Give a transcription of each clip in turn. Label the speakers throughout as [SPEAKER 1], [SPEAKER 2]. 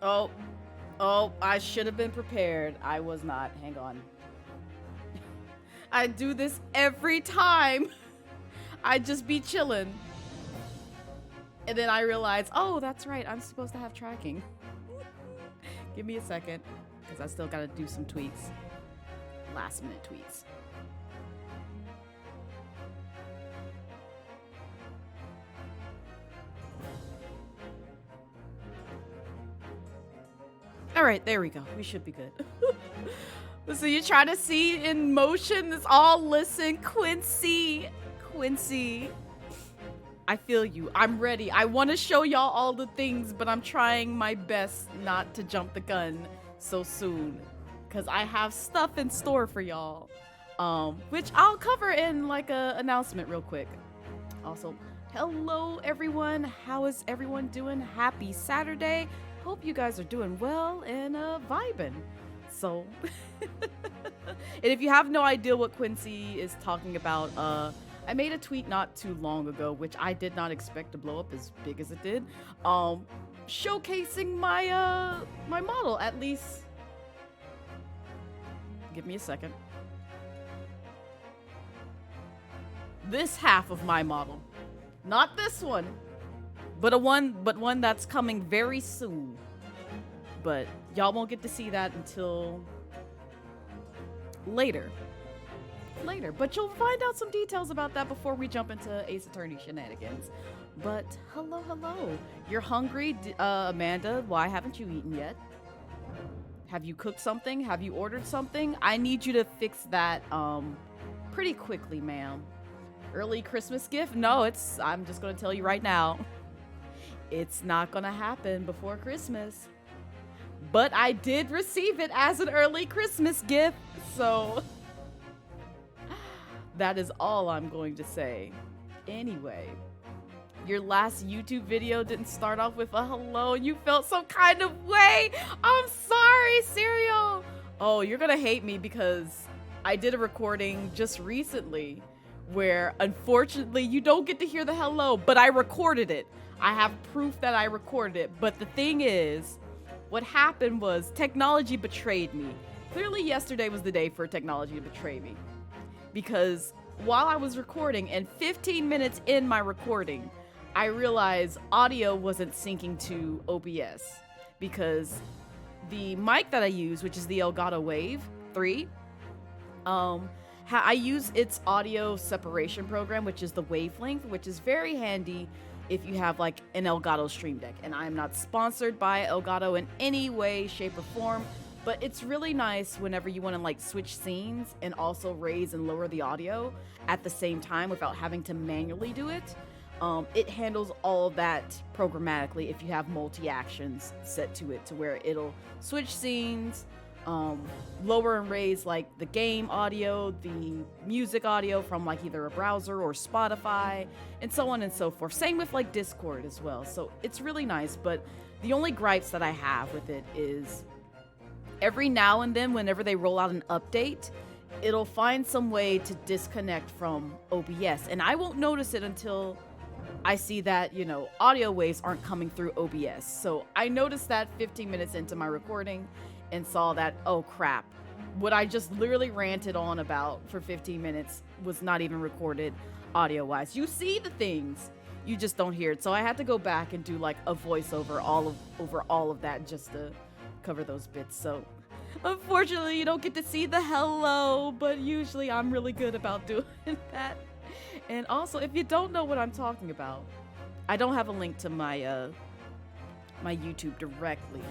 [SPEAKER 1] Oh, oh, I should have been prepared. I was not. Hang on. I do this every time. I just be chilling. And then I realize, oh, that's right. I'm supposed to have tracking. Give me a second, because I still got to do some tweaks. Last minute tweaks. All right, there we go. We should be good. So you're trying to see in motion this all listen, Quincy. Quincy. I feel you. I'm ready. I want to show y'all all the things, but I'm trying my best not to jump the gun so soon, because I have stuff in store for y'all, which I'll cover in like a announcement real quick. Also, hello everyone. How is everyone doing? Happy Saturday. Hope you guys are doing well and vibing. So, and if you have no idea what Quincy is talking about, I made a tweet not too long ago, which I did not expect to blow up as big as it did, showcasing my my model. At least, give me a second. This half of my model, not this one, but one that's coming very soon. But y'all won't get to see that until later. But you'll find out some details about that before we jump into Ace Attorney shenanigans. But hello. You're hungry, Amanda? Why haven't you eaten yet? Have you cooked something? Have you ordered something? I need you to fix that pretty quickly, ma'am. Early Christmas gift? No, I'm just gonna tell you right now. It's not gonna happen before Christmas. But I did receive it as an early Christmas gift, so that is all I'm going to say. Anyway, your last YouTube video didn't start off with a hello and you felt some kind of way. I'm sorry, Serial. Oh, you're gonna hate me because I did a recording just recently where unfortunately you don't get to hear the hello, but I recorded it. I have proof that I recorded it. But the thing is, what happened was technology betrayed me. Clearly yesterday was the day for technology to betray me. Because while I was recording, and 15 minutes in my recording, I realized audio wasn't syncing to OBS. Because the mic that I use, which is the Elgato Wave 3, I use its audio separation program, which is the Wavelength, which is very handy if you have like an Elgato Stream Deck. And I am not sponsored by Elgato in any way, shape, or form, but it's really nice whenever you want to like switch scenes and also raise and lower the audio at the same time without having to manually do it. It handles all of that programmatically if you have multi-actions set to it, to where it'll switch scenes, lower and raise like the game audio, the music audio from like either a browser or Spotify, and so on and so forth. Same with like Discord as well. So it's really nice, but the only gripes that I have with it is every now and then whenever they roll out an update, it'll find some way to disconnect from OBS, and I won't notice it until I see that, you know, audio waves aren't coming through OBS. So I noticed that 15 minutes into my recording and saw that, oh crap, what I just literally ranted on about for 15 minutes was not even recorded audio-wise. You see the things, you just don't hear it. So I had to go back and do like a voiceover over all of that just to cover those bits. So unfortunately, you don't get to see the hello, but usually I'm really good about doing that. And also, if you don't know what I'm talking about, I don't have a link to my my YouTube directly,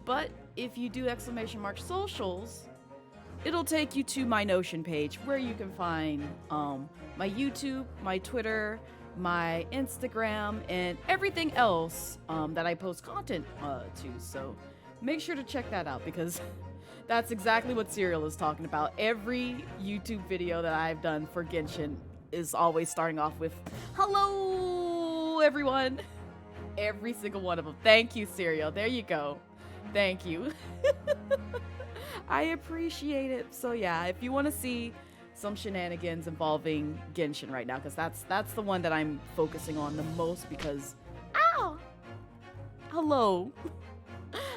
[SPEAKER 1] but if you do !socials, it'll take you to my Notion page where you can find my YouTube, my Twitter, my Instagram, and everything else that I post content to. So make sure to check that out, because that's exactly what Serial is talking about. Every YouTube video that I've done for Genshin is always starting off with hello everyone. Every single one of them. Thank you, Serial. There you go. Thank you. I appreciate it. So yeah, if you want to see some shenanigans involving Genshin right now, because that's the one that I'm focusing on the most, because ow, hello.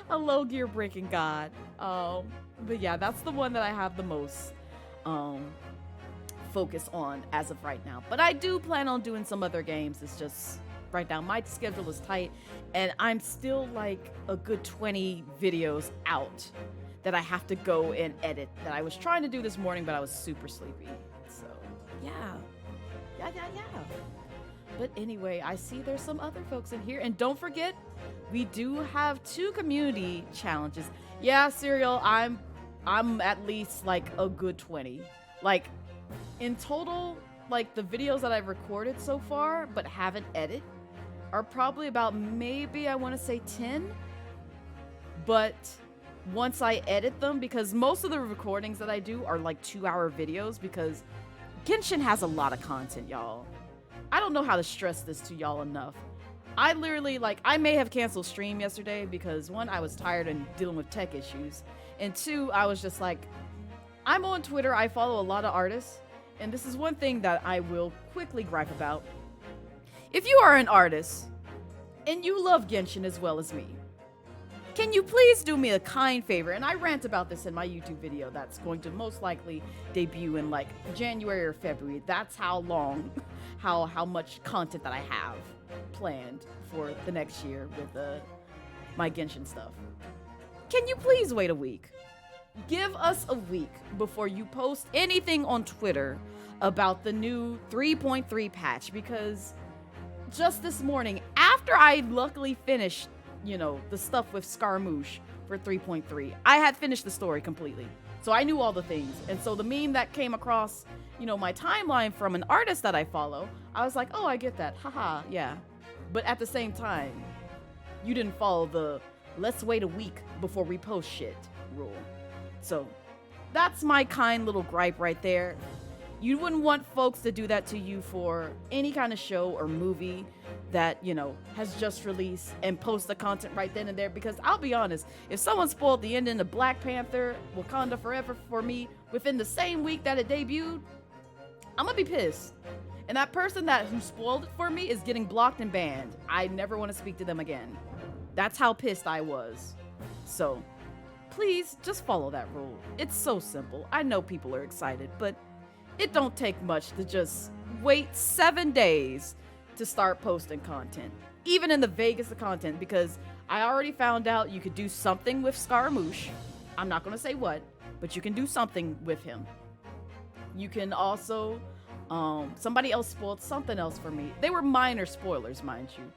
[SPEAKER 1] A low gear breaking god. But yeah, that's the one that I have the most focus on as of right now. But I do plan on doing some other games. It's just right now my schedule is tight, and I'm still like a good 20 videos out that I have to go and edit that I was trying to do this morning, but I was super sleepy. So yeah. But anyway, I see there's some other folks in here, and don't forget, we do have 2 community challenges. Yeah, Serial, I'm at least like a good 20. Like in total, like the videos that I've recorded so far but haven't edited are probably about maybe I want to say 10. But once I edit them, because most of the recordings that I do are like 2-hour videos, because Genshin has a lot of content, y'all. I don't know how to stress this to y'all enough. I literally, like, I may have canceled stream yesterday because 1, I was tired and dealing with tech issues, and 2, I was just like, I'm on Twitter, I follow a lot of artists, and this is one thing that I will quickly gripe about. If you are an artist and you love Genshin as well as me, can you please do me a kind favor? And I rant about this in my YouTube video that's going to most likely debut in like January or February. That's how long, how much content that I have planned for the next year with my Genshin stuff. Can you please wait a week? Give us a week before you post anything on Twitter about the new 3.3 patch, because just this morning, after I luckily finished, you know, the stuff with Scaramouche for 3.3, I had finished the story completely. So I knew all the things. And so the meme that came across, you know, my timeline from an artist that I follow, I was like, oh, I get that. Haha, yeah. But at the same time, you didn't follow the let's wait a week before we post shit rule. So that's my kind little gripe right there. You wouldn't want folks to do that to you for any kind of show or movie that, you know, has just released and post the content right then and there. Because I'll be honest, if someone spoiled the ending of Black Panther Wakanda Forever for me within the same week that it debuted, I'm gonna be pissed. And that person who spoiled it for me is getting blocked and banned. I never want to speak to them again. That's how pissed I was. So please just follow that rule. It's so simple. I know people are excited, but it don't take much to just wait 7 days to start posting content, even in the vaguest of content, because I already found out you could do something with Scaramouche. I'm not gonna say what, but you can do something with him. You can also, somebody else spoiled something else for me. They were minor spoilers, mind you,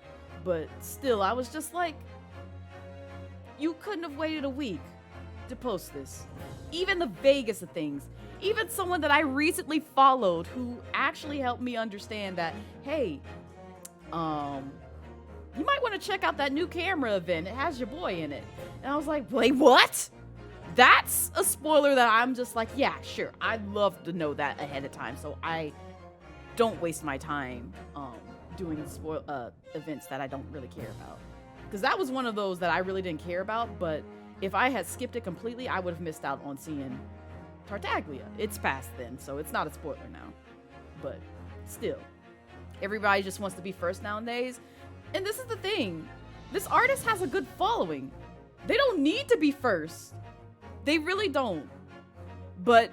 [SPEAKER 1] but still, I was just like, you couldn't have waited a week to post this. Even the vaguest of things. Even someone that I recently followed who actually helped me understand that, hey, you might want to check out that new camera event. It has your boy in it. And I was like, wait, what? That's a spoiler that I'm just like, yeah, sure. I'd love to know that ahead of time, so I don't waste my time doing events that I don't really care about. Because that was one of those that I really didn't care about, but if I had skipped it completely, I would have missed out on seeing Tartaglia. It's past then, so it's not a spoiler now. But still, everybody just wants to be first nowadays. And this is the thing. This artist has a good following. They don't need to be first. They really don't. But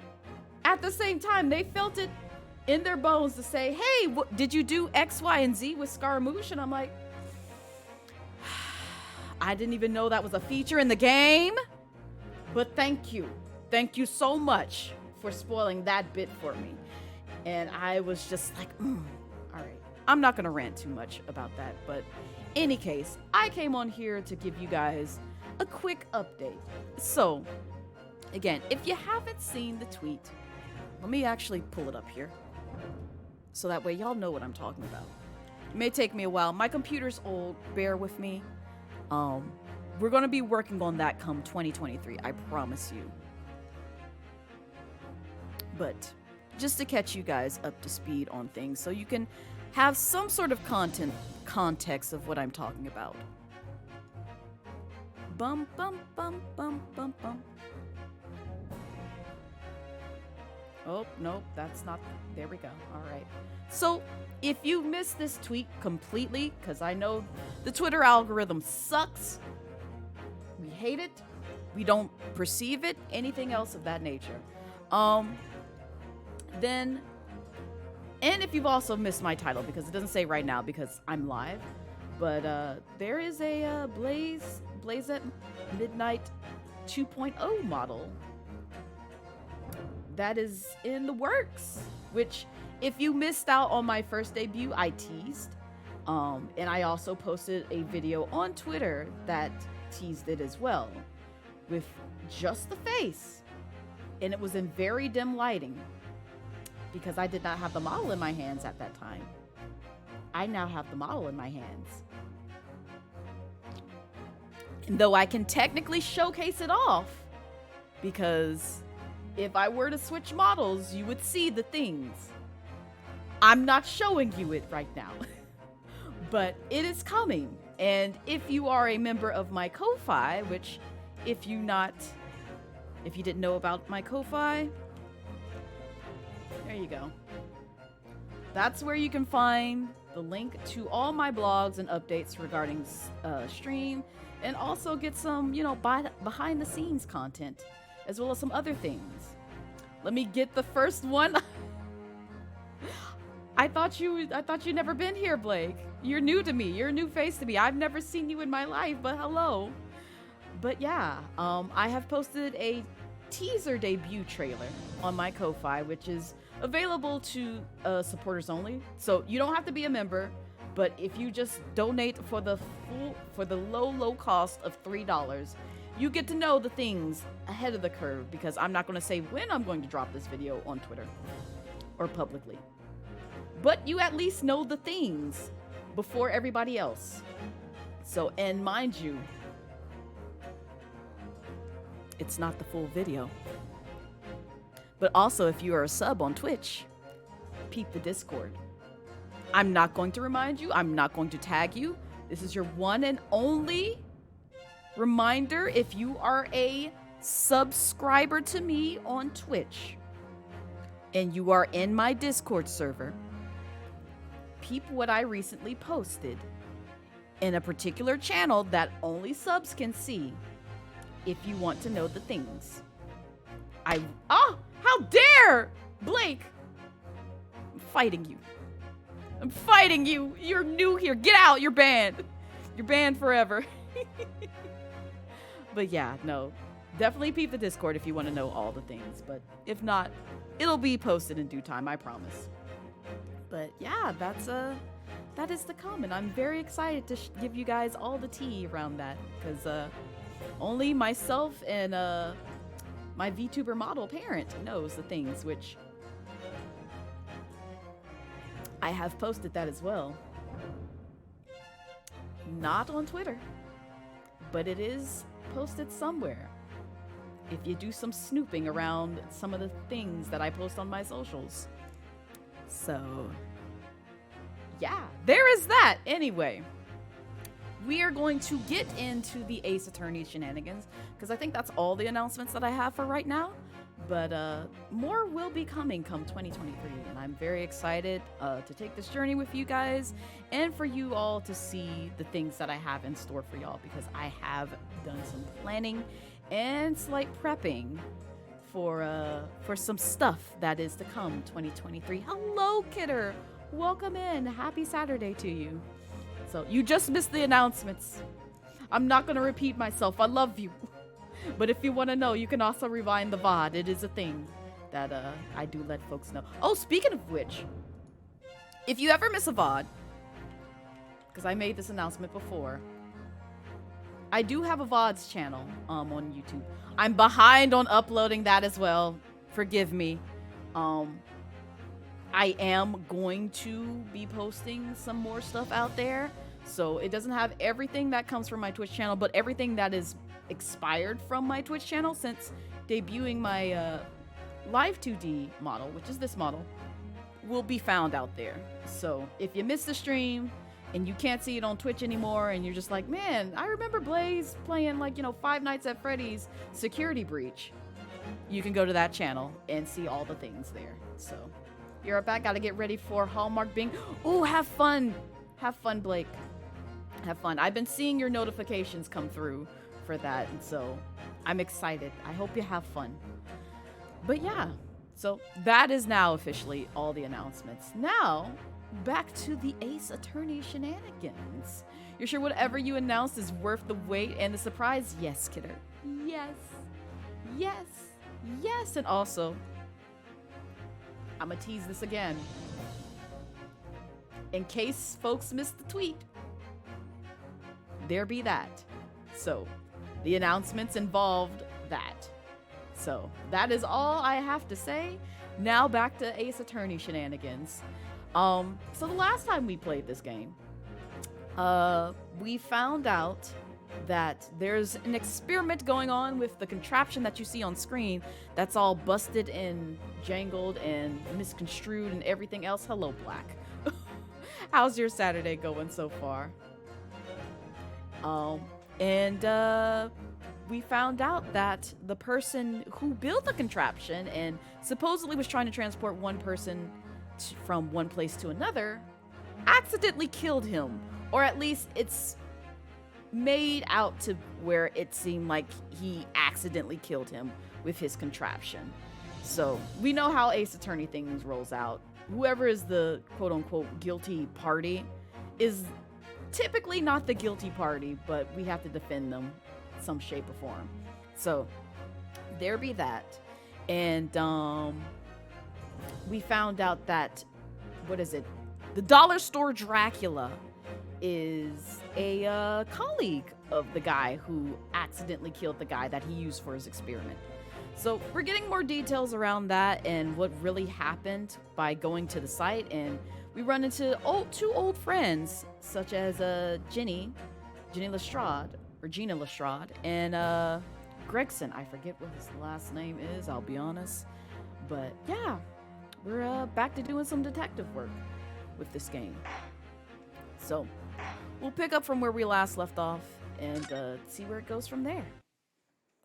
[SPEAKER 1] at the same time, they felt it in their bones to say, hey, did you do X, Y, and Z with Scaramouche? And I'm like, I didn't even know that was a feature in the game. But thank you. Thank you so much for spoiling that bit for me. And I was just like, all right. I'm not going to rant too much about that. But any case, I came on here to give you guys a quick update. So, again, if you haven't seen the tweet, let me actually pull it up here. So that way y'all know what I'm talking about. It may take me a while. My computer's old. Bear with me. We're going to be working on that come 2023. I promise you. But just to catch you guys up to speed on things so you can have some sort of context of what I'm talking about. Bum, bum, bum, bum, bum, bum. Oh, nope, that's not. There we go. All right. So if you missed this tweet completely, because I know the Twitter algorithm sucks, we hate it, we don't perceive it, anything else of that nature. Then, and if you've also missed my title, because it doesn't say right now because I'm live, but there is a Blazette Midnight 2.0 model that is in the works, which if you missed out on my first debut, I teased. And I also posted a video on Twitter that teased it as well, with just the face. And it was in very dim lighting because I did not have the model in my hands at that time. I now have the model in my hands. And though I can technically showcase it off, because if I were to switch models, you would see the things. I'm not showing you it right now, but it is coming. And if you are a member of my Ko-Fi, which if you didn't know about my Ko-Fi, there you go. That's where you can find the link to all my blogs and updates regarding stream, and also get some, behind the scenes content, as well as some other things. Let me get the first one. I thought you'd never been here, Blake. You're new to me. You're a new face to me. I've never seen you in my life, but hello. But yeah, I have posted a teaser debut trailer on my Ko-Fi, which is available to supporters only. So you don't have to be a member, but if you just donate for the low cost of $3, you get to know the things ahead of the curve, because I'm not going to say when I'm going to drop this video on Twitter or publicly. But you at least know the things before everybody else. So, and mind you, it's not the full video. But also, if you are a sub on Twitch, peep the Discord. I'm not going to remind you. I'm not going to tag you. This is your one and only reminder. If you are a subscriber to me on Twitch and you are in my Discord server, peep what I recently posted in a particular channel that only subs can see if you want to know the things. How dare! Blake! I'm fighting you. I'm fighting you. You're new here. Get out. You're banned. You're banned forever. But yeah, no. Definitely peep the Discord if you want to know all the things. But if not, it'll be posted in due time, I promise. But yeah, that is to come. And I'm very excited to give you guys all the tea around that. Because only myself and my VTuber model parent knows the things, which I have posted that as well. Not on Twitter, but it is posted somewhere. If you do some snooping around some of the things that I post on my socials. So, yeah, there is that. Anyway, we are going to get into the Ace Attorney shenanigans, because I think that's all the announcements that I have for right now. But more will be coming come 2023, and I'm very excited to take this journey with you guys, and for you all to see the things that I have in store for y'all, because I have done some planning and slight prepping for some stuff that is to come 2023. Hello, Kidder. Welcome in. Happy Saturday to you. So you just missed the announcements. I'm not going to repeat myself. I love you. But if you want to know, you can also rewind the VOD. It is a thing that I do let folks know. Oh, speaking of which, if you ever miss a VOD, because I made this announcement before, I do have a VODs channel on YouTube. I'm behind on uploading that as well. Forgive me. I am going to be posting some more stuff out there. So it doesn't have everything that comes from my Twitch channel, but everything that is expired from my Twitch channel since debuting my Live 2D model, which is this model, will be found out there. So if you missed the stream and you can't see it on Twitch anymore, and you're just like, man, I remember Blaze playing like, Five Nights at Freddy's Security Breach, you can go to that channel and see all the things there. So you're right back. Gotta get ready for Hallmark Bing. Oh, have fun. Have fun, Blake. Have fun. I've been seeing your notifications come through for that, and so I'm excited. I hope you have fun. But yeah, so that is now officially all the announcements. Now, back to the Ace Attorney shenanigans. You're sure whatever you announced is worth the wait and the surprise? Yes, kidder. Yes. Yes. Yes. And also, I'm gonna tease this again. In case folks missed the tweet, there be that. So, the announcements involved that. So, that is all I have to say. Now back to Ace Attorney shenanigans. So the last time we played this game, we found out that there's an experiment going on with the contraption that you see on screen that's all busted and jangled and misconstrued and everything else. Hello, Black. How's your Saturday going so far? We found out that the person who built the contraption and supposedly was trying to transport one person from one place to another accidentally killed him, or at least it's made out to where it seemed like he accidentally killed him with his contraption. So we know how Ace Attorney things rolls out. Whoever is the quote-unquote guilty party is typically not the guilty party, but we have to defend them some shape or form. So there be that. And we found out that, what is it? The Dollar Store Dracula is a colleague of the guy who accidentally killed the guy that he used for his experiment. So we're getting more details around that and what really happened by going to the site, and we run into two old friends such as Gina Lestrade, and Gregson. I forget what his last name is, I'll be honest. But yeah, we're back to doing some detective work with this game. So we'll pick up from where we last left off and see where it goes from there.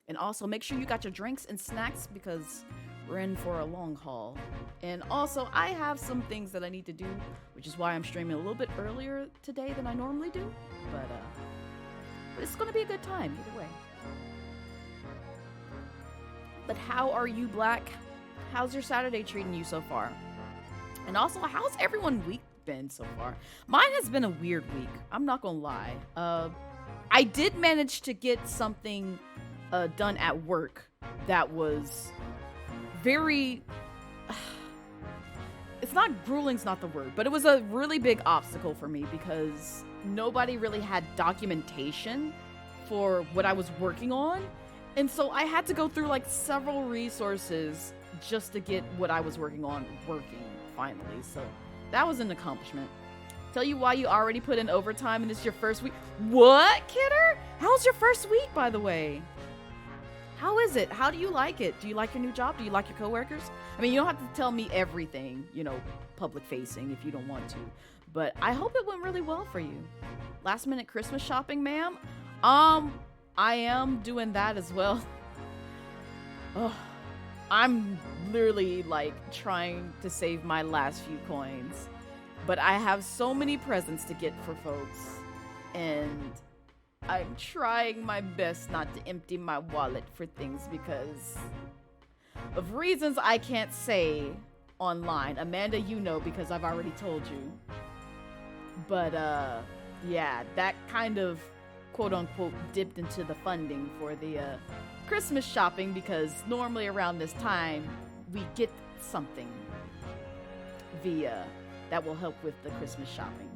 [SPEAKER 1] And also make sure you got your drinks and snacks because we're in for a long haul. And also I have some things that I need to do, which is why I'm streaming a little bit earlier today than I normally do. But it's gonna be a good time either way. But how are you, Black? How's your Saturday treating you so far? And also, how's everyone's week been so far? Mine has been a weird week. I'm not gonna lie. I did manage to get something done at work that was very... It's not grueling's not the word, but it was a really big obstacle for me because nobody really had documentation for what I was working on. And so I had to go through like several resources just to get what I was working on working finally. So that was an accomplishment. Tell you why you already put in overtime and it's your first week. What, kidder? How's your first week, by the way? How is it? How do you like it? Do you like your new job? Do you like your coworkers? I mean, you don't have to tell me everything, you know, public facing if you don't want to. But I hope it went really well for you. Last minute Christmas shopping, ma'am? I am doing that as well. Oh, I'm literally like trying to save my last few coins. But I have so many presents to get for folks. And I'm trying my best not to empty my wallet for things because of reasons I can't say online. Amanda, you know because I've already told you. But yeah, that kind of quote-unquote dipped into the funding for the Christmas shopping because normally around this time we get something via that will help with the Christmas shopping.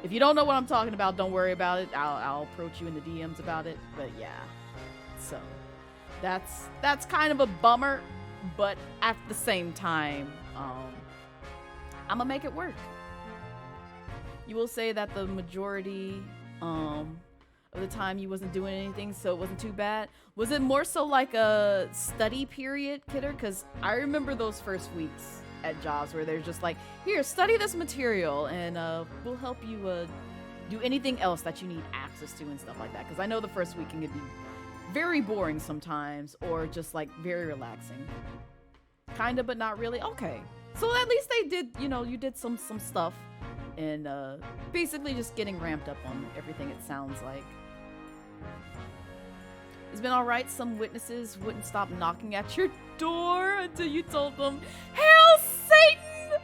[SPEAKER 1] If you don't know what I'm talking about, don't worry about it. I'll approach you in the DMs about it. But yeah, so that's kind of a bummer, but at the same time, I'm gonna make it work. You will say that the majority of the time you wasn't doing anything, so it wasn't too bad. Was it more so like a study period, kidder? Because I remember those first weeks at jobs where they're just like, here, study this material and we'll help you do anything else that you need access to and stuff like that. Because I know the first week can be very boring sometimes or just like very relaxing. Kinda, but not really. Okay. So at least they did, you know, you did some stuff and basically just getting ramped up on everything, it sounds like. It's been alright. Some witnesses wouldn't stop knocking at your door until you told them, "Hail Satan!"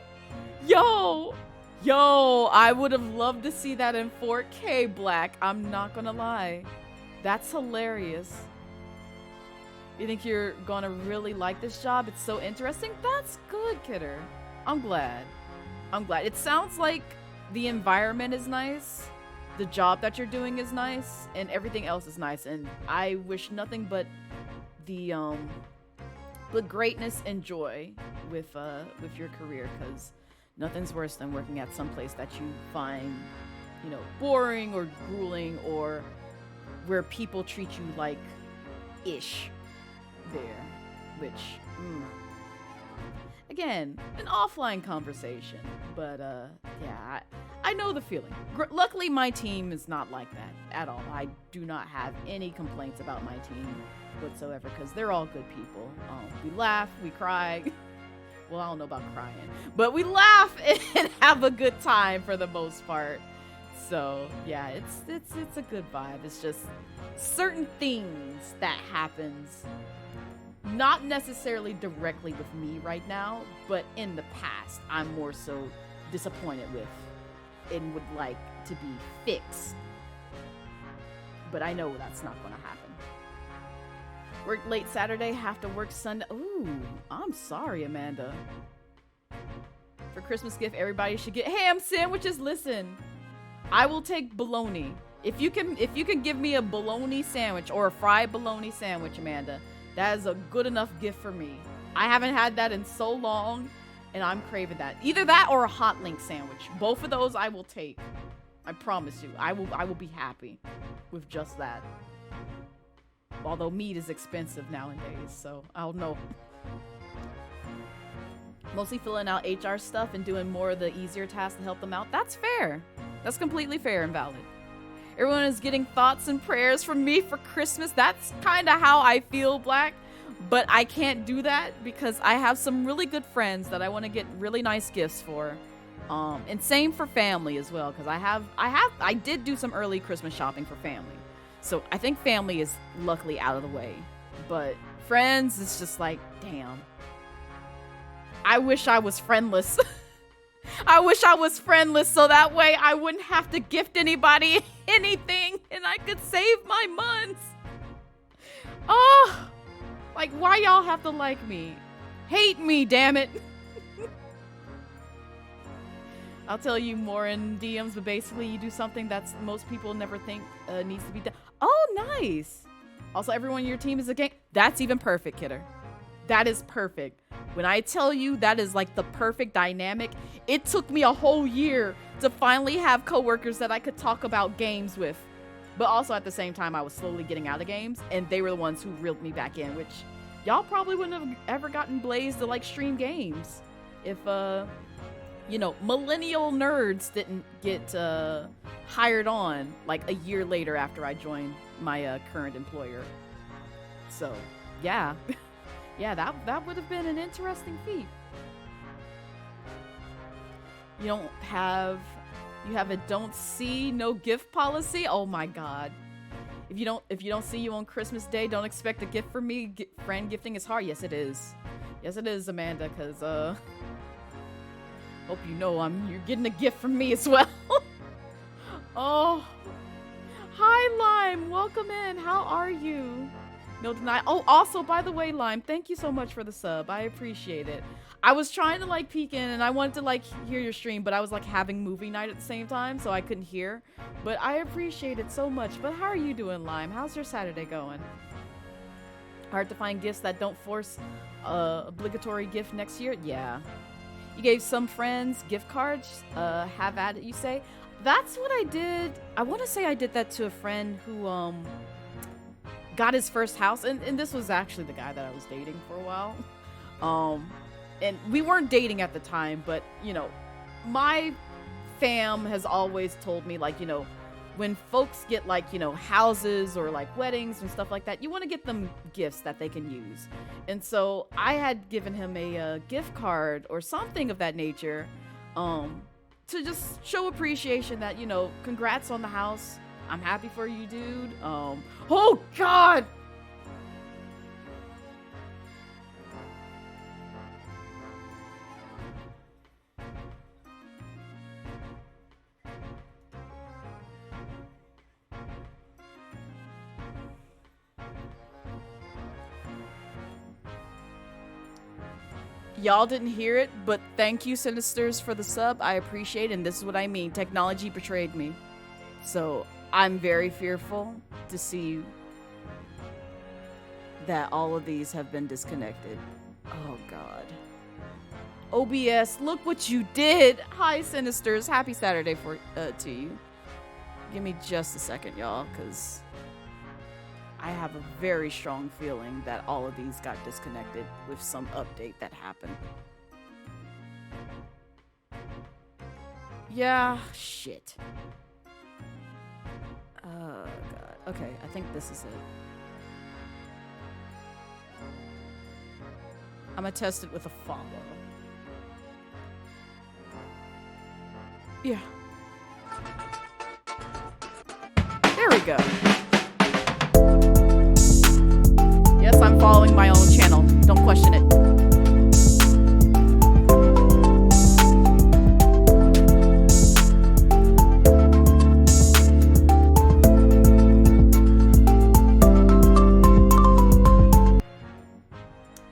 [SPEAKER 1] Yo, I would have loved to see that in 4K, Black. I'm not gonna lie. That's hilarious. You think you're gonna really like this job? It's so interesting. That's good, Kidder. I'm glad. It sounds like the environment is nice, the job that you're doing is nice, and everything else is nice. And I wish nothing but the greatness and joy with your career, because nothing's worse than working at some place that you find, you know, boring or grueling, or where people treat you like ish there, which again, an offline conversation, but yeah, I know the feeling. Luckily my team is not like that at all. I do not have any complaints about my team whatsoever, because they're all good people. We laugh, we cry. Well, I don't know about crying, but we laugh and have a good time for the most part. So yeah, it's a good vibe. It's just certain things that happens, not necessarily directly with me right now, but in the past, I'm more so disappointed with and would like to be fixed. But I know that's not going to happen. Work late Saturday, have to work Sunday. Ooh, I'm sorry, Amanda. For Christmas gift, everybody should get ham sandwiches. Listen, I will take bologna. If you can give me a bologna sandwich or a fried bologna sandwich, Amanda, that is a good enough gift for me. I haven't had that in so long, and I'm craving that. Either that or a hot link sandwich. Both of those I will take. I promise you. I will be happy with just that. Although meat is expensive nowadays, so I don't know. Mostly filling out HR stuff and doing more of the easier tasks to help them out. That's fair. That's completely fair and valid. Everyone is getting thoughts and prayers from me for Christmas. That's kind of how I feel, Black. But I can't do that because I have some really good friends that I want to get really nice gifts for. And same for family as well, because I did do some early Christmas shopping for family. So I think family is luckily out of the way. But friends, it's just like, damn. I wish I was friendless. I wish I was friendless so that way I wouldn't have to gift anybody anything and I could save my months. Oh, like, why y'all have to like me? Hate me, damn it. I'll tell you more in DMs, but basically you do something that's most people never think needs to be done. Oh, nice. Also, everyone in your team is a gang. That's even perfect, Kidder. That is perfect. When I tell you that is like the perfect dynamic, it took me a whole year to finally have coworkers that I could talk about games with. But also at the same time, I was slowly getting out of games, and they were the ones who reeled me back in, which y'all probably wouldn't have ever gotten Blaze to like stream games if, you know, millennial nerds didn't get hired on like a year later after I joined my current employer. So, yeah. Yeah, that would have been an interesting feat. You have a don't see, no gift policy? Oh my god. If you don't see you on Christmas Day, don't expect a gift from me. Friend gifting is hard. Yes, it is. Yes, it is, Amanda, because hope you know you're getting a gift from me as well. Oh. Hi, Lime. Welcome in. How are you? No deny. Oh, also, by the way, Lime, thank you so much for the sub. I appreciate it. I was trying to like peek in and I wanted to like hear your stream, but I was like having movie night at the same time, so I couldn't hear. But I appreciate it so much. But how are you doing, Lime? How's your Saturday going? Hard to find gifts that don't force obligatory gift next year? Yeah. You gave some friends gift cards. Have at it, you say? That's what I did. I want to say I did that to a friend who got his first house, and this was actually the guy that I was dating for a while. And we weren't dating at the time, but you know, my fam has always told me, like, you know, when folks get like, you know, houses or like weddings and stuff like that, you want to get them gifts that they can use. And so I had given him a gift card or something of that nature, to just show appreciation that, you know, congrats on the house. I'm happy for you, dude. Oh God, Y'all didn't hear it, but thank you, Sinisters, for the sub. I appreciate it, and this is what I mean. Technology betrayed me. So I'm very fearful to see that all of these have been disconnected. Oh, God. OBS, look what you did. Hi, Sinisters. Happy Saturday to you. Give me just a second, y'all, because I have a very strong feeling that all of these got disconnected with some update that happened. Yeah, shit. Oh, God. Okay, I think this is it. I'm gonna test it with a follow. Yeah. There we go. Yes, I'm following my own channel. Don't question it.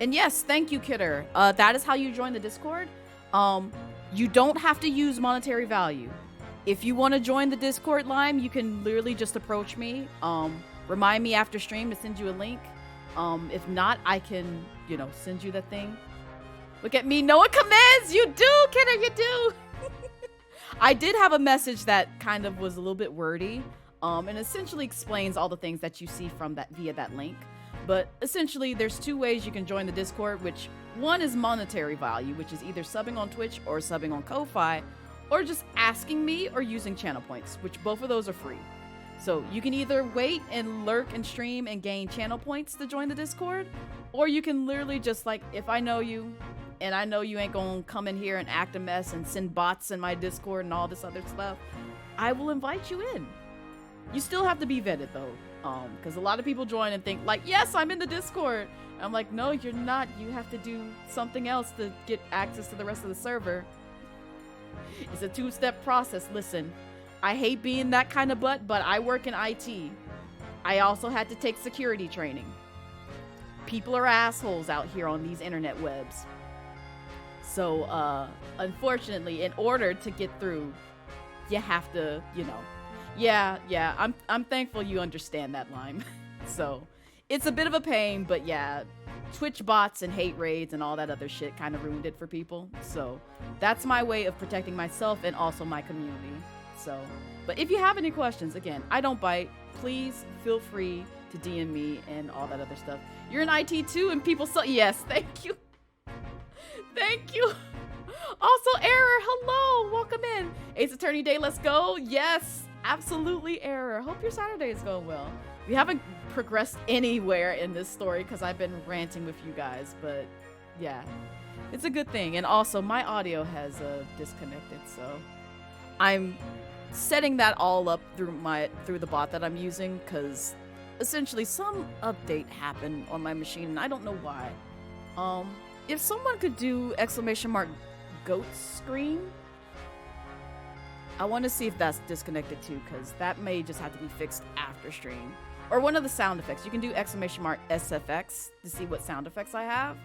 [SPEAKER 1] And yes, thank you, Kidder. That is how you join the Discord. You don't have to use monetary value. If you want to join the Discord line, you can literally just approach me. Remind me after stream to send you a link. If not, I can, you know, send you the thing. Look at me. No one commands. You do, Kidder. You do. I did have a message that kind of was a little bit wordy. And essentially explains all the things that you see from that via that link. But essentially, there's two ways you can join the Discord, which one is monetary value, which is either subbing on Twitch or subbing on Ko-Fi, or just asking me or using channel points, which both of those are free. So you can either wait and lurk and stream and gain channel points to join the Discord, or you can literally just, like, if I know you and I know you ain't gonna come in here and act a mess and send bots in my Discord and all this other stuff, I will invite you in. You still have to be vetted though. Because a lot of people join and think like, yes, I'm in the Discord. And I'm like, no, you're not. You have to do something else to get access to the rest of the server. It's a two-step process. Listen, I hate being that kind of butt, but I work in IT. I also had to take security training. People are assholes out here on these internet webs. So, unfortunately, in order to get through, you have to, you know. Yeah, I'm thankful you understand that, Lime. So, it's a bit of a pain, but yeah, Twitch bots and hate raids and all that other shit kind of ruined it for people. So, that's my way of protecting myself and also my community. So, but if you have any questions, again, I don't bite. Please feel free to DM me and all that other stuff. You're in IT too, and people so yes, thank you. Thank you. Also, Error, hello, welcome in. Ace Attorney Day, let's go. Yes. Absolutely, Error. Hope your Saturday is going well. We haven't progressed anywhere in this story because I've been ranting with you guys, but yeah, it's a good thing. And also, my audio has disconnected, so I'm setting that all up through the bot that I'm using because essentially some update happened on my machine and I don't know why. If someone could do !goat scream. I want to see if that's disconnected too, because that may just have to be fixed after stream. Or one of the sound effects. You can do !SFX to see what sound effects I have.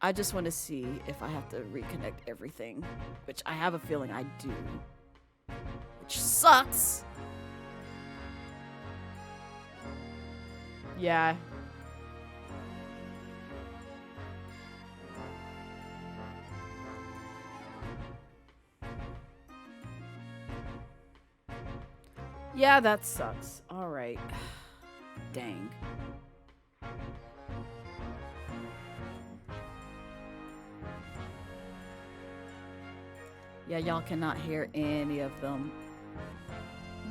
[SPEAKER 1] I just want to see if I have to reconnect everything, which I have a feeling I do. Which sucks! Yeah. Yeah, that sucks. Alright. Dang. Yeah, y'all cannot hear any of them.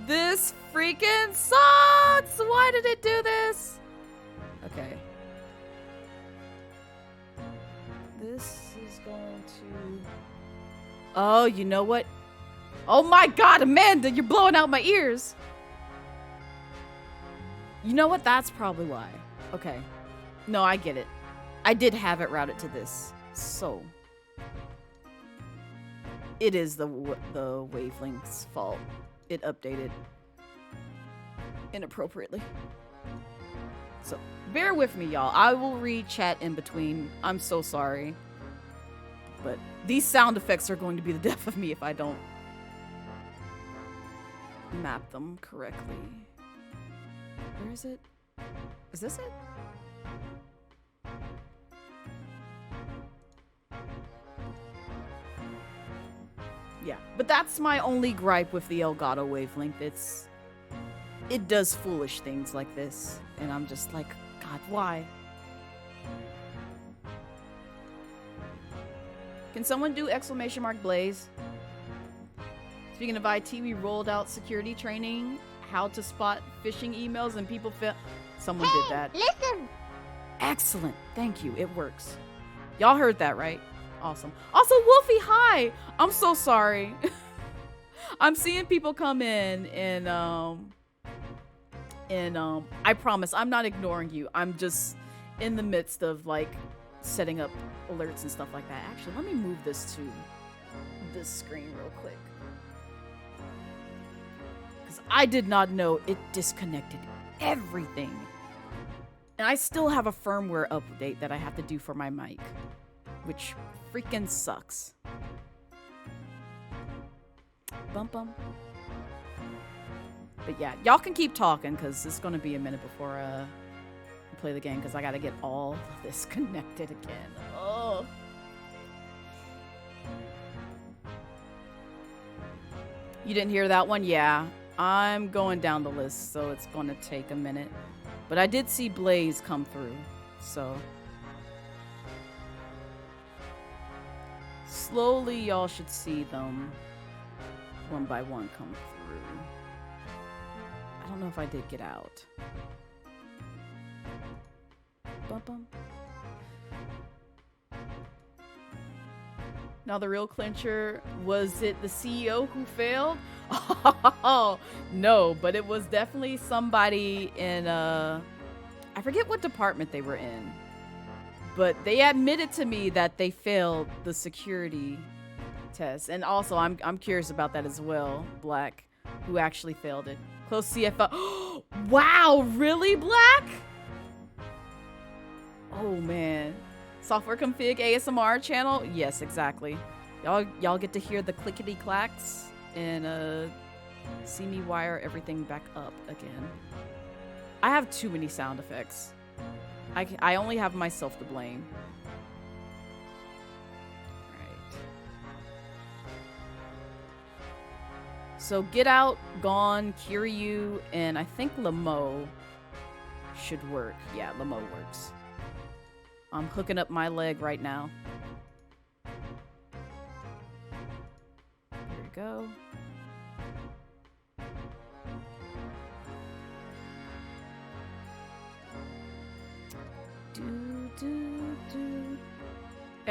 [SPEAKER 1] This freaking sucks! Why did it do this? Okay. This is going to... Oh, you know what? Oh my god, Amanda, you're blowing out my ears. You know what? That's probably why. Okay. No, I get it. I did have it routed to this. So. It is the wavelength's fault. It updated inappropriately. So, bear with me, y'all. I will read chat in between. I'm so sorry. But these sound effects are going to be the death of me if I don't map them correctly. Where is it? Is this it? Yeah, but that's my only gripe with the Elgato wavelength. It does foolish things like this, and I'm just like, God, why? Can someone do !Blaze? Speaking of IT, we rolled out security training, how to spot phishing emails and people fail. Someone did that.
[SPEAKER 2] Listen.
[SPEAKER 1] Excellent. Thank you. It works. Y'all heard that, right? Awesome. Also, Wolfie, hi. I'm so sorry. I'm seeing people come in and I promise I'm not ignoring you. I'm just in the midst of like setting up alerts and stuff like that. Actually, let me move this to this screen real quick. Because I did not know it disconnected everything. And I still have a firmware update that I have to do for my mic, which freaking sucks. Bum bum. But yeah, y'all can keep talking because it's going to be a minute before I play the game because I got to get all of this connected again. Oh. You didn't hear that one? Yeah. I'm going down the list, so it's going to take a minute. But I did see Blaze come through, so. Slowly, y'all should see them one by one come through. I don't know if I did get out. Bum bum. Now the real clincher, was it the CEO who failed? Oh, no, but it was definitely somebody in, I forget what department they were in, but they admitted to me that they failed the security test. And also, I'm curious about that as well, Black, who actually failed it. Close CFO. Wow, really, Black? Oh, man. Software config ASMR channel? Yes, exactly. Y'all get to hear the clickety clacks and see me wire everything back up again. I have too many sound effects. I only have myself to blame. Right. So Get Out, Gone, Kiryu, and I think Lamo should work. Yeah, Lamo works. I'm hooking up my leg right now. There we go.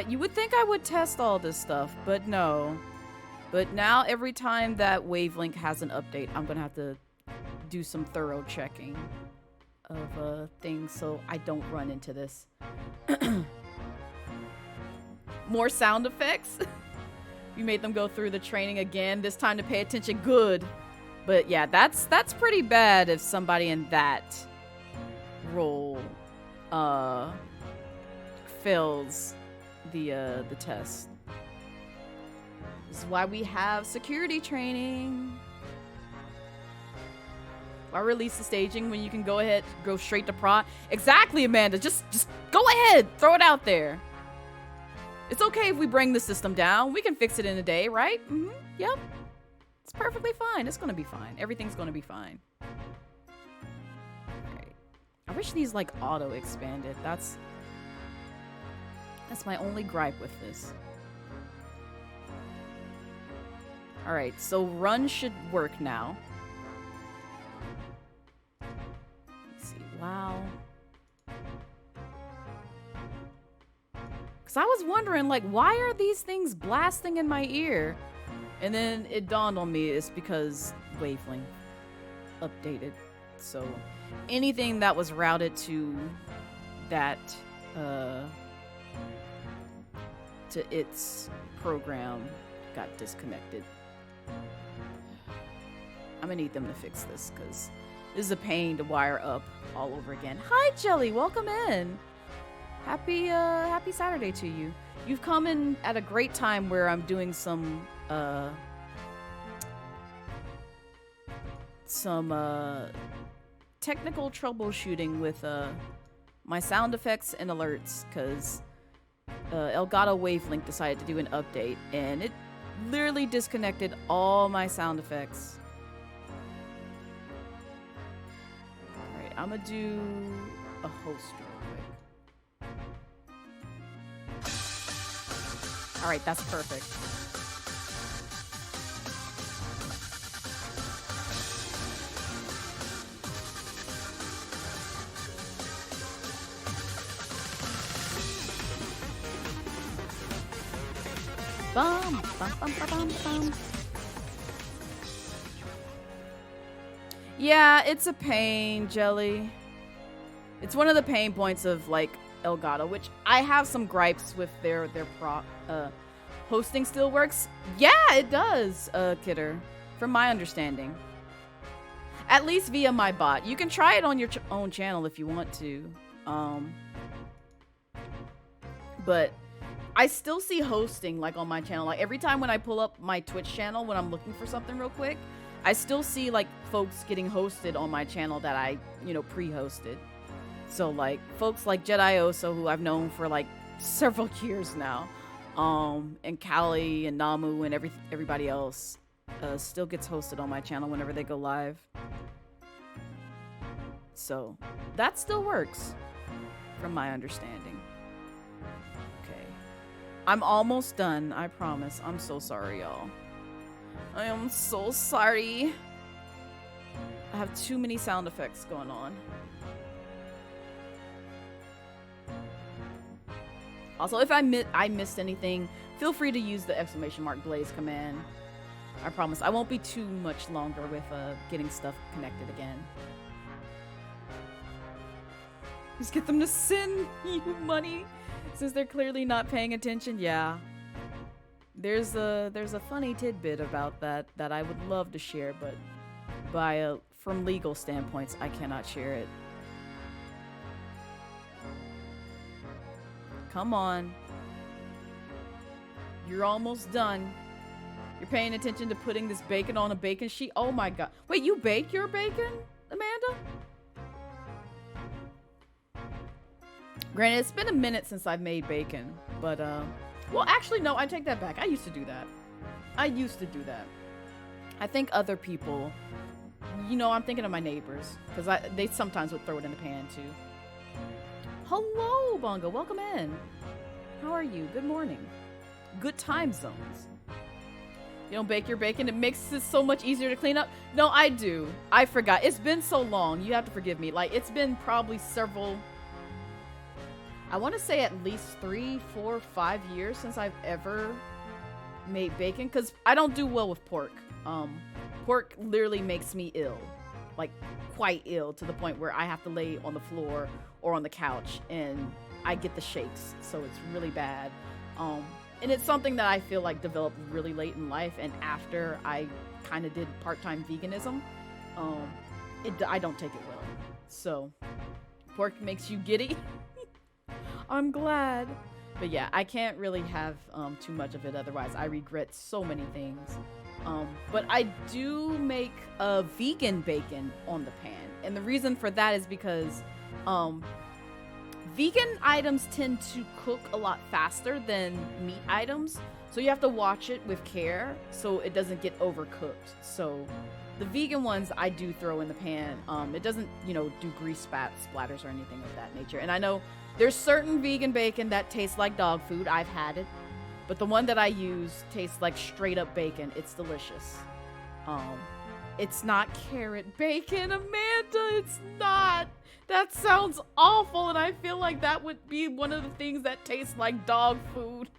[SPEAKER 1] You would think I would test all this stuff, but no. But now every time that Wavelink has an update, I'm gonna have to do some thorough checking of things so I don't run into this. More sound effects. You made them go through the training again, this time to pay attention. Good. But yeah, that's pretty bad if somebody in that role fails the test. This is why we have security training. Why release the staging when you can go ahead, go straight to prod? Exactly, Amanda. Just go ahead. Throw it out there. It's okay if we bring the system down. We can fix it in a day, right? Mm-hmm. Yep. It's perfectly fine. It's gonna be fine. Everything's gonna be fine. Right. I wish these like auto expanded. That's my only gripe with this. All right, so run should work now. Let's see. Wow. Because I was wondering, like, why are these things blasting in my ear? And then it dawned on me it's because Wavelength updated. So anything that was routed to that, to its program got disconnected. I'm gonna need them to fix this because this is a pain to wire up all over again. Hi, Jelly. Welcome in. Happy Saturday to you. You've come in at a great time where I'm doing some technical troubleshooting with my sound effects and alerts, because Elgato Wavelink decided to do an update and it literally disconnected all my sound effects. Alright, I'm gonna do a host real quick. Alright, that's perfect. Bum, bum, bum, bum, bum, bum. Yeah, it's a pain, Jelly. It's one of the pain points of like Elgato, which I have some gripes with their hosting still works. Yeah, it does, Kidder, from my understanding. At least via my bot. You can try it on your own channel if you want to. But I still see hosting like on my channel. Like every time when I pull up my Twitch channel when I'm looking for something real quick, I still see like folks getting hosted on my channel that I, you know, pre-hosted. So like folks like Jedi Oso, who I've known for like several years now, and Callie and Namu and everybody else still gets hosted on my channel whenever they go live. So that still works from my understanding. I'm almost done, I promise. I'm so sorry, y'all. I am so sorry. I have too many sound effects going on. Also, if I missed anything, feel free to use the !Blaze command. I promise I won't be too much longer with getting stuff connected again. Just get them to send you money. Since they're clearly not paying attention, yeah. There's a funny tidbit about that I would love to share, but from legal standpoints, I cannot share it. Come on. You're almost done. You're paying attention to putting this bacon on a bacon sheet? Oh my god. Wait, you bake your bacon, Amanda? Granted, it's been a minute since I've made bacon, but, well, actually, no, I take that back. I used to do that. I think other people, you know, I'm thinking of my neighbors, because they sometimes would throw it in the pan, too. Hello, Bongo. Welcome in. How are you? Good morning. Good time zones. You don't bake your bacon? It makes it so much easier to clean up? No, I do. I forgot. It's been so long. You have to forgive me. Like, it's been probably several... I want to say at least 3, 4, 5 years since I've ever made bacon, because I don't do well with pork. Pork literally makes me ill, like quite ill, to the point where I have to lay on the floor or on the couch and I get the shakes, so it's really bad. And it's something that I feel like developed really late in life, and after I kind of did part-time veganism, I don't take it well. So pork makes you giddy. I'm glad. But yeah, I can't really have too much of it, otherwise I regret so many things. But I do make a vegan bacon on the pan. And the reason for that is because vegan items tend to cook a lot faster than meat items. So you have to watch it with care so it doesn't get overcooked. So the vegan ones I do throw in the pan. It doesn't, you know, do grease splatters or anything of that nature. And I know there's certain vegan bacon that tastes like dog food. I've had it. But the one that I use tastes like straight up bacon. It's delicious. It's not carrot bacon, Amanda. It's not. That sounds awful, and I feel like that would be one of the things that tastes like dog food.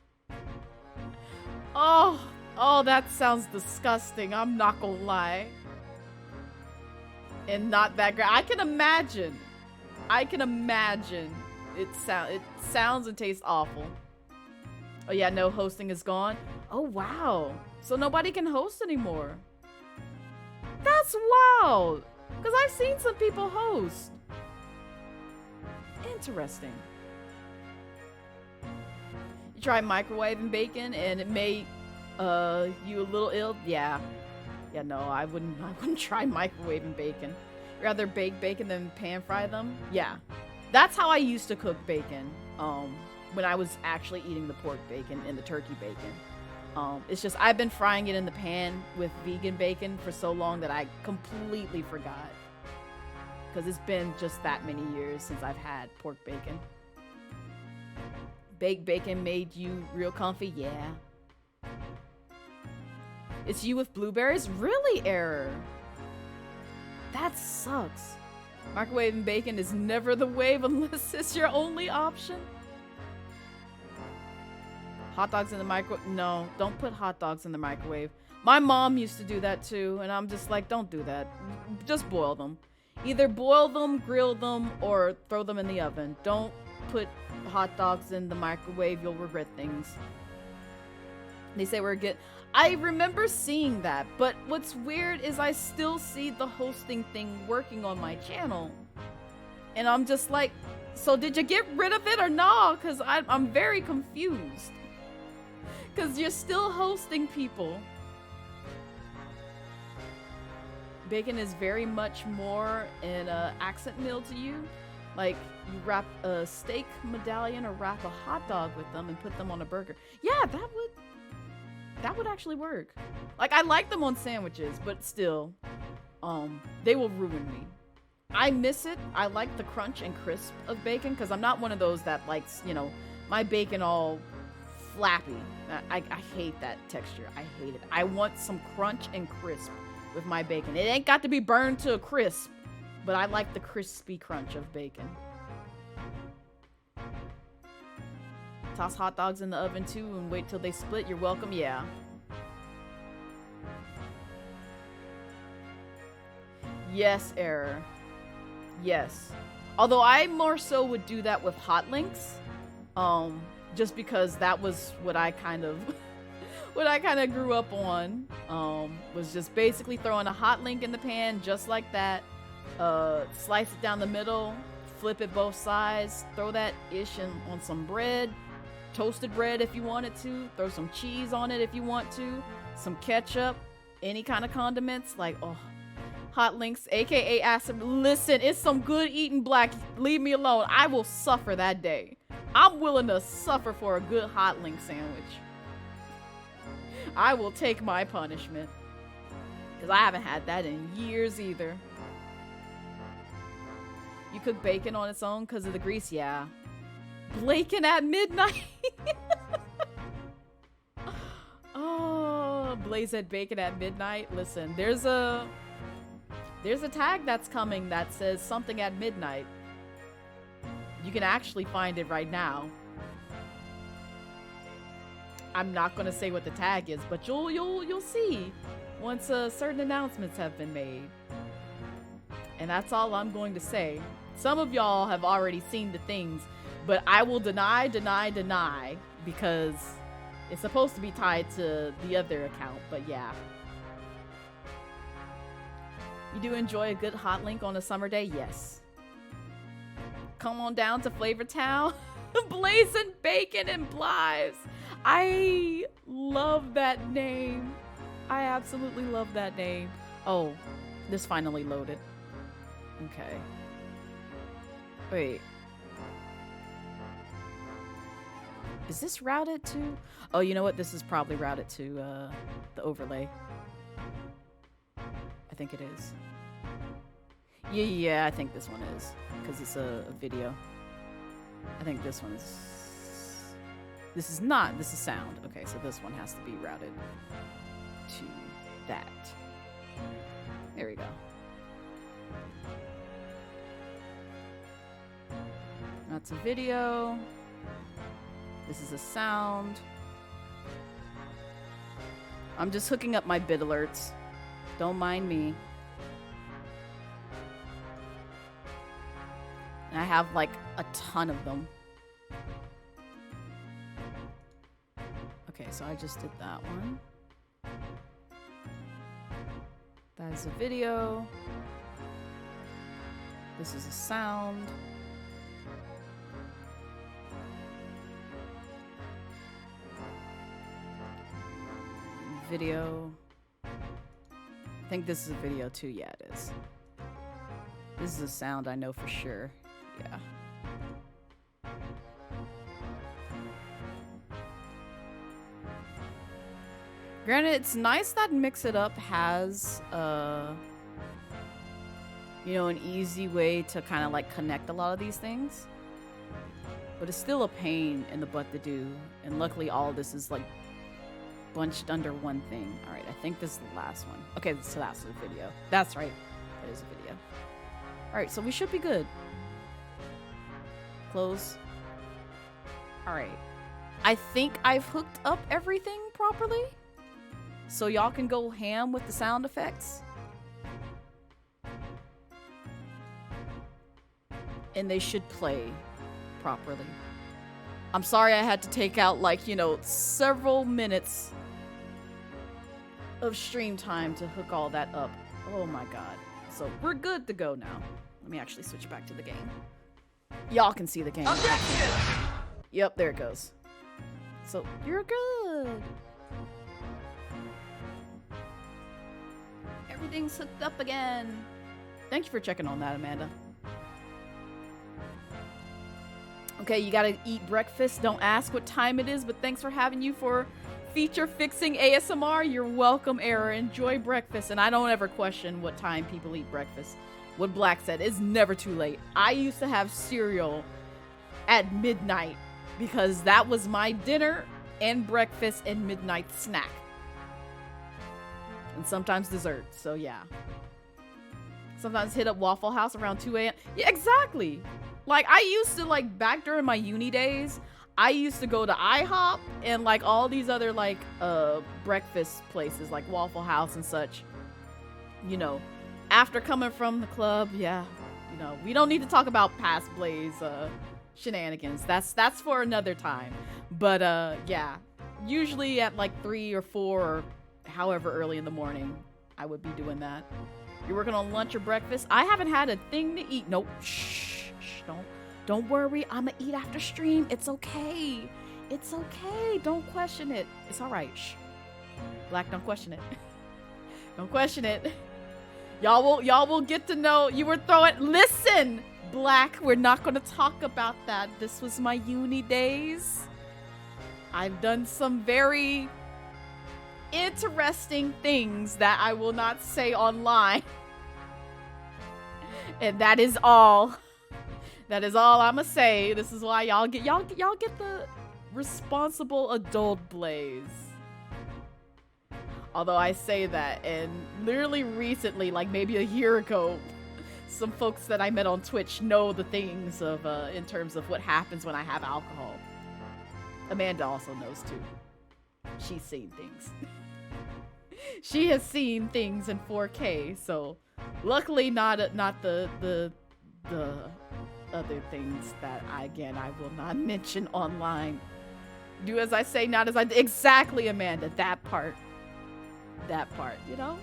[SPEAKER 1] Oh, that sounds disgusting. I'm not gonna lie. And not that great. I can imagine. It sounds and tastes awful. Oh yeah, no, hosting is gone. Oh wow. So nobody can host anymore. That's wild. Because I've seen some people host. Interesting. You try microwaving bacon and it made you a little ill? Yeah. Yeah, no, I wouldn't try microwaving bacon. Rather bake bacon than pan fry them? Yeah. That's how I used to cook bacon. When I was actually eating the pork bacon and the turkey bacon. It's just I've been frying it in the pan with vegan bacon for so long that I completely forgot. Because it's been just that many years since I've had pork bacon. Baked bacon made you real comfy? Yeah. It's you with blueberries? Really, Error? That sucks. Microwaving bacon is never the wave unless it's your only option. Hot dogs in the microwave? No, don't put hot dogs in the microwave. My mom used to do that too, and I'm just like, don't do that. Just boil them. Either boil them, grill them, or throw them in the oven. Don't put hot dogs in the microwave. You'll regret things. They say we're good. I remember seeing that, but what's weird is I still see the hosting thing working on my channel. And I'm just like, so did you get rid of it or no? Because I'm very confused. Because you're still hosting people. Bacon is very much more an accent meal to you. Like, you wrap a steak medallion or wrap a hot dog with them and put them on a burger. Yeah, that would actually work. Like, I like them on sandwiches, but still, they will ruin me. I miss it. I like the crunch and crisp of bacon because I'm not one of those that likes, you know, my bacon all flappy. I hate that texture. I hate it. I want some crunch and crisp with my bacon. It ain't got to be burned to a crisp, but I like the crispy crunch of bacon. Toss hot dogs in the oven too and wait till they split. You're welcome. Yeah. Yes, Error. Yes. Although I more so would do that with hot links. Just because that was what I kind of grew up on. Was just basically throwing a hot link in the pan just like that. Slice it down the middle, flip it both sides, throw that ish on some bread. Toasted bread if you wanted to. Throw some cheese on it if you want to. Some ketchup. Any kind of condiments. Like, oh. Hot links, aka acid. Listen, it's some good eating black. Leave me alone. I will suffer that day. I'm willing to suffer for a good hot link sandwich. I will take my punishment. Because I haven't had that in years either. You cook bacon on its own because of the grease? Yeah. Bacon at midnight? Oh, Blazette bacon at midnight. Listen, there's a tag that's coming that says something at midnight. You can actually find it right now. I'm not gonna say what the tag is, but you'll see once certain announcements have been made. And that's all I'm going to say. Some of y'all have already seen the things, but I will deny because it's supposed to be tied to the other account, but yeah. You do enjoy a good hot link on a summer day? Yes. Come on down to Flavortown. Blazing bacon and Blythes. I love that name. I absolutely love that name. Oh, this finally loaded. Okay. Wait. Is this routed to? Oh, you know what? This is probably routed to the overlay. I think it is. Yeah, I think this one is. Because it's a video. I think this one is... This is not. This is sound. Okay, so this one has to be routed to that. There we go. That's a video. This is a sound. I'm just hooking up my bit alerts. Don't mind me. And I have like a ton of them. Okay, so I just did that one. That is a video. This is a sound. video. I think this is a video too. Yeah, it is. This is a sound I know for sure. Yeah. Granted, it's nice that Mix It Up has, you know, an easy way to kind of like connect a lot of these things. But it's still a pain in the butt to do. And luckily all this is like bunched under one thing. All right, I think this is the last one. Okay, so that's the video. That's right. That is a video. All right, so we should be good. Close. All right. I think I've hooked up everything properly. So y'all can go ham with the sound effects. And they should play properly. I'm sorry I had to take out, like, you know, several minutes of stream time to hook all that up. Oh my god. So we're good to go now. Let me actually switch back to the game. Y'all can see the game. Yep, there it goes. So you're good. Everything's hooked up again. Thank you for checking on that, Amanda. Okay, you gotta eat breakfast. Don't ask what time it is, but thanks for having you for feature fixing ASMR. You're welcome, Era. Enjoy breakfast. And I don't ever question what time people eat breakfast. What Black said, it's never too late. I used to have cereal at midnight because that was my dinner and breakfast and midnight snack. And sometimes dessert, so yeah. Sometimes hit up Waffle House around 2 a.m. Yeah, exactly. Like, I used to, like, back during my uni days, I used to go to IHOP and, like, all these other, like, breakfast places, like Waffle House and such. You know, after coming from the club, yeah, you know, we don't need to talk about past Blaze shenanigans. That's for another time. But, yeah, usually at, like, 3 or 4 or however early in the morning, I would be doing that. You're working on lunch or breakfast? I haven't had a thing to eat. Nope. Shh. Don't worry. I'ma eat after stream. It's okay. It's okay. Don't question it. It's all right. Shh. Black, don't question it. Don't question it. Y'all will get to know. You were throwing. Listen, Black. We're not gonna talk about that. This was my uni days. I've done some very interesting things that I will not say online. And that is all. That is all I'ma say. This is why y'all get the responsible adult Blaze. Although I say that, and literally recently, like maybe a year ago, some folks that I met on Twitch know the things of in terms of what happens when I have alcohol. Amanda also knows too. She's seen things. She has seen things in 4K, so luckily not the other things that I will not mention online. Do as I say, not as I exactly, Amanda. That part, you know?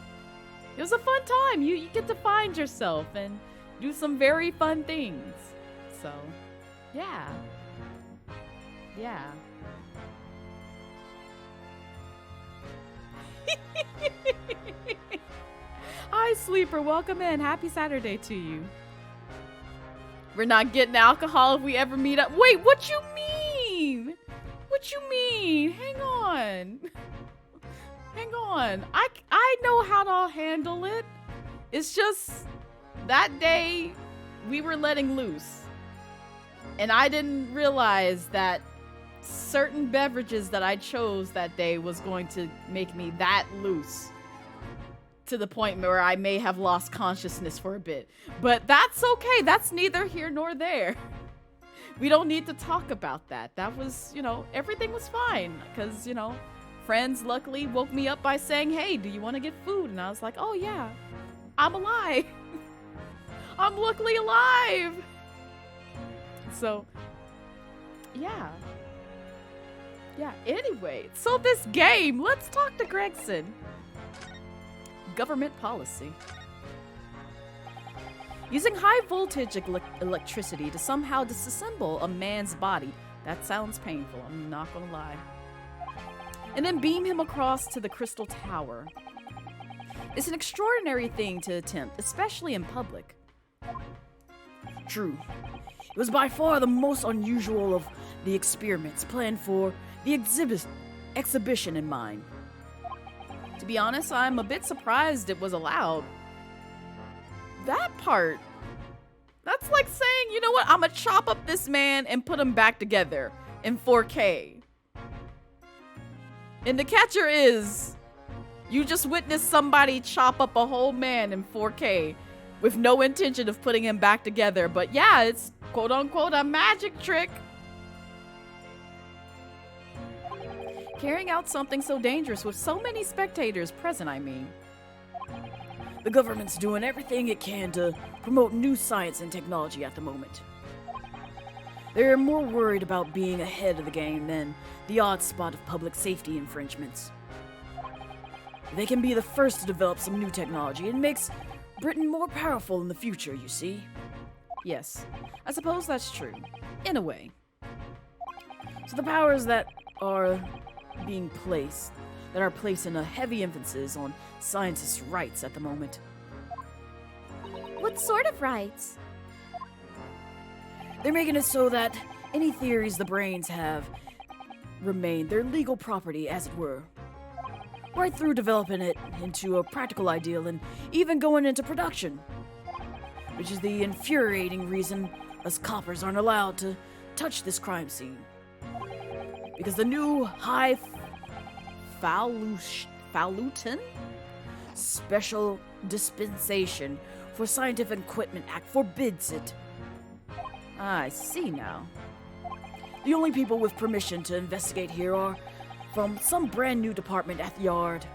[SPEAKER 1] It was a fun time. You get to find yourself and do some very fun things. So, yeah. Yeah. Hi, Sleeper. Welcome in. Happy Saturday to you. We're not getting alcohol if we ever meet up. Wait, what you mean? What you mean? Hang on. Hang on. I know how to handle it. It's just that day we were letting loose. And I didn't realize that certain beverages that I chose that day was going to make me that loose. To the point where I may have lost consciousness for a bit. But that's okay. That's neither here nor there. We don't need to talk about that. That was, you know, everything was fine. Because, you know, friends luckily woke me up by saying, hey, do you want to get food? And I was like, oh yeah, I'm alive. I'm luckily alive. So, yeah. Yeah, anyway. So this game, let's talk to Gregson. Government policy. Using high voltage electricity to somehow disassemble a man's body. That sounds painful, I'm not gonna lie. and then beam him across to the Crystal Tower. It's an extraordinary thing to attempt, especially in public.
[SPEAKER 2] True. It was by far the most unusual of the experiments planned for the exhibition in mind.
[SPEAKER 1] To be honest, I'm a bit surprised it was allowed. That part. That's like saying, you know what, I'm gonna chop up this man and put him back together in 4K. And the catcher is, you just witnessed somebody chop up a whole man in 4K with no intention of putting him back together. But yeah, it's quote unquote a magic trick. Carrying out something so dangerous with so many spectators present, I mean.
[SPEAKER 2] The government's doing everything it can to promote new science and technology at the moment. They're more worried about being ahead of the game than the odd spot of public safety infringements. They can be the first to develop some new technology and makes Britain more powerful in the future, you see.
[SPEAKER 1] Yes, I suppose that's true, in a way.
[SPEAKER 2] So the powers that are placing a heavy emphasis on scientists' rights at the moment.
[SPEAKER 3] What sort of rights?
[SPEAKER 2] They're making it so that any theories the brains have remain their legal property, as it were. Right through developing it into a practical ideal and even going into production. Which is the infuriating reason us coppers aren't allowed to touch this crime scene. Because the new high falutin Special Dispensation for Scientific Equipment Act forbids it.
[SPEAKER 1] I see now.
[SPEAKER 2] The only people with permission to investigate here are from some brand new department at the yard.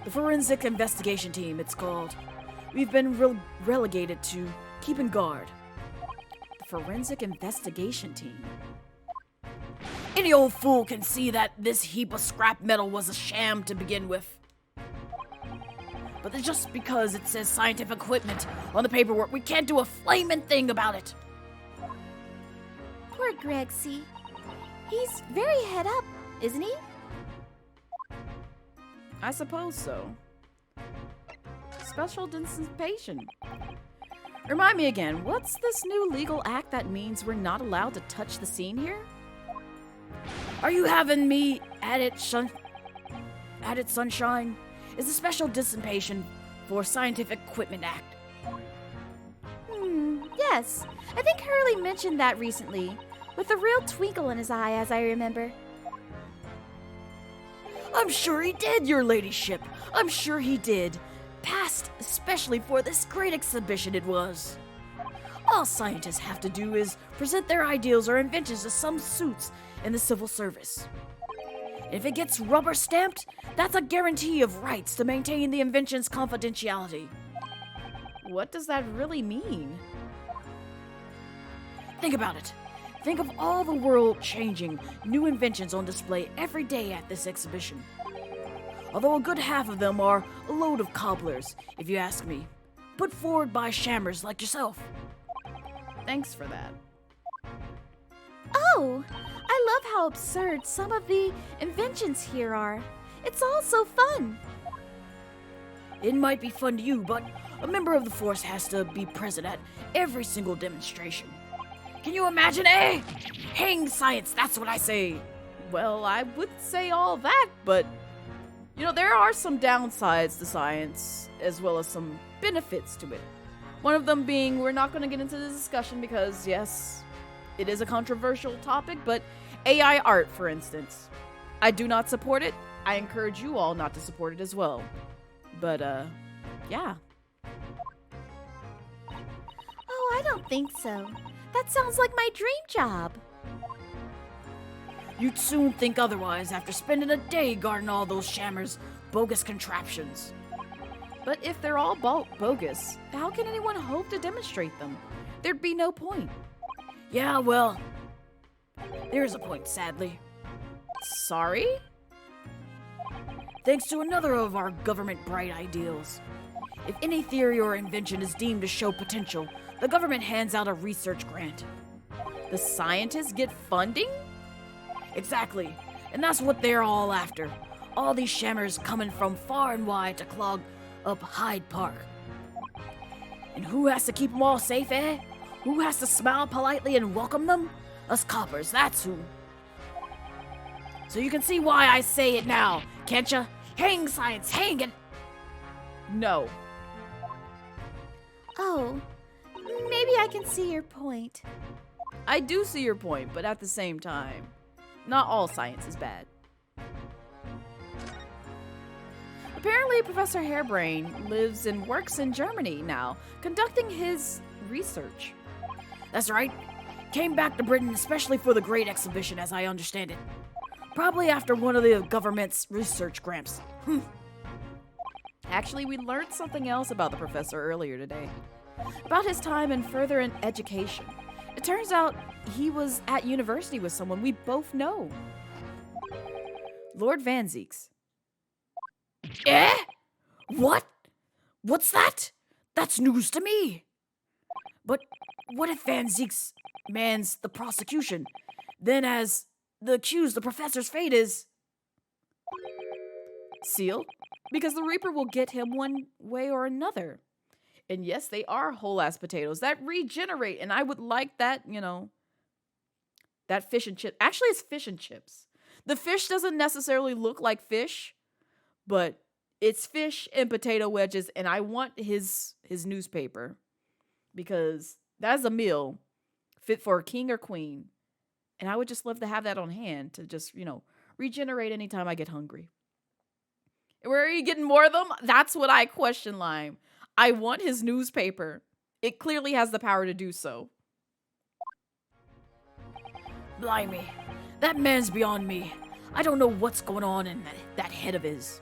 [SPEAKER 2] The Forensic Investigation Team, it's called. We've been relegated to keeping guard.
[SPEAKER 1] The Forensic Investigation Team?
[SPEAKER 2] Any old fool can see that this heap of scrap metal was a sham to begin with. But just because it says scientific equipment on the paperwork, we can't do a flaming thing about it.
[SPEAKER 3] Poor Grexy. He's very head up, isn't he?
[SPEAKER 1] I suppose so. Special dispensation. Remind me again, what's this new legal act that means we're not allowed to touch the scene here?
[SPEAKER 2] Are you having me at it, sunshine? Is the Special Dispensation for Scientific Equipment Act.
[SPEAKER 3] Yes. I think Hurley mentioned that recently, with a real twinkle in his eye, as I remember.
[SPEAKER 2] I'm sure he did, your ladyship. I'm sure he did. Passed especially for this great exhibition it was. All scientists have to do is present their ideals or inventions to some suits in the civil service. If it gets rubber stamped, that's a guarantee of rights to maintain the invention's confidentiality.
[SPEAKER 1] What does that really mean?
[SPEAKER 2] Think about it. Think of all the world-changing new inventions on display every day at this exhibition. Although a good half of them are a load of cobblers, if you ask me, put forward by shammers like yourself.
[SPEAKER 1] Thanks for that.
[SPEAKER 3] Oh, I love how absurd some of the inventions here are. It's all so fun.
[SPEAKER 2] It might be fun to you, but a member of the force has to be present at every single demonstration. Can you imagine, eh? Hang science, that's what I say.
[SPEAKER 1] Well, I would say all that, but you know, there are some downsides to science as well as some benefits to it. One of them being, we're not going to get into the discussion because, yes, it is a controversial topic, but AI art, for instance. I do not support it. I encourage you all not to support it as well. But, yeah.
[SPEAKER 3] Oh, I don't think so. That sounds like my dream job.
[SPEAKER 2] You'd soon think otherwise after spending a day guarding all those shammers' bogus contraptions.
[SPEAKER 1] But if they're all bogus, how can anyone hope to demonstrate them? There'd be no point.
[SPEAKER 2] Yeah, well, there's a point, sadly.
[SPEAKER 1] Sorry?
[SPEAKER 2] Thanks to another of our government bright ideals. If any theory or invention is deemed to show potential, the government hands out a research grant.
[SPEAKER 1] The scientists get funding?
[SPEAKER 2] Exactly. And that's what they're all after. All these shammers coming from far and wide to clog up Hyde Park. And who has to keep them all safe, eh? Who has to smile politely and welcome them? Us coppers, that's who. So you can see why I say it now, can't ya? Hang science, hang it!
[SPEAKER 1] No.
[SPEAKER 3] Oh, maybe I can see your point.
[SPEAKER 1] I do see your point, but at the same time, not all science is bad. Apparently, Professor Hairbrain lives and works in Germany now, conducting his research.
[SPEAKER 2] That's right. Came back to Britain especially for the Great Exhibition, as I understand it. Probably after one of the government's research grants.
[SPEAKER 1] Actually, we learned something else about the professor earlier today. About his time in further education. It turns out he was at university with someone we both know. Lord Van Zieks.
[SPEAKER 2] Eh? What? What's that? That's news to me. But what if Van Zieks mans the prosecution? Then as the accused, the professor's fate is
[SPEAKER 1] sealed? Because the Reaper will get him one way or another. And yes, they are whole-ass potatoes that regenerate. And I would like that, that fish and chip. Actually, it's fish and chips. The fish doesn't necessarily look like fish, but it's fish and potato wedges. And I want his newspaper because that's a meal fit for a king or queen. And I would just love to have that on hand to just, regenerate anytime I get hungry. Where are you getting more of them? That's what I question, Lime. I want his newspaper. It clearly has the power to do so.
[SPEAKER 2] Blimey, that man's beyond me. I don't know what's going on in that head of his.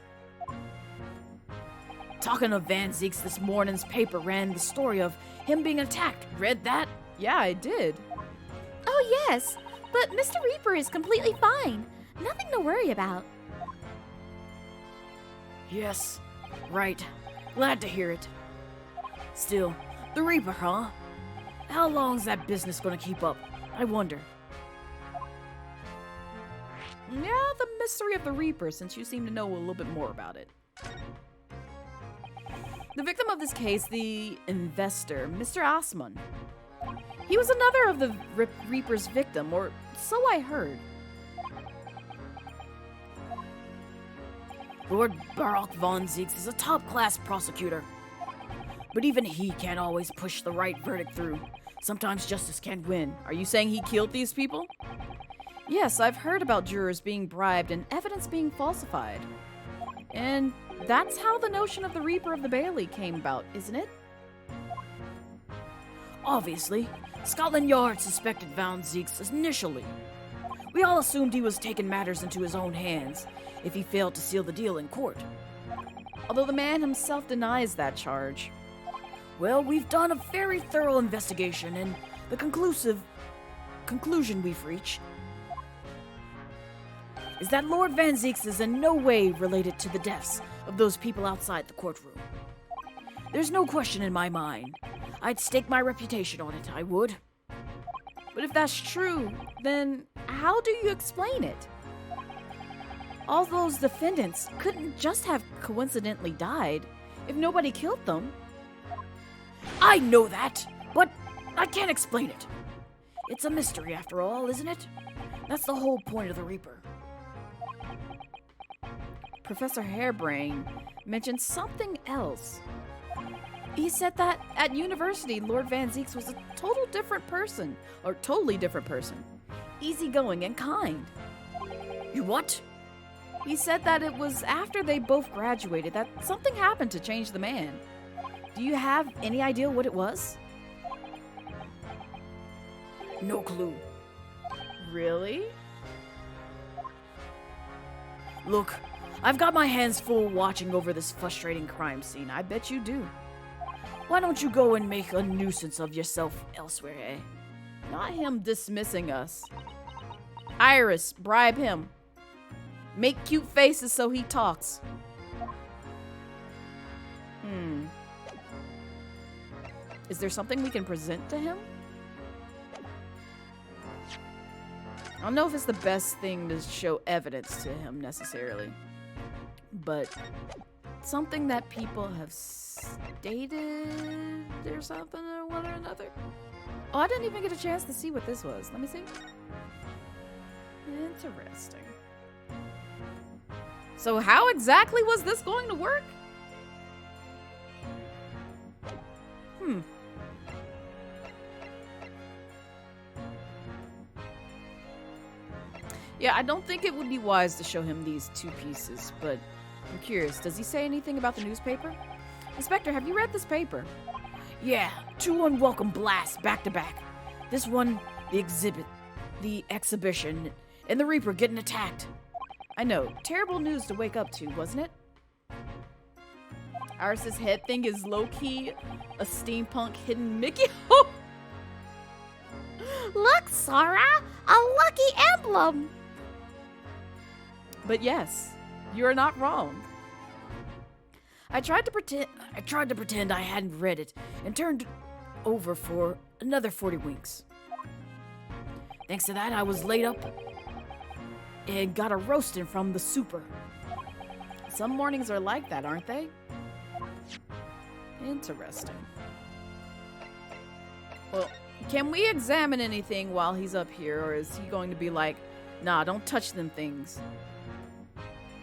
[SPEAKER 2] Talking of Van Zieks, this morning's paper ran the story of him being attacked. Read that?
[SPEAKER 1] Yeah, I did.
[SPEAKER 3] Oh, yes, but Mr. Reaper is completely fine. Nothing to worry about.
[SPEAKER 2] Yes, right. Glad to hear it. Still, the Reaper, huh? How long's that business gonna keep up? I wonder.
[SPEAKER 1] Yeah, the mystery of the Reaper, since you seem to know a little bit more about it. The victim of this case, the investor, Mr. Osman. He was another of the Reaper's victim, or so I heard.
[SPEAKER 2] Lord Barak von Zieks is a top-class prosecutor. But even he can't always push the right verdict through. Sometimes justice can't win.
[SPEAKER 1] Are you saying he killed these people? Yes, I've heard about jurors being bribed and evidence being falsified. And that's how the notion of the Reaper of the Bailey came about, isn't it?
[SPEAKER 2] Obviously, Scotland Yard suspected Von Zieks initially. We all assumed he was taking matters into his own hands if he failed to seal the deal in court.
[SPEAKER 1] Although the man himself denies that charge.
[SPEAKER 2] Well, we've done a very thorough investigation, and the conclusion we've reached is that Lord Van Zieks is in no way related to the deaths of those people outside the courtroom. There's no question in my mind. I'd stake my reputation on it, I would.
[SPEAKER 1] But if that's true, then how do you explain it? All those defendants couldn't just have coincidentally died if nobody killed them.
[SPEAKER 2] I know that, but I can't explain it. It's a mystery after all, isn't it? That's the whole point of the Reaper.
[SPEAKER 1] Professor Hairbrain mentioned something else. He said that at university, Lord Van Zieks was a totally different person. Easygoing and kind.
[SPEAKER 2] You what?
[SPEAKER 1] He said that it was after they both graduated that something happened to change the man. Do you have any idea what it was?
[SPEAKER 2] No clue.
[SPEAKER 1] Really?
[SPEAKER 2] Look, I've got my hands full watching over this frustrating crime scene.
[SPEAKER 1] I bet you do.
[SPEAKER 2] Why don't you go and make a nuisance of yourself elsewhere, eh?
[SPEAKER 1] Not him dismissing us. Iris, bribe him. Make cute faces so he talks. Is there something we can present to him?
[SPEAKER 2] I don't know if it's the best thing to show evidence to him necessarily, but something that people have stated or something or one or another. Oh, I didn't even get a chance to see what this was. Let me see. Interesting. So how exactly was this going to work? Yeah, I don't think it would be wise to show him these two pieces, but I'm curious, does he say anything about the newspaper? Inspector, have you read this paper? Yeah, 2 unwelcome blasts back to back. This one, the exhibit, the exhibition, and the Reaper getting attacked. I know, terrible news to wake up to, wasn't it?
[SPEAKER 1] Aris's head thing is low-key a steampunk hidden Mickey.
[SPEAKER 3] Look, Sora! A lucky emblem!
[SPEAKER 1] But yes, you're not wrong.
[SPEAKER 2] I tried to pretend I hadn't read it and turned it over for another 40 winks. Thanks to that, I was laid up and got a roasting from the super.
[SPEAKER 1] Some mornings are like that, aren't they? Interesting. Well, can we examine anything while he's up here, or is he going to be like, nah, don't touch them things?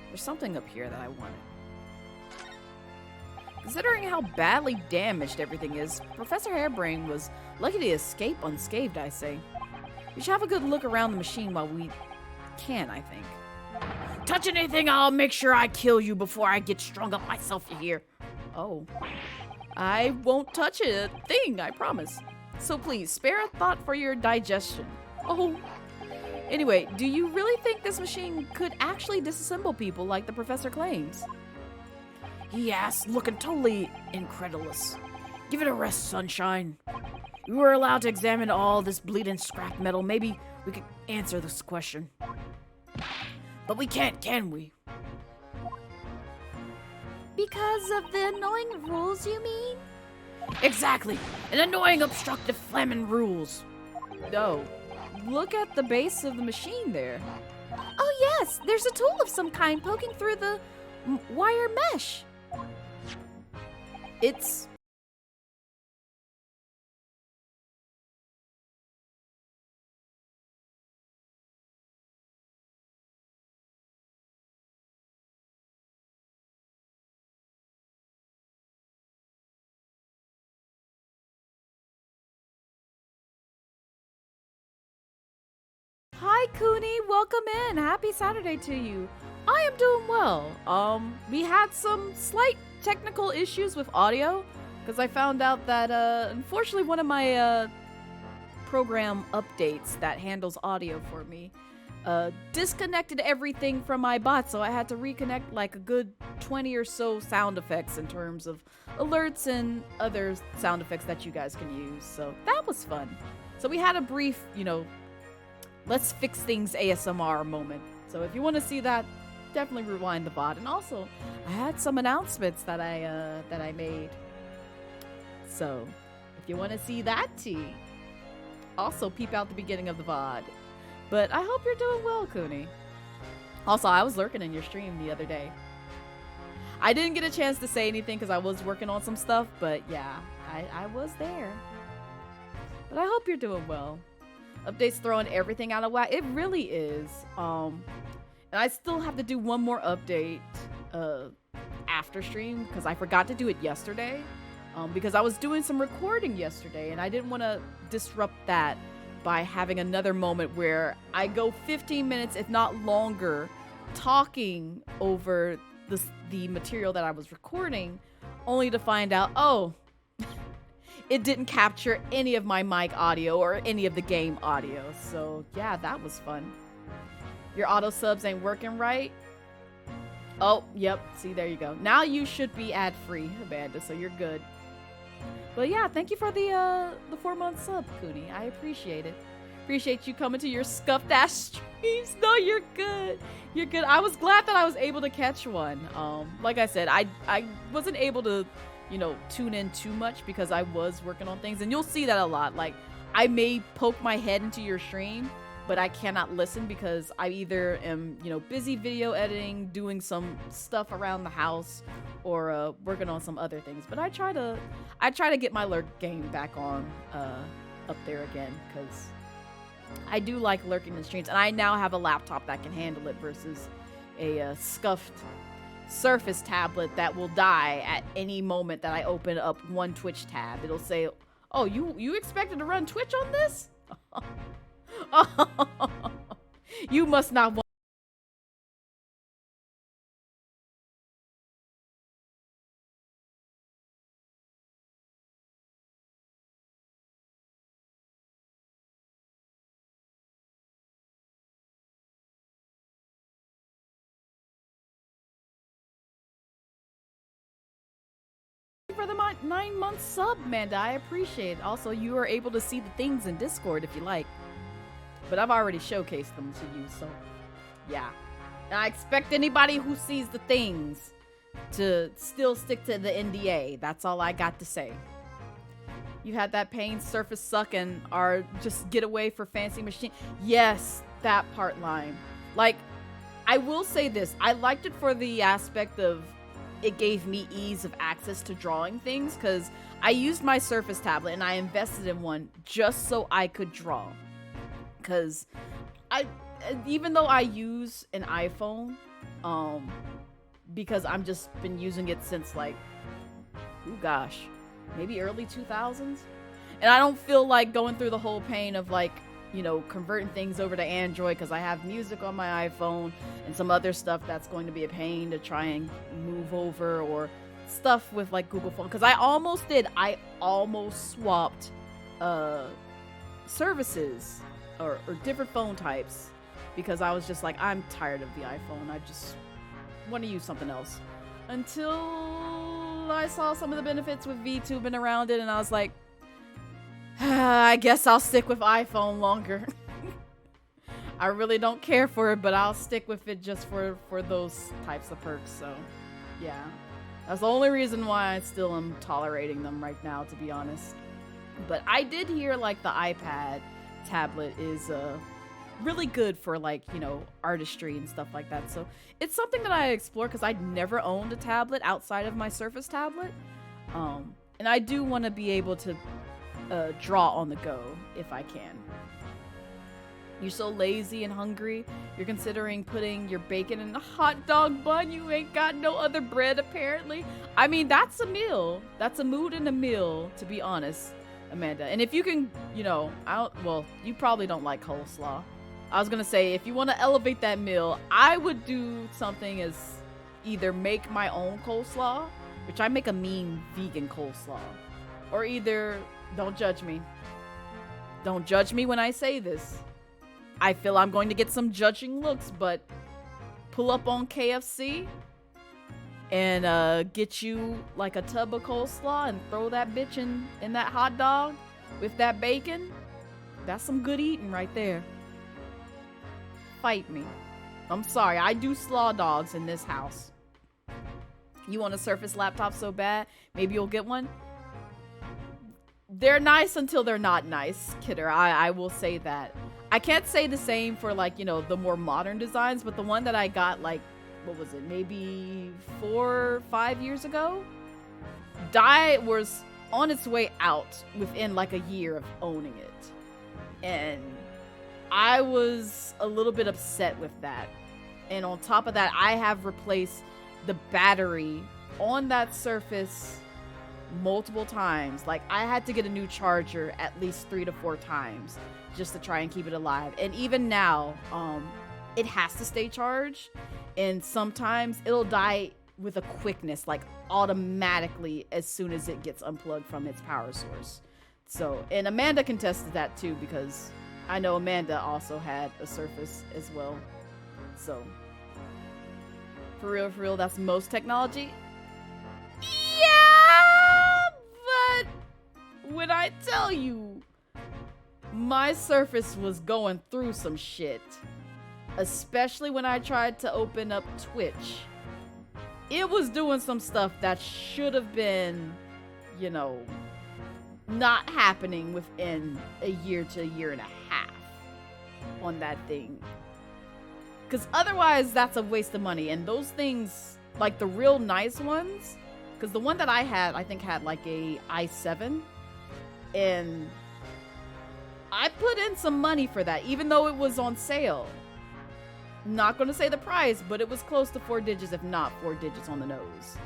[SPEAKER 1] There's something up here that I wanted. Considering how badly damaged everything is, Professor Hairbrain was lucky to escape unscathed, I say. We should have a good look around the machine while we can, I think.
[SPEAKER 2] Touch anything, I'll make sure I kill you before I get strung up myself, you hear?
[SPEAKER 1] Oh. I won't touch a thing, I promise. So please, spare a thought for your digestion. Oh. Anyway, do you really think this machine could actually disassemble people like the professor claims?
[SPEAKER 2] He asked, looking totally incredulous. Give it a rest, sunshine. We were allowed to examine all this bleeding scrap metal. Maybe we could answer this question. But we can't, can we?
[SPEAKER 3] Because of the annoying rules, you mean?
[SPEAKER 2] Exactly. An annoying, obstructive, flamming rules.
[SPEAKER 1] No. Look at the base of the machine there.
[SPEAKER 3] Oh yes, there's a tool of some kind poking through the wire mesh.
[SPEAKER 1] It's... Hi, Cooney. Welcome in. Happy Saturday to you. I am doing well. We had some slight technical issues with audio because I found out that, unfortunately, one of my, program updates that handles audio for me, disconnected everything from my bot, so I had to reconnect like a good 20 or so sound effects in terms of alerts and other sound effects that you guys can use. So that was fun. So we had a brief, let's fix things ASMR moment. So if you want to see that, definitely rewind the VOD. And also, I had some announcements that I made. So if you want to see that tea, also peep out the beginning of the VOD. But I hope you're doing well, Cooney. Also, I was lurking in your stream the other day. I didn't get a chance to say anything because I was working on some stuff, but yeah, I was there. But I hope you're doing well. Updates throwing everything out of whack. It really is. And I still have to do one more update after stream because I forgot to do it yesterday. Because I was doing some recording yesterday and I didn't want to disrupt that by having another moment where I go 15 minutes, if not longer, talking over the material that I was recording, only to find out, oh, it didn't capture any of my mic audio or any of the game audio. So yeah, that was fun. Your auto subs ain't working right. Oh, yep. See, there you go. Now you should be ad-free, Amanda, so you're good. But yeah, thank you for the 4-month sub, Cooney. I appreciate it. Appreciate you coming to your scuffed ass streams. No, you're good. You're good. I was glad that I was able to catch one. Like I said, I wasn't able to, tune in too much because I was working on things, and you'll see that a lot. Like, I may poke my head into your stream, but I cannot listen because I either am, you know, busy video editing, doing some stuff around the house, or working on some other things. But I try to get my lurk game back on up there again, because I do like lurking in streams, and I now have a laptop that can handle it versus a scuffed Surface tablet that will die at any moment that I open up one Twitch tab. It'll say, "Oh, you expected to run Twitch on this? You must not want." For the 9-month sub, Amanda, I appreciate it. Also, you are able to see the things in Discord if you like, but I've already showcased them to you, so yeah. And I expect anybody who sees the things to still stick to the NDA. That's all I got to say. You had that pain, Surface sucking, or just get away for fancy machine. Yes, that part line. Like, I will say this, I liked it for the aspect of it gave me ease of access to drawing things, because I used my Surface tablet and I invested in one just so I could draw. Because even though I use an iPhone, because I'm just been using it since like, oh gosh, maybe early 2000s, and I don't feel like going through the whole pain of like, you know, converting things over to Android, because I have music on my iPhone and some other stuff that's going to be a pain to try and move over, or stuff with like Google Phone, because I almost swapped services or different phone types, because I was just like, I'm tired of the iPhone, I just want to use something else, until I saw some of the benefits with VTubing around it, and I was like, I guess I'll stick with iPhone longer. I really don't care for it, but I'll stick with it just for those types of perks. So, yeah. That's the only reason why I still am tolerating them right now, to be honest. But I did hear, like, the iPad tablet is really good for, like, you know, artistry and stuff like that. So, it's something that I explore, because I'd never owned a tablet outside of my Surface tablet. And I do want to be able to draw on the go if I can. You're so lazy and hungry, you're considering putting your bacon in a hot dog bun. You ain't got no other bread, apparently. I mean, that's a meal. That's a mood and a meal, to be honest, Amanda. And if you can, you know, well, you probably don't like coleslaw. I was gonna say, if you want to elevate that meal, I would do something as either make my own coleslaw, which I make a mean vegan coleslaw, or either, don't judge me. Don't judge me when I say this. I feel I'm going to get some judging looks, but pull up on KFC and get you like a tub of coleslaw and throw that bitch in that hot dog with that bacon. That's some good eating right there. Fight me. I'm sorry, I do slaw dogs in this house. You want a Surface laptop so bad? Maybe you'll get one? They're nice until they're not nice, kidder. I will say that. I can't say the same for, like, you know, the more modern designs, but the one that I got, like, what was it, maybe 4 or 5 years ago? Was on its way out within, like, a year of owning it. And I was a little bit upset with that. And on top of that, I have replaced the battery on that Surface multiple times. Like, I had to get a new charger at least 3 to 4 times just to try and keep it alive. And even now, it has to stay charged, and sometimes it'll die with a quickness, like automatically, as soon as it gets unplugged from its power source. So, and Amanda contested that too, because I know Amanda also had a Surface as well. So, for real, that's most technology. Yeah, but when I tell you, my Surface was going through some shit, especially when I tried to open up Twitch. It was doing some stuff that should have been, you know, not happening within a year to a year and a half. on that thing. Because otherwise, that's a waste of money. And those things, like the real nice ones, because the one that I had, I think had like a i7. And I put in some money for that, even though it was on sale. Not going to say the price, but it was close to 4 digits, if not 4 digits on the nose.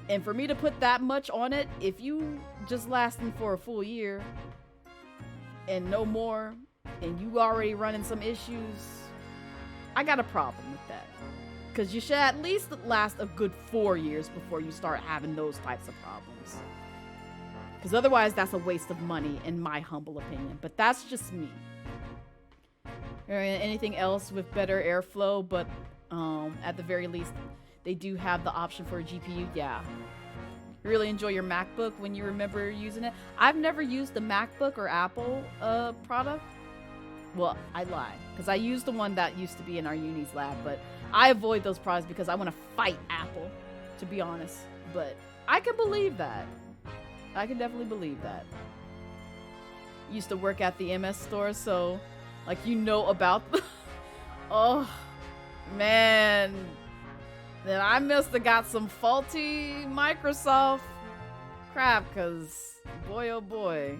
[SPEAKER 1] And for me to put that much on it, if you just lasting for a full year and no more, and you already running some issues, I got a problem with that. Because you should at least last a good 4 years before you start having those types of problems. Because otherwise, that's a waste of money, in my humble opinion. But that's just me. Anything else with better airflow, but at the very least, they do have the option for a GPU. Yeah. You really enjoy your MacBook when you remember using it. I've never used the MacBook or Apple product. Well, I lie, because I used the one that used to be in our uni's lab, but I avoid those products because I want to fight Apple, to be honest. But I can believe that. I can definitely believe that. Used to work at the MS store, so like you know about the oh man, then I must have got some faulty Microsoft crap, because boy oh boy,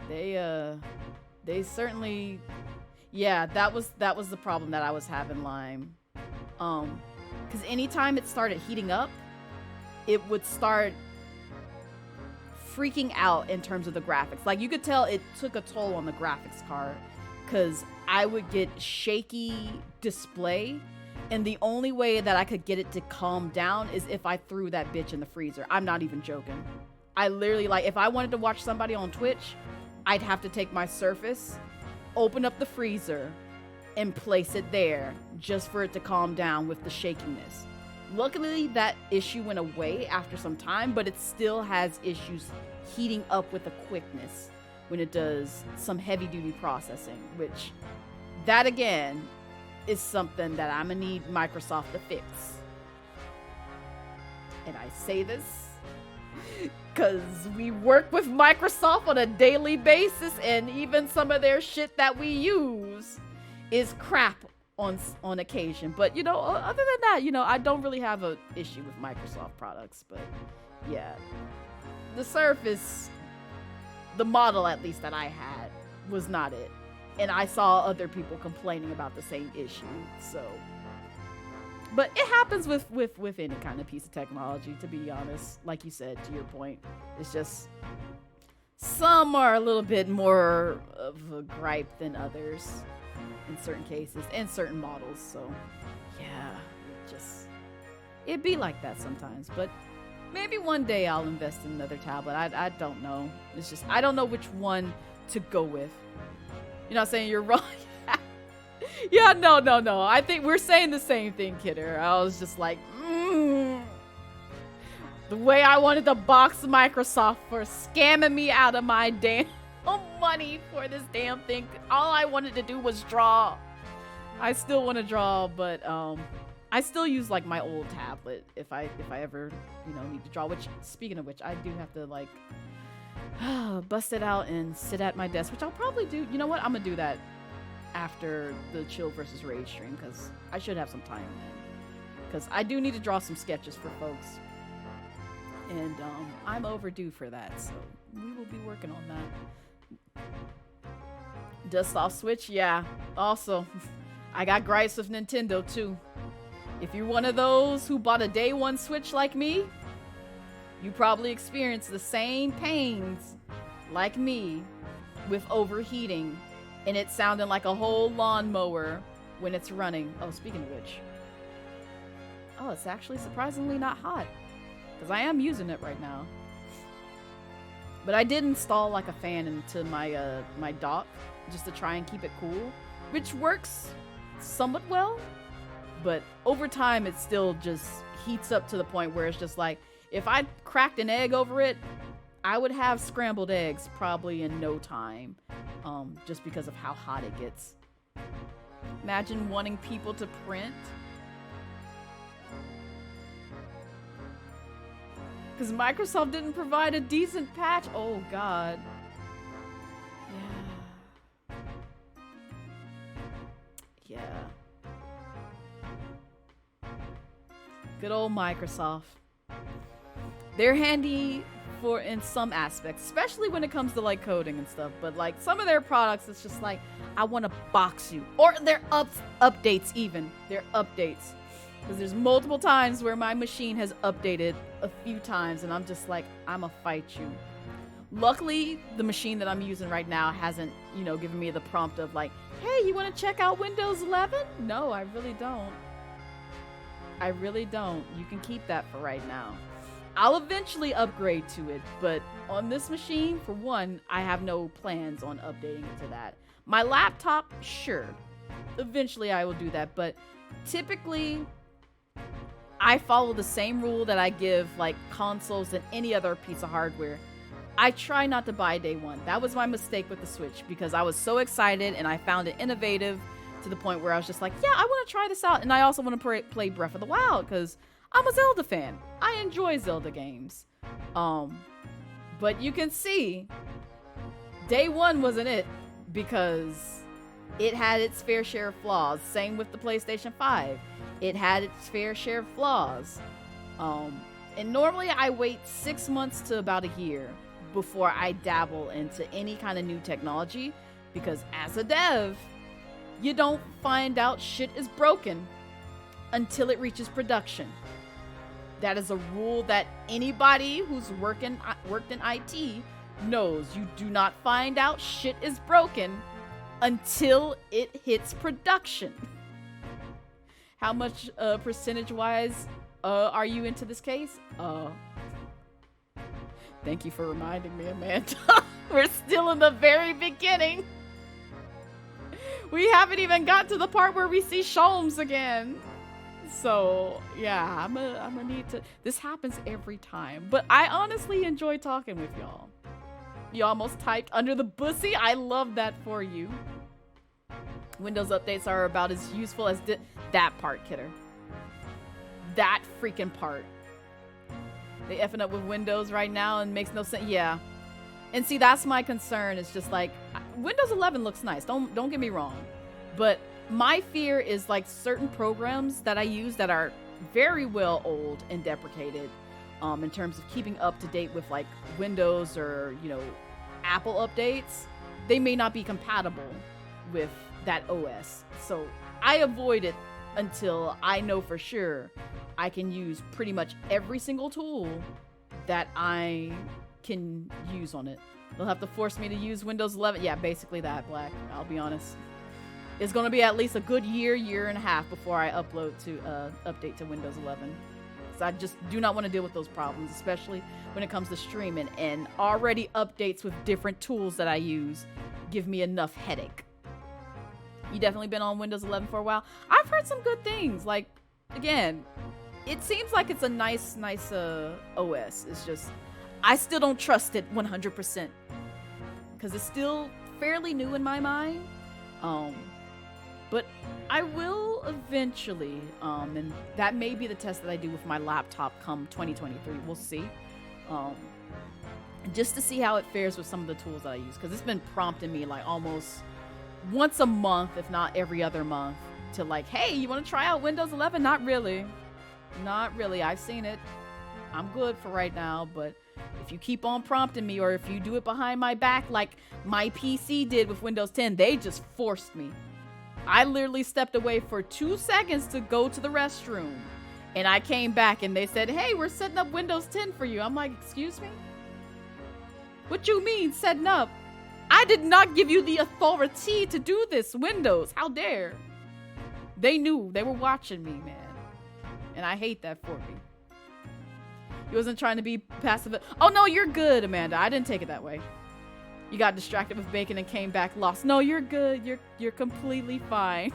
[SPEAKER 1] they certainly, yeah, that was the problem that I was having, Lime. Because anytime it started heating up, it would start freaking out in terms of the graphics. Like, you could tell it took a toll on the graphics card, because I would get shaky display, and the only way that I could get it to calm down is if I threw that bitch in the freezer. I'm not even joking. I literally, like, if I wanted to watch somebody on Twitch, I'd have to take my Surface, open up the freezer, and place it there just for it to calm down with the shakiness. Luckily, that issue went away after some time, but it still has issues heating up with a quickness when it does some heavy-duty processing, which, that again, is something that I'm gonna need Microsoft to fix. And I say this because we work with Microsoft on a daily basis, and even some of their shit that we use is crap on occasion. But, you know, other than that, you know, I don't really have an issue with Microsoft products. But, yeah. The Surface, the model at least that I had, was not it. And I saw other people complaining about the same issue, so. But it happens with any kind of piece of technology, to be honest. Like you said, to your point, it's just some are a little bit more of a gripe than others in certain cases and certain models. So yeah, it'd be like that sometimes. But maybe one day I'll invest in another tablet. I don't know. It's just I don't know which one to go with. You're not saying you're wrong. Yeah, no. I think we're saying the same thing, Kidder. I was just like, the way I wanted to box Microsoft for scamming me out of my damn money for this damn thing. All I wanted to do was draw. I still want to draw, but I still use like my old tablet if I ever, you know, need to draw. Which, speaking of which, I do have to like bust it out and sit at my desk, which I'll probably do. You know what? I'm gonna do that after the Chill versus Rage stream, because I should have some time then. Because I do need to draw some sketches for folks, and I'm overdue for that, so we will be working on that. Dust off Switch, yeah. Also, I got gripes with Nintendo too. If you're one of those who bought a day one Switch like me, you probably experienced the same pains like me with overheating and it sounding like a whole lawnmower when it's running. Oh, speaking of which. Oh, it's actually surprisingly not hot, because I am using it right now. But I did install like a fan into my my dock just to try and keep it cool, which works somewhat well. But over time, it still just heats up to the point where it's just like, if I cracked an egg over it, I would have scrambled eggs probably in no time, just because of how hot it gets. Imagine wanting people to print. Because Microsoft didn't provide a decent patch. Oh, God. Yeah. Yeah. Good old Microsoft. They're handy for in some aspects, especially when it comes to like coding and stuff. But like some of their products, it's just like, I want to box you. Or their updates even. Their updates. Because there's multiple times where my machine has updated a few times and I'm just like, I'ma fight you. Luckily, the machine that I'm using right now hasn't, you know, given me the prompt of like, hey, you want to check out Windows 11? No, I really don't. I really don't. You can keep that for right now. I'll eventually upgrade to it, but on this machine, for one, I have no plans on updating it to that. My laptop, sure. Eventually I will do that, but typically I follow the same rule that I give like consoles and any other piece of hardware. I try not to buy day one. That was my mistake with the Switch because I was so excited and I found it innovative to the point where I was just like, yeah, I want to try this out. And I also want to play Breath of the Wild because I'm a Zelda fan. I enjoy Zelda games. But you can see day one wasn't it because it had its fair share of flaws. Same with the PlayStation 5. It had its fair share of flaws. And normally I wait 6 months to about a year before I dabble into any kind of new technology because as a dev, you don't find out shit is broken until it reaches production. That is a rule that anybody who's worked in IT knows. You do not find out shit is broken until it hits production. How much percentage-wise are you into this case? Thank you for reminding me, Amanda. We're still in the very beginning. We haven't even got to the part where we see Sholmes again. So, yeah, I'm gonna need to... This happens every time. But I honestly enjoy talking with y'all. You almost typed under the bussy. I love that for you. Windows updates are about as useful as that part, Kidder. That freaking part. They effing up with Windows right now and makes no sense. Yeah. And see, that's my concern. It's just like, Windows 11 looks nice. Don't get me wrong. But my fear is like certain programs that I use that are very well old and deprecated in terms of keeping up to date with like Windows or, you know, Apple updates. They may not be compatible with that OS. So I avoid it until I know for sure I can use pretty much every single tool that I can use on it. They'll have to force me to use Windows 11. Yeah, basically that, Black. I'll be honest. It's going to be at least a good year and a half before I upload to update to Windows 11. So I just do not want to deal with those problems, especially when it comes to streaming. And already updates with different tools that I use give me enough headache. You definitely been on Windows 11 for a while. I've heard some good things. Like, again, it seems like it's a nice OS. It's just, I still don't trust it 100%. Because it's still fairly new in my mind. But I will eventually, and that may be the test that I do with my laptop come 2023. We'll see. Just to see how it fares with some of the tools that I use. Because it's been prompting me like almost once a month, if not every other month, to like, hey, you want to try out Windows 11? Not really. Not really. I've seen it. I'm good for right now, but if you keep on prompting me or if you do it behind my back like my PC did with Windows 10, they just forced me. I literally stepped away for 2 seconds to go to the restroom. And I came back and they said, hey, we're setting up Windows 10 for you. I'm like, excuse me? What you mean setting up? I did not give you the authority to do this, Windows. How dare? They knew. They were watching me, man. And I hate that for me. He wasn't trying to be passive. Oh, no, you're good, Amanda. I didn't take it that way. You got distracted with bacon and came back lost. No, you're good. You're completely fine.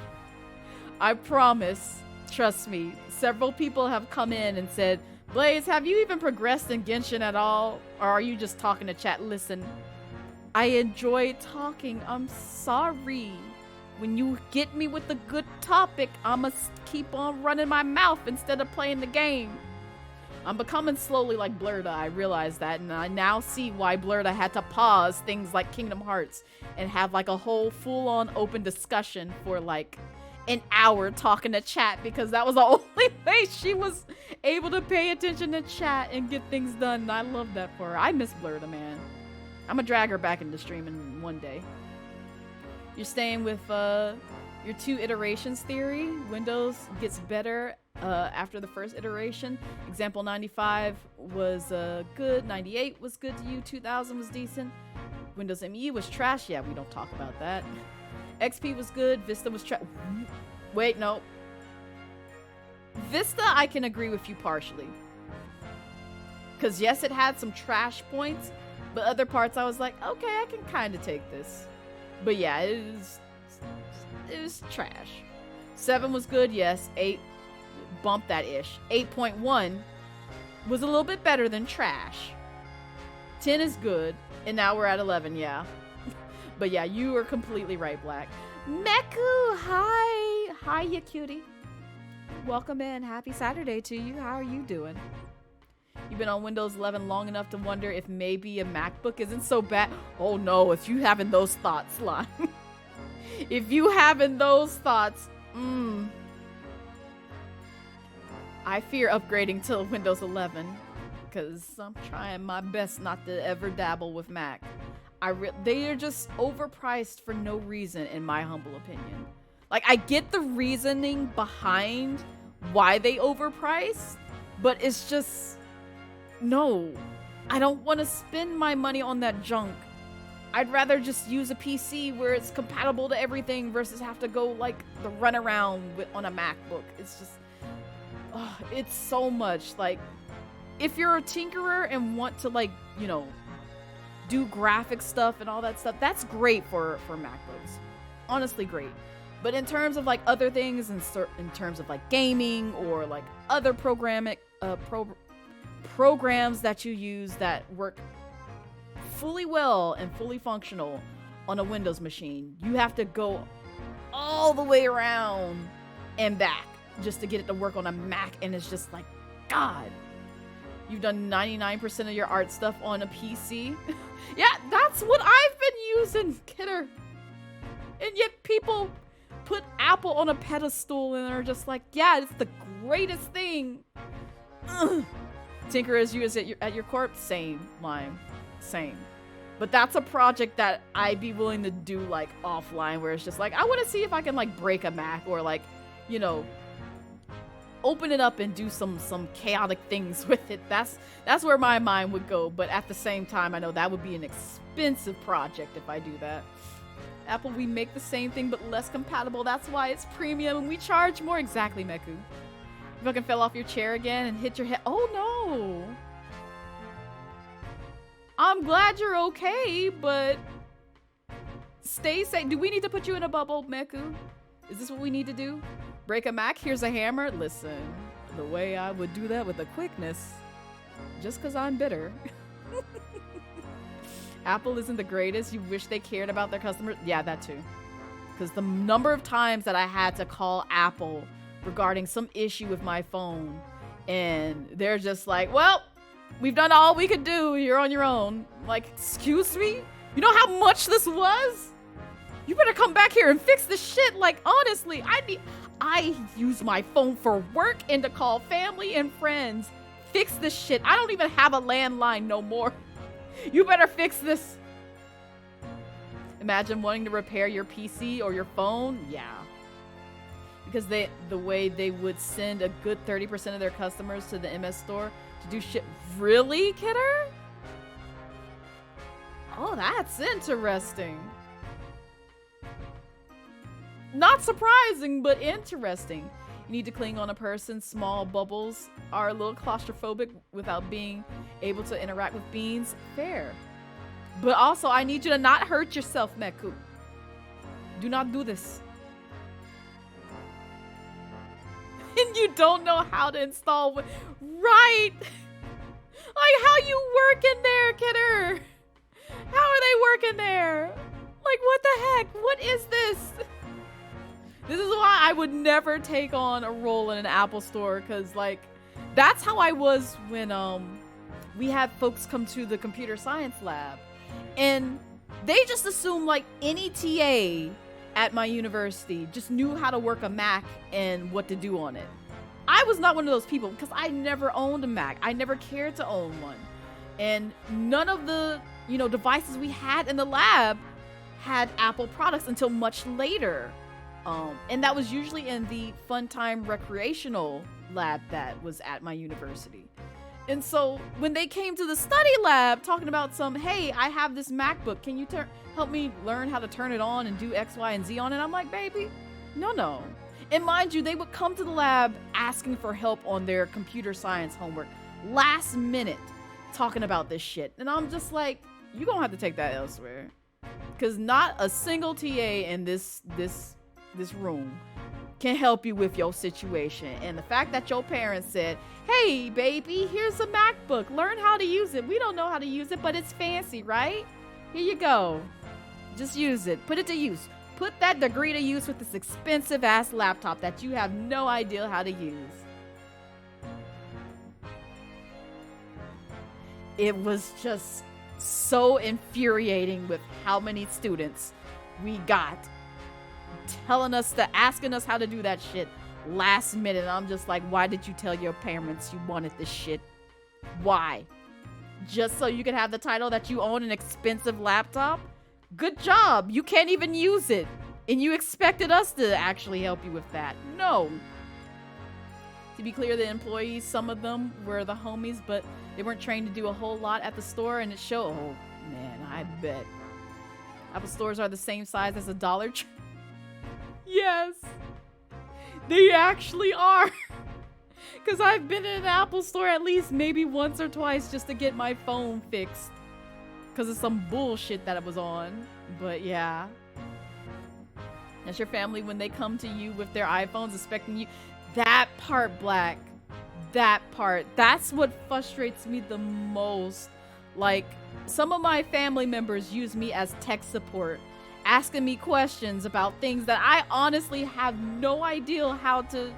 [SPEAKER 1] I promise. Trust me. Several people have come in and said, Blaze, have you even progressed in Genshin at all? Or are you just talking to chat? Listen, I enjoy talking. I'm sorry. When you get me with a good topic, I'ma keep on running my mouth instead of playing the game. I'm becoming slowly like Blurda. I realize that, and I now see why Blurda had to pause things like Kingdom Hearts and have like a whole full-on open discussion for like an hour talking to chat because that was the only way she was able to pay attention to chat and get things done. And I love that for her. I miss Blurta, man. I'm gonna drag her back into streaming one day. You're staying with your 2 iterations theory. Windows gets better after the first iteration. Example 95 was good. 98 was good to you. 2000 was decent. Windows ME was trash. Yeah, we don't talk about that. XP was good. Vista was trash. Wait, no. Vista, I can agree with you partially. Because yes, it had some trash points, but other parts I was like, okay, I can kind of take this. But yeah, it was trash. 7 was good, yes. 8 bumped that ish. 8.1 was a little bit better than trash. 10 is good, and now we're at 11, yeah. But yeah, you are completely right, Black.
[SPEAKER 3] Meku, hi. Hi, you cutie. Welcome in. Happy Saturday to you. How are you doing?
[SPEAKER 1] You've been on Windows 11 long enough to wonder if maybe a MacBook isn't so bad. Oh no, if you having those thoughts, Slime. If you having those thoughts, I fear upgrading to Windows 11 because I'm trying my best not to ever dabble with Mac. They are just overpriced for no reason, in my humble opinion. Like, I get the reasoning behind why they overprice, but it's just, no, I don't want to spend my money on that junk. I'd rather just use a PC where it's compatible to everything versus have to go like the runaround on a MacBook. It's just, it's so much. Like, if you're a tinkerer and want to, like, you know, do graphic stuff and all that stuff, that's great for MacBooks. Honestly, great. But in terms of like other things, in terms of like gaming or like other programs that you use that work fully well and fully functional on a Windows machine, you have to go all the way around and back just to get it to work on a Mac, and it's just like, God. You've done 99% of your art stuff on a PC. Yeah, that's what I've been using, kidder. And yet people put Apple on a pedestal and are just like, yeah, it's the greatest thing. Ugh. Tinker as you is at your corp, same, Lime, same. But that's a project that I'd be willing to do like offline, where it's just like, I want to see if I can like break a Mac or like, you know, open it up and do some chaotic things with it. That's where my mind would go. But at the same time, I know that would be an expensive project if I do that. Apple, we make the same thing but less compatible. That's why it's premium and we charge more. Exactly, Meku. You fucking fell off your chair again and hit your head. Oh no. I'm glad you're okay, but stay safe. Do we need to put you in a bubble, Meku? Is this what we need to do? Break a Mac? Here's a hammer? Listen, the way I would do that with a quickness, just because I'm bitter. Apple isn't the greatest. You wish they cared about their customers? Yeah, that too. Because the number of times that I had to call Apple regarding some issue with my phone, and they're just like, well, we've done all we could do. You're on your own. Like, excuse me? You know how much this was? You better come back here and fix this shit. Like, honestly, I use my phone for work and to call family and friends. Fix this shit. I don't even have a landline no more. You better fix this. Imagine wanting to repair your PC or your phone. Yeah. Because the way they would send a good 30% of their customers to the MS store to do shit. Really, kidder? Oh, that's interesting. Not surprising, but interesting. You need to cling on a person. Small bubbles are a little claustrophobic without being able to interact with beings. Fair. But also, I need you to not hurt yourself, Meku. Do not do this. And you don't know how to install. Right. Like, how you working there, kidder? How are they working there? Like, what the heck? What is this? This is why I would never take on a role in an Apple store, because, like, that's how I was when we had folks come to the computer science lab. And they just assume, like, any TA at my university just knew how to work a Mac and what to do on it. I was not one of those people because I never owned a Mac. I never cared to own one. And none of the, devices we had in the lab had Apple products until much later. And that was usually in the fun time recreational lab that was at my university. And so when they came to the study lab talking about hey, I have this MacBook. Can you help me learn how to turn it on and do X, Y, and Z on it? I'm like, baby, no. And mind you, they would come to the lab asking for help on their computer science homework last minute talking about this shit. And I'm just like, you're going to have to take that elsewhere. Because not a single TA in this room can help you with your situation. And the fact that your parents said, hey, baby, here's a MacBook. Learn how to use it. We don't know how to use it, but it's fancy, right? Here you go. Just use it. Put it to use. Put that degree to use with this expensive ass laptop that you have no idea how to use. It was just so infuriating with how many students we got asking us how to do that shit last minute. And I'm just like, why did you tell your parents you wanted this shit? Why? Just so you could have the title that you own an expensive laptop? Good job. You can't even use it. And you expected us to actually help you with that. No. To be clear, the employees, some of them were the homies, but they weren't trained to do a whole lot at the store, and it showed. Oh, man, I bet. Apple stores are the same size as a Dollar Tree. Yes. They actually are. Because I've been in an Apple store at least maybe once or twice just to get my phone fixed. Because of some bullshit that it was on. But yeah. That's your family when they come to you with their iPhones expecting you. That part, Black. That part. That's what frustrates me the most. Like, some of my family members use me as tech support, asking me questions about things that I honestly have no idea how to,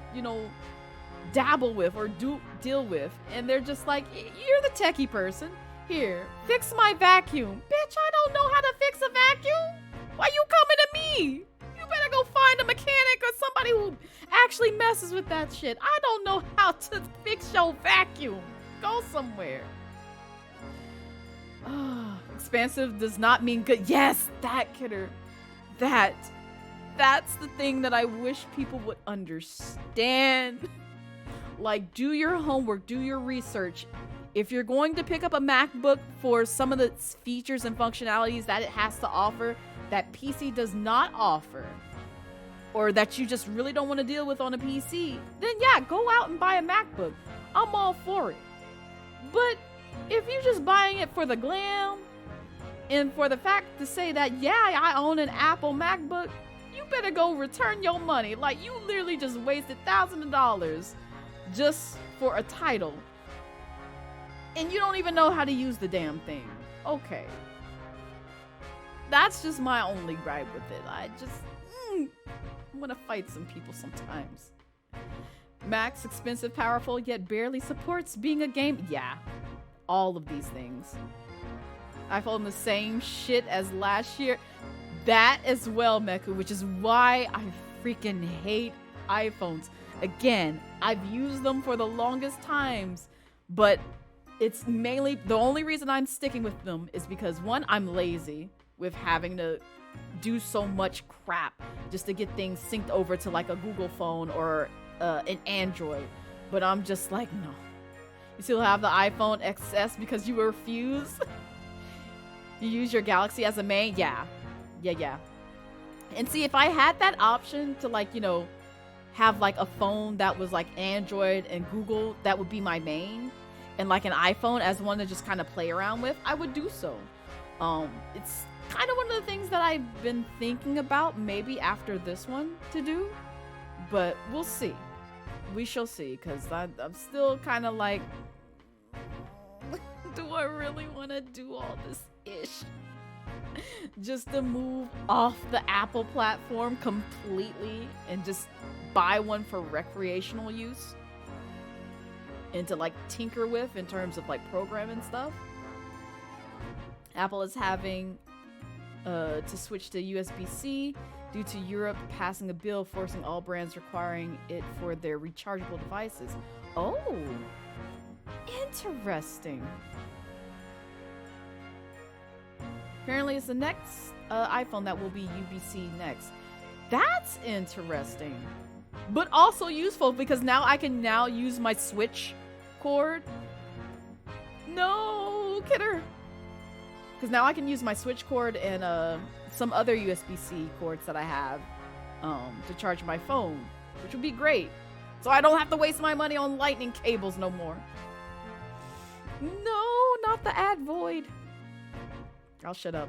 [SPEAKER 1] dabble with or deal with. And they're just like, you're the techie person. Here, fix my vacuum. Bitch, I don't know how to fix a vacuum. Why you coming to me? You better go find a mechanic or somebody who actually messes with that shit. I don't know how to fix your vacuum. Go somewhere. Expansive does not mean good. Yes, that, kidder. That's the thing that I wish people would understand. Like, do your homework, do your research. If you're going to pick up a MacBook for some of the features and functionalities that it has to offer that PC does not offer, or that you just really don't want to deal with on a PC, then yeah, go out and buy a MacBook. I'm all for it. But if you're just buying it for the glam and for the fact to say that, yeah, I own an Apple MacBook, you better go return your money. Like, you literally just wasted thousands of dollars just for a title. And you don't even know how to use the damn thing. Okay. That's just my only gripe with it. I want to fight some people sometimes. Mac's expensive, powerful, yet barely supports being a game. Yeah. All of these things. iPhone the same shit as last year. That as well, Meku, which is why I freaking hate iPhones. Again, I've used them for the longest times, but it's mainly, the only reason I'm sticking with them is because, one, I'm lazy with having to do so much crap just to get things synced over to like a Google phone or an Android. But I'm just like, no. You still have the iPhone XS because you refuse? You use your Galaxy as a main? Yeah. And see, if I had that option to like, have like a phone that was like Android and Google, that would be my main, and like an iPhone as one to just kind of play around with, I would do so. It's kind of one of the things that I've been thinking about maybe after this one to do, but we'll see. We shall see, because I'm still kind of like, do I really want to do all this ish just to move off the Apple platform completely and just buy one for recreational use and to like tinker with in terms of like programming stuff? Apple is having to switch to USB-C due to Europe passing a bill forcing all brands requiring it for their rechargeable devices. Oh, interesting. Apparently it's the next iPhone that will be UBC next. That's interesting. But also useful because now I can now use my Switch cord. No, kidder. Because now I can use my Switch cord and some other USB-C cords that I have to charge my phone, which would be great. So I don't have to waste my money on lightning cables no more.
[SPEAKER 3] No, not the ad void.
[SPEAKER 1] I'll shut up.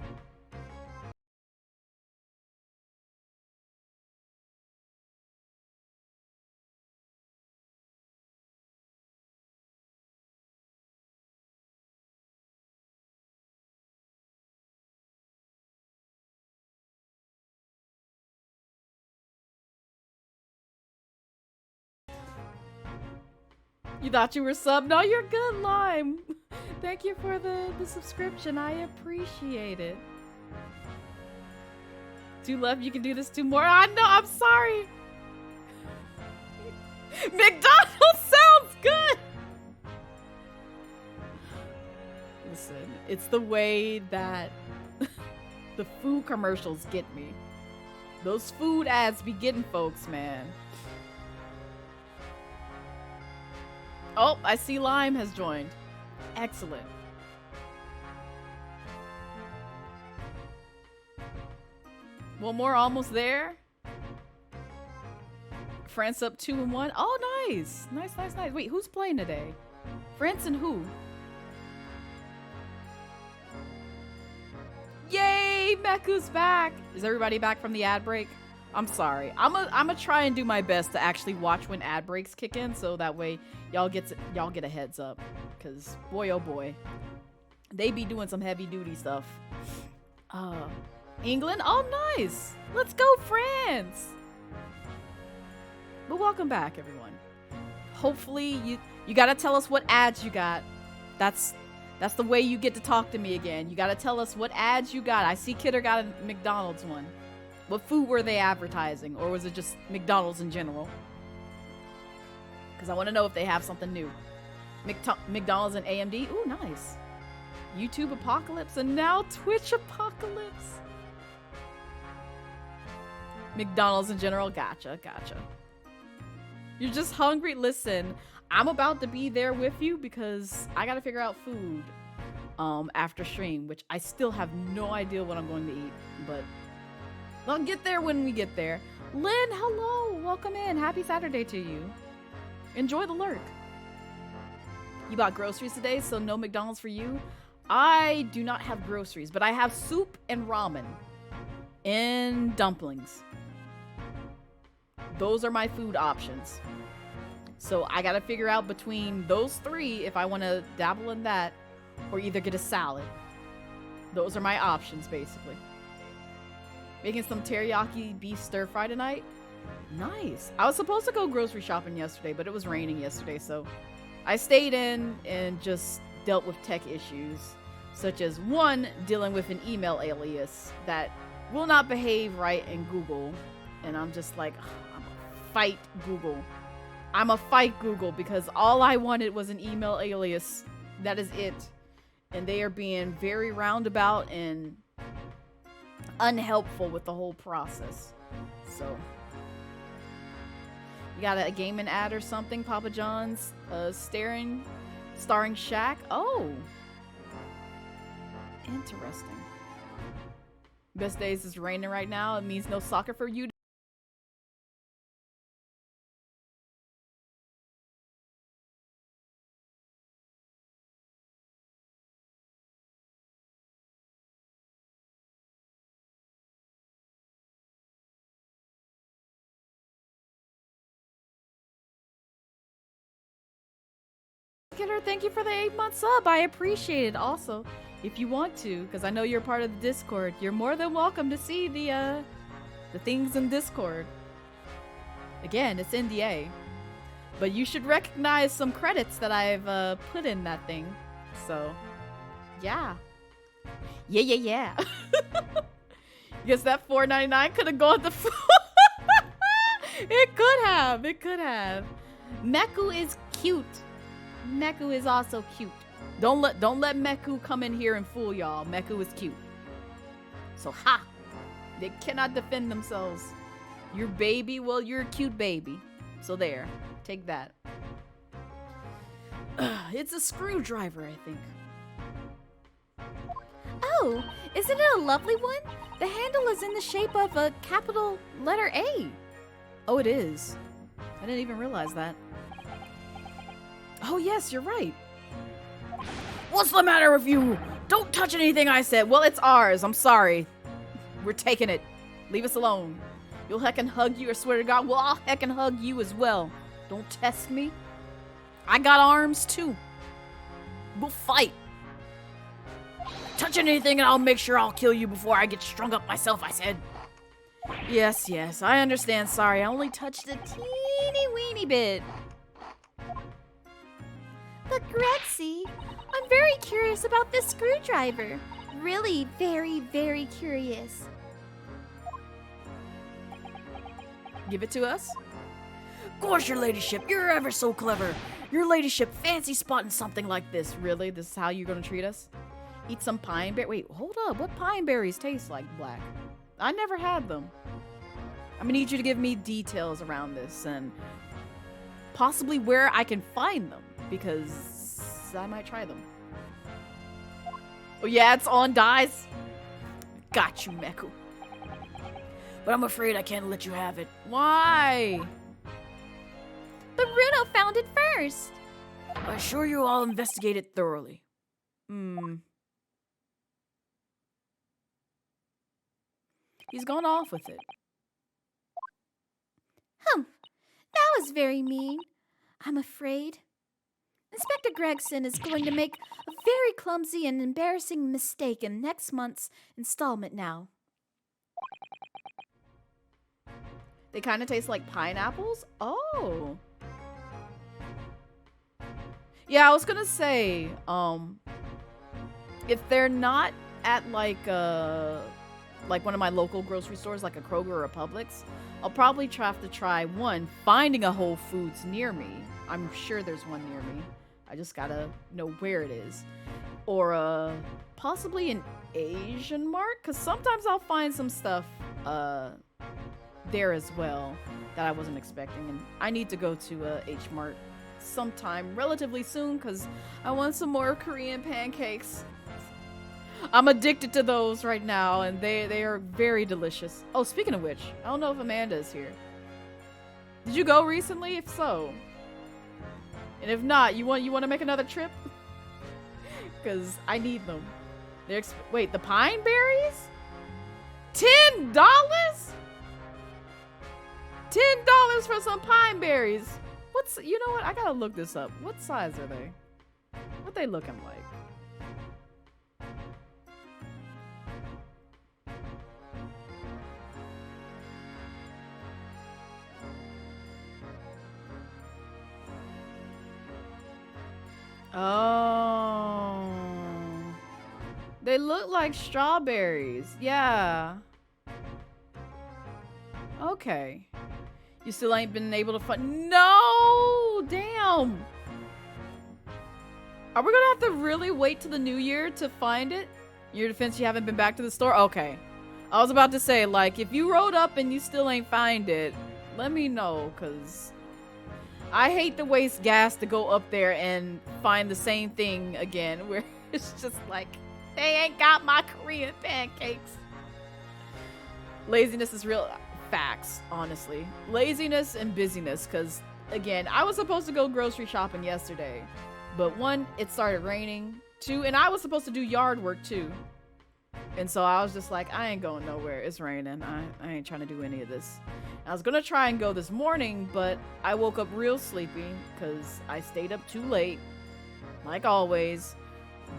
[SPEAKER 1] You thought you were sub? No, you're good, Lime. Thank you for the subscription. I appreciate it. 2 left. You can do this 2 more. I know. I'm sorry. McDonald's sounds good. Listen, it's the way that the food commercials get me. Those food ads be getting folks, man. Oh, I see Lime has joined. Excellent. One more, almost there. France up 2-1. Oh, nice. Nice, nice, nice. Wait, who's playing today? France and who? Yay, Meku's back. Is everybody back from the ad break? I'm sorry. I'm a try and do my best to actually watch when ad breaks kick in, so that way y'all get a heads up. Cause boy oh boy, they be doing some heavy duty stuff. England. Oh nice. Let's go France. But welcome back everyone. Hopefully you gotta tell us what ads you got. That's the way you get to talk to me again. You gotta tell us what ads you got. I see Kidder got a McDonald's one. What food were they advertising? Or was it just McDonald's in general? Because I want to know if they have something new. McDonald's and AMD? Ooh, nice. YouTube Apocalypse and now Twitch Apocalypse. McDonald's in general? Gotcha, gotcha. You're just hungry? Listen, I'm about to be there with you because I got to figure out food after stream, which I still have no idea what I'm going to eat, but I'll get there when we get there. Lynn, hello. Welcome in. Happy Saturday to you. Enjoy the lurk. You bought groceries today, so no McDonald's for you? I do not have groceries, but I have soup and ramen and dumplings. Those are my food options. So I gotta figure out between those 3 if I want to dabble in that or either get a salad. Those are my options, basically. Making some teriyaki beef stir fry tonight. Nice. I was supposed to go grocery shopping yesterday, but it was raining yesterday, so I stayed in and just dealt with tech issues, such as 1, dealing with an email alias that will not behave right in Google. And I'm just like, I'm a fight Google. I'm a fight Google because all I wanted was an email alias. That is it. And they are being very roundabout and unhelpful with the whole process. So you got a gaming ad or something? Papa John's starring Shaq. Oh, interesting. Best days is raining right now. It means no soccer for you. Thank you for the 8-month sub. I appreciate it. Also, if you want to, because I know you're part of the Discord, you're more than welcome to see the things in Discord. Again, it's NDA, but you should recognize some credits that I've put in that thing. So, yeah. Guess that $4.99 could have gone to food. It could have. It could have. Meku is cute. Meku is also cute. Don't let Meku come in here and fool y'all. Meku is cute. So ha! They cannot defend themselves. Your baby, well, you're a cute baby. So there. Take that. It's a screwdriver, I think.
[SPEAKER 3] Oh, isn't it a lovely one? The handle is in the shape of a capital letter A.
[SPEAKER 1] Oh, it is. I didn't even realize that. Oh, yes, you're right. What's the matter with you? Don't touch anything I said. Well, it's ours. I'm sorry. We're taking it. Leave us alone. You'll heckin' hug you, I swear to God. Well, I'll heckin' hug you as well. Don't test me. I got arms, too. We'll fight. Touch anything and I'll make sure I'll kill you before I get strung up myself, I said. Yes, I understand. Sorry, I only touched a teeny weeny bit.
[SPEAKER 3] But Grexy, I'm very curious about this screwdriver. Really very, very curious.
[SPEAKER 1] Give it to us?
[SPEAKER 2] Of course, your ladyship. You're ever so clever. Your ladyship fancy spotting something like this.
[SPEAKER 1] Really? This is how you're gonna treat us? Eat some pine berry. Wait, hold up. What pine berries taste like, Black? I never had them. I'm gonna need you to give me details around this and possibly where I can find them because I might try them. Oh yeah, it's on dies. Got you, Meku.
[SPEAKER 2] But I'm afraid I can't let you have it.
[SPEAKER 1] Why?
[SPEAKER 3] But Runo found it first.
[SPEAKER 2] I assure you I'll investigate it thoroughly.
[SPEAKER 1] He's gone off with it.
[SPEAKER 3] That was very mean. I'm afraid Inspector Gregson is going to make a very clumsy and embarrassing mistake in next month's installment now.
[SPEAKER 1] They kind of taste like pineapples? Oh. Yeah, I was gonna say, if they're not at like one of my local grocery stores, like a Kroger or a Publix, I'll probably have to try one, finding a Whole Foods near me. I'm sure there's one near me. I just gotta know where it is. Or possibly an Asian Mart, because sometimes I'll find some stuff there as well that I wasn't expecting. And I need to go to H Mart sometime relatively soon because I want some more Korean pancakes. I'm addicted to those right now, and they are very delicious. Oh, speaking of which, I don't know if Amanda is here. Did you go recently? If so, and if not, you want to make another trip? Because I need them. Wait, the pine berries? $10? $10 for some pine berries. You know what? I gotta look this up. What size are they? What they looking like? Oh. They look like strawberries. Yeah. Okay. You still ain't been able to find... No! Damn! Are we gonna have to really wait till the new year to find it? In your defense, you haven't been back to the store? Okay. I was about to say, like, if you rode up and you still ain't find it, let me know, because I hate to waste gas to go up there and find the same thing again, where it's just like, they ain't got my Korean pancakes. Laziness is real. Facts, honestly. Laziness and busyness, because, again, I was supposed to go grocery shopping yesterday, but one, it started raining. Two, and I was supposed to do yard work, too. And so I was just like, I ain't going nowhere. It's raining. I ain't trying to do any of this. I was gonna try and go this morning, but I woke up real sleepy because I stayed up too late, like always,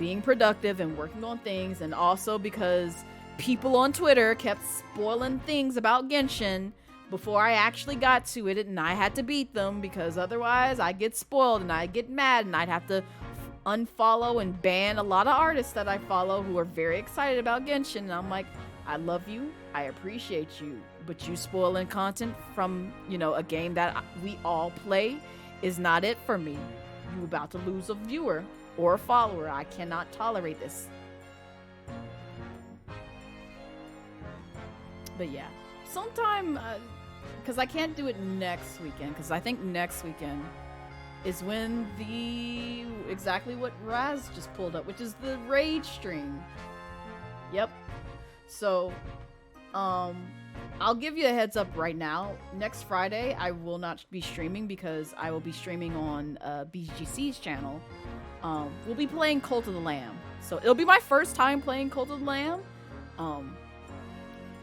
[SPEAKER 1] being productive and working on things, and also because people on Twitter kept spoiling things about Genshin before I actually got to it, and I had to beat them because otherwise I get spoiled and I get mad and I'd have to unfollow and ban a lot of artists that I follow who are very excited about Genshin, and I'm like, I love you. I appreciate you. But you spoiling content from, a game that we all play is not it for me. You about to lose a viewer or a follower. I cannot tolerate this. But yeah, sometime, because I can't do it next weekend, because I think next weekend is when exactly what Raz just pulled up, which is the Rage stream. Yep. So, I'll give you a heads up right now. Next Friday, I will not be streaming because I will be streaming on BGC's channel. We'll be playing Cult of the Lamb. So it'll be my first time playing Cult of the Lamb.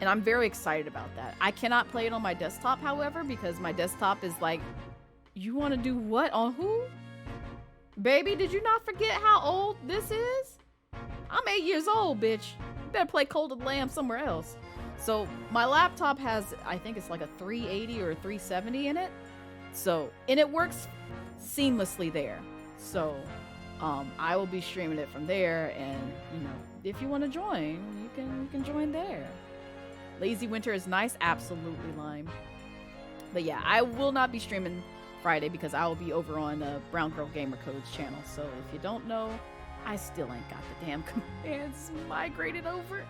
[SPEAKER 1] And I'm very excited about that. I cannot play it on my desktop, however, because my desktop is like, you want to do what on who? Baby, did you not forget how old this is? I'm 8 years old, bitch. You better play Cult of the Lamb somewhere else. So my laptop has, I think it's like a 380 or a 370 in it. So, and it works seamlessly there. So, I will be streaming it from there, and if you want to join, you can join there. Lazy Winter is nice, absolutely lime. But yeah, I will not be streaming Friday because I will be over on Brown Girl Gamer Code's channel. So if you don't know, I still ain't got the damn commands migrated over.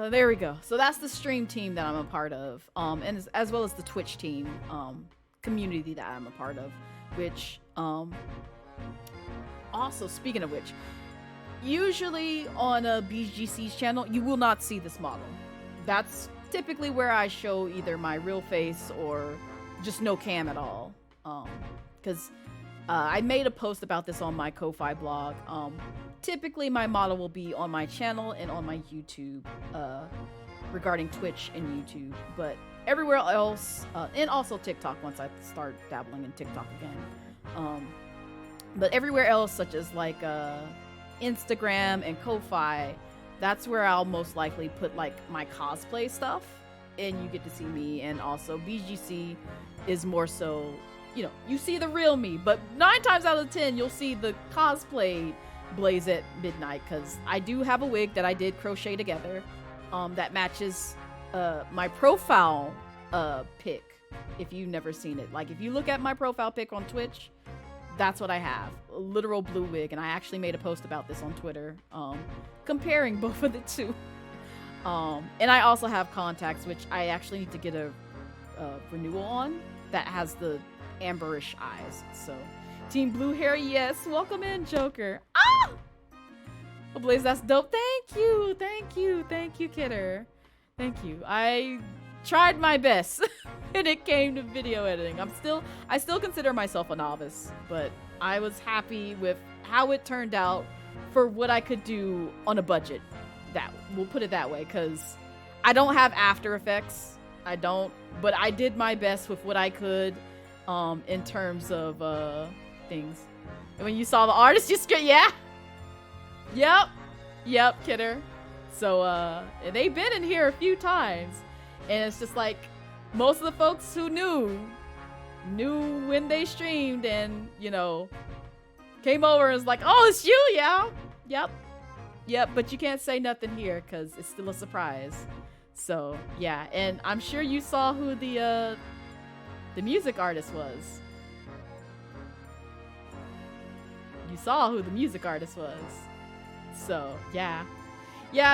[SPEAKER 1] There we go. So that's the stream team that I'm a part of, and as well as the Twitch team community that I'm a part of, which also, speaking of which, usually on a BGC's channel, you will not see this model. That's typically where I show either my real face or just no cam at all. Because I made a post about this on my Ko-Fi blog. Typically, my model will be on my channel and on my YouTube regarding Twitch and YouTube. But everywhere else, and also TikTok once I start dabbling in TikTok again. But everywhere else, such as like Instagram and Ko-Fi, that's where I'll most likely put like my cosplay stuff, and you get to see me. And also BGC is more so, you see the real me, but 9 times out of 10 you'll see the cosplay Blazette Midnight, because I do have a wig that I did crochet together that matches my profile pic. If you've never seen it, like if you look at my profile pic on Twitch, that's what I have, a literal blue wig. And I actually made a post about this on Twitter, comparing both of the two. And I also have contacts, which I actually need to get a renewal on, that has the amberish eyes. So Team Blue Hair, yes, welcome in, Joker. Ah! Oh, Blaze, that's dope. Thank you, Kidder. Thank you. I tried my best when it came to video editing. I still consider myself a novice, but I was happy with how it turned out for what I could do on a budget. We'll put it that way, because I don't have After Effects. I don't, but I did my best with what I could in terms of things. And when you saw the artist, you scared, yeah? Yep, Kidder. So they've been in here a few times, and it's just like most of the folks who knew when they streamed and came over and was like, oh, it's you, yeah? Yep, but you can't say nothing here because it's still a surprise. So yeah, and I'm sure you saw who the music artist was. You saw who the music artist was. So yeah,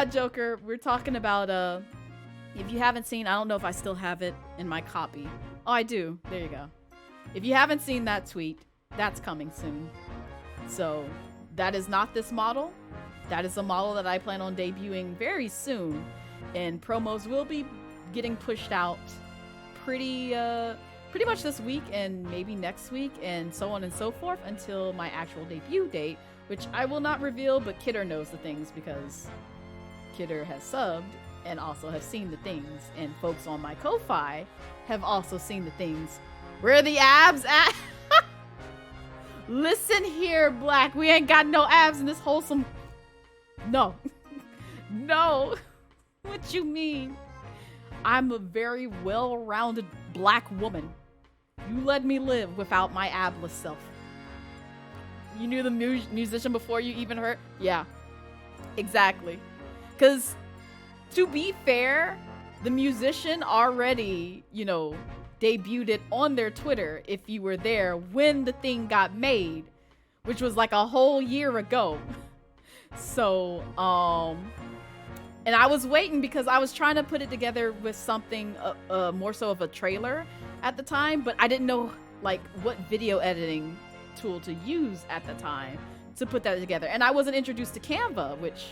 [SPEAKER 1] Joker, we're talking about if you haven't seen, I don't know if I still have it in my copy. Oh, I do. There you go. If you haven't seen that tweet, that's coming soon. So that is not this model. That is a model that I plan on debuting very soon, and promos will be getting pushed out pretty much this week and maybe next week, and so on and so forth until my actual debut date, which I will not reveal, but Kidder knows the things because Kidder has subbed and also have seen the things, and folks on my Ko-Fi have also seen the things. Where are the abs at? Listen here, Black, we ain't got no abs in this wholesome... No. No. What you mean? I'm a very well-rounded Black woman. You let me live without my abless self. You knew the musician before you even heard? Yeah, exactly. Because to be fair, the musician already, you know, debuted it on their Twitter if you were there when the thing got made, which was like a whole year ago. So, and I was waiting because I was trying to put it together with something more so of a trailer at the time, but I didn't know like what video editing tool to use at the time to put that together. And I wasn't introduced to Canva, which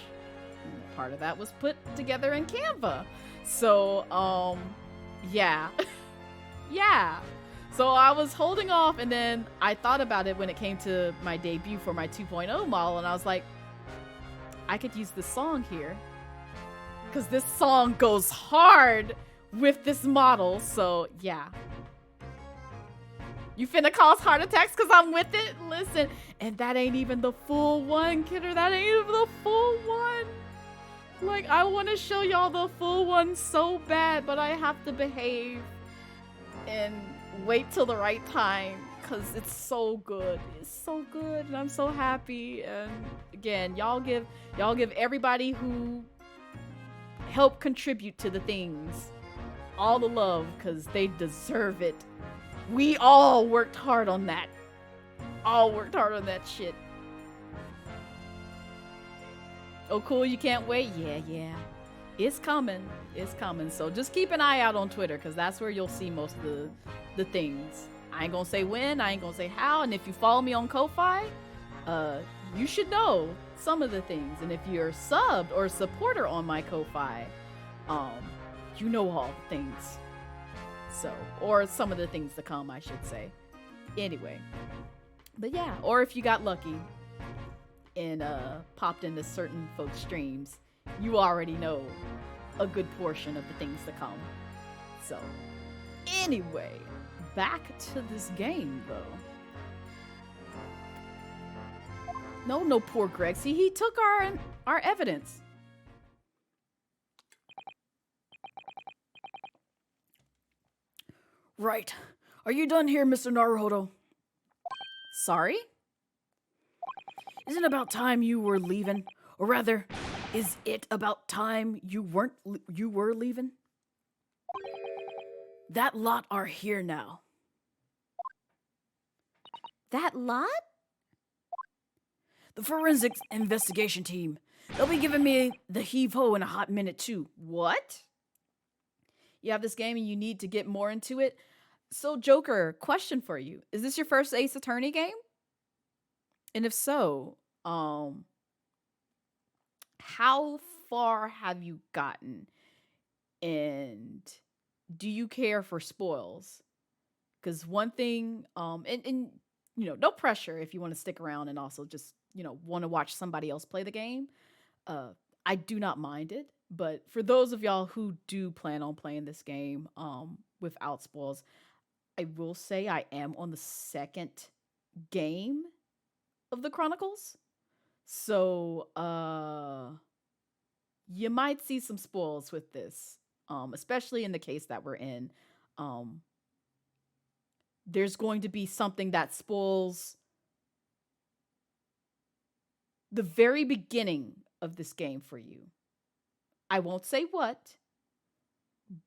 [SPEAKER 1] part of that was put together in Canva. So, yeah. Yeah. So I was holding off, and then I thought about it when it came to my debut for my 2.0 model, and I was like, I could use this song here. Because this song goes hard with this model, so yeah. You finna cause heart attacks because I'm with it? Listen, and that ain't even the full one, kidder. That ain't even the full one. Like, I want to show y'all the full one so bad, but I have to behave and wait till the right time because it's so good. It's so good, and I'm so happy. And again, y'all give everybody who help contribute to the things all the love because they deserve it. We all worked hard on that. All worked hard on that shit. Oh, cool, you can't wait? Yeah. It's coming. It's coming. So just keep an eye out on Twitter because that's where you'll see most of the things. I ain't gonna say when, I ain't gonna say how, and if you follow me on Ko-Fi, you should know some of the things. And if you're subbed or a supporter on my Ko-Fi, you know all the things. So, or some of the things to come, I should say. Anyway. But yeah, or if you got lucky and popped into certain folks' streams, you already know a good portion of the things to come. So, anyway, back to this game, though. No, poor Greg. See, he took our evidence.
[SPEAKER 2] Right. Are you done here, Mr. Naruhodo?
[SPEAKER 1] Sorry?
[SPEAKER 2] Isn't it about time you were leaving? Or rather, is it about time you were leaving? That lot are here now.
[SPEAKER 3] That lot?
[SPEAKER 2] The forensics investigation team. They'll be giving me the heave-ho in a hot minute, too.
[SPEAKER 1] What? You have this game and you need to get more into it? So, Joker, question for you. Is this your first Ace Attorney game? And if so, how far have you gotten? And do you care for spoils? Because one thing, and you know, no pressure if you want to stick around and also just, you know, want to watch somebody else play the game. I do not mind it. But for those of y'all who do plan on playing this game without spoils, I will say I am on the second game of the Chronicles. So you might see some spoils with this, especially in the case that we're in. There's going to be something that spoils the very beginning of this game for you. I won't say what,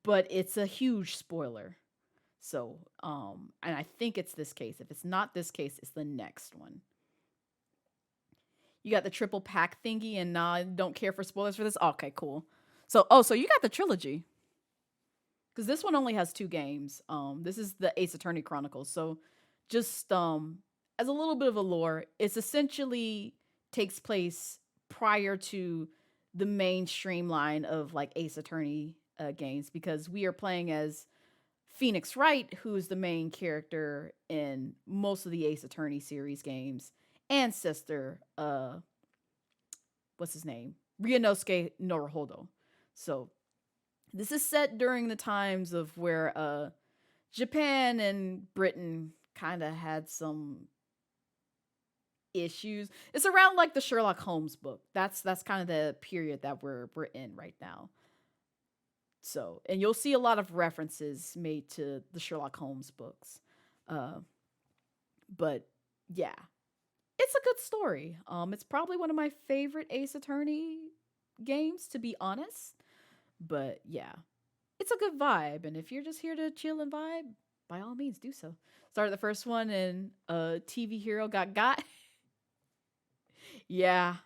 [SPEAKER 1] but it's a huge spoiler. So, and I think it's this case. If it's not this case, it's the next one. You got the triple pack thingy and don't care for spoilers for this? Okay, cool. So you got the trilogy. Because this one only has 2 games. This is the Ace Attorney Chronicles. So just as a little bit of a lore, it's essentially takes place prior to the main streamline of like Ace Attorney games, because we are playing as Phoenix Wright, who's the main character in most of the Ace Attorney series games, and sister, what's his name? Ryunosuke Naruhodo. So this is set during the times of where Japan and Britain kind of had some issues. It's around like the Sherlock Holmes book. That's kind of the period that we're in right now. So, and you'll see a lot of references made to the Sherlock Holmes books. But yeah. it's a good story. It's probably one of my favorite Ace Attorney games, to be honest. But yeah, it's a good vibe. And if you're just here to chill and vibe, by all means, do so. Started the first one and TV hero got. Yeah.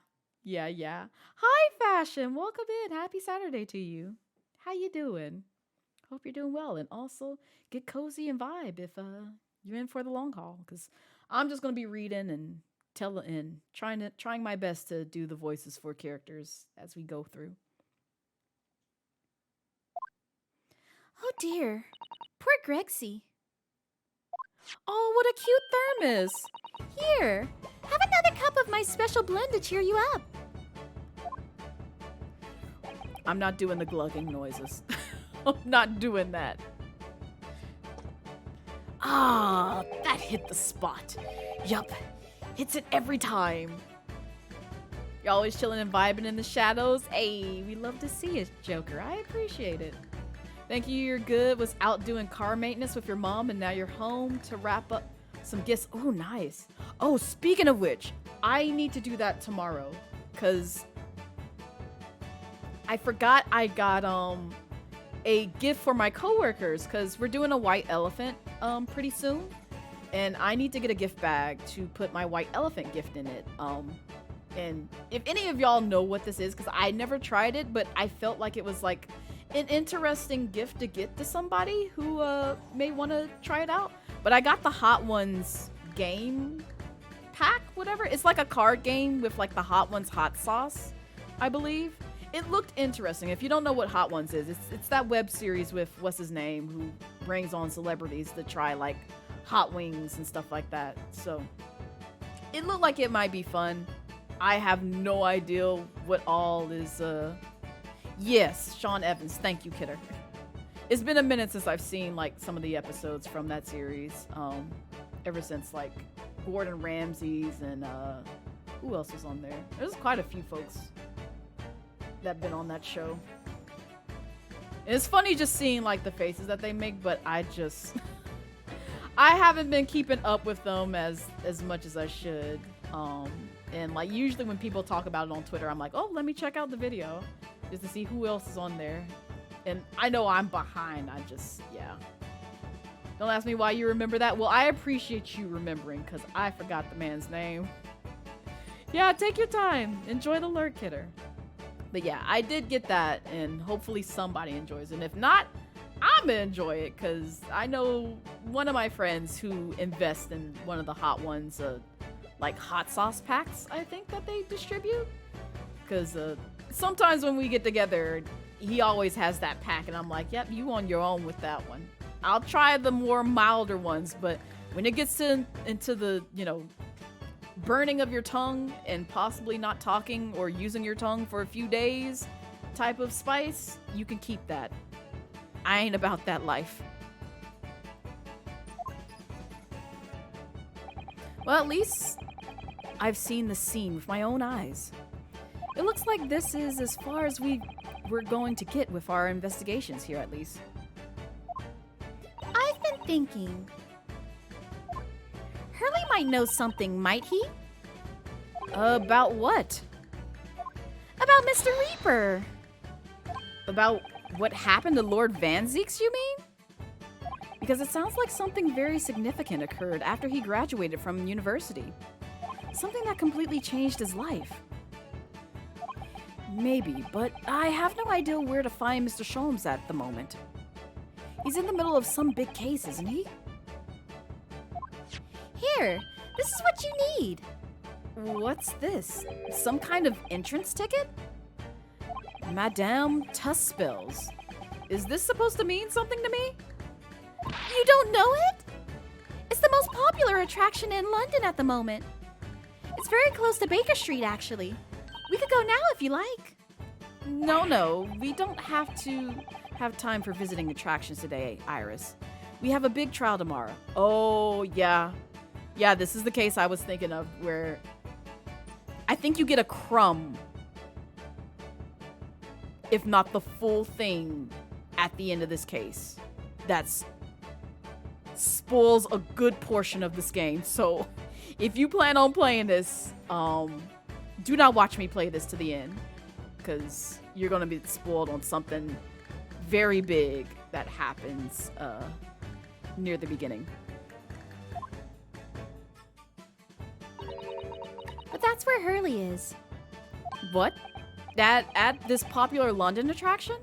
[SPEAKER 1] Hi, Fashion. Welcome in. Happy Saturday to you. How you doing? Hope you're doing well. And also get cozy and vibe if you're in for the long haul. Because I'm just gonna be reading and trying my best to do the voices for characters as we go through.
[SPEAKER 3] Oh dear. Poor Grexy.
[SPEAKER 1] Oh, what a cute thermos!
[SPEAKER 3] Here, have another cup of my special blend to cheer you up.
[SPEAKER 1] I'm not doing the glugging noises. I'm not doing that. Ah, that hit the spot. Yup, hits it every time. You're always chilling and vibing in the shadows. Hey, we love to see it, Joker. I appreciate it. Thank you, you're good. Was out doing car maintenance with your mom, and now you're home to wrap up some gifts. Oh, nice. Oh, speaking of which, I need to do that tomorrow, because I forgot I got a gift for my coworkers, because we're doing a white elephant pretty soon, and I need to get a gift bag to put my white elephant gift in it. And if any of y'all know what this is, because I never tried it, but I felt like it was like an interesting gift to get to somebody who may want to try it out. But I got the Hot Ones game pack, whatever. It's like a card game with like the Hot Ones hot sauce, I believe. It looked interesting. If you don't know what Hot Ones is, it's that web series with what's his name, who brings on celebrities to try like hot wings and stuff like that. So it looked like it might be fun. I have no idea what all is yes, Sean Evans. Thank you, Kidder. It's been a minute since I've seen like some of the episodes from that series. Ever since like Gordon Ramsay's and who else was on there? There's quite a few folks that been on that show. And it's funny just seeing like the faces that they make, but I haven't been keeping up with them as much as I should. And like usually when people talk about it on Twitter, I'm like, oh, let me check out the video just to see who else is on there. And I know I'm behind. Yeah. Don't ask me why you remember that. Well, I appreciate you remembering because I forgot the man's name. Yeah, take your time. Enjoy the lurk, Kidder. But yeah, I did get that, and hopefully somebody enjoys it. And if not, I'm gonna enjoy it because I know one of my friends who invests in one of the Hot Ones, like hot sauce packs, I think that they distribute. Because sometimes when we get together, he always has that pack, and I'm like, yep, you on your own with that one. I'll try the more milder ones, but when it gets into the, burning of your tongue and possibly not talking or using your tongue for a few days type of spice, you can keep that. I ain't about that life. Well, at least I've seen the scene with my own eyes. It looks like this is as far as we're going to get with our investigations here, at least.
[SPEAKER 3] I've been thinking. Hurley might know something, might he?
[SPEAKER 1] About what?
[SPEAKER 3] About Mr. Reaper.
[SPEAKER 1] About what happened to Lord Van Zeeks, you mean? Because it sounds like something very significant occurred after he graduated from university. Something that completely changed his life. Maybe, but I have no idea where to find Mr. Sholmes at the moment. He's in the middle of some big case, isn't he?
[SPEAKER 3] Here, this is what you need.
[SPEAKER 1] What's this? Some kind of entrance ticket? Madame Tuspels. Is this supposed to mean something to me?
[SPEAKER 3] You don't know it? It's the most popular attraction in London at the moment. It's very close to Baker Street, actually. We could go now if you like.
[SPEAKER 1] No, we don't have to have time for visiting attractions today, Iris. We have a big trial tomorrow. Oh, yeah. Yeah, this is the case I was thinking of where I think you get a crumb, if not the full thing, at the end of this case. That's spoils a good portion of this game. So if you plan on playing this, do not watch me play this to the end, because you're gonna be spoiled on something very big that happens near the beginning.
[SPEAKER 3] But that's where Hurley is.
[SPEAKER 1] What? At this popular London attraction?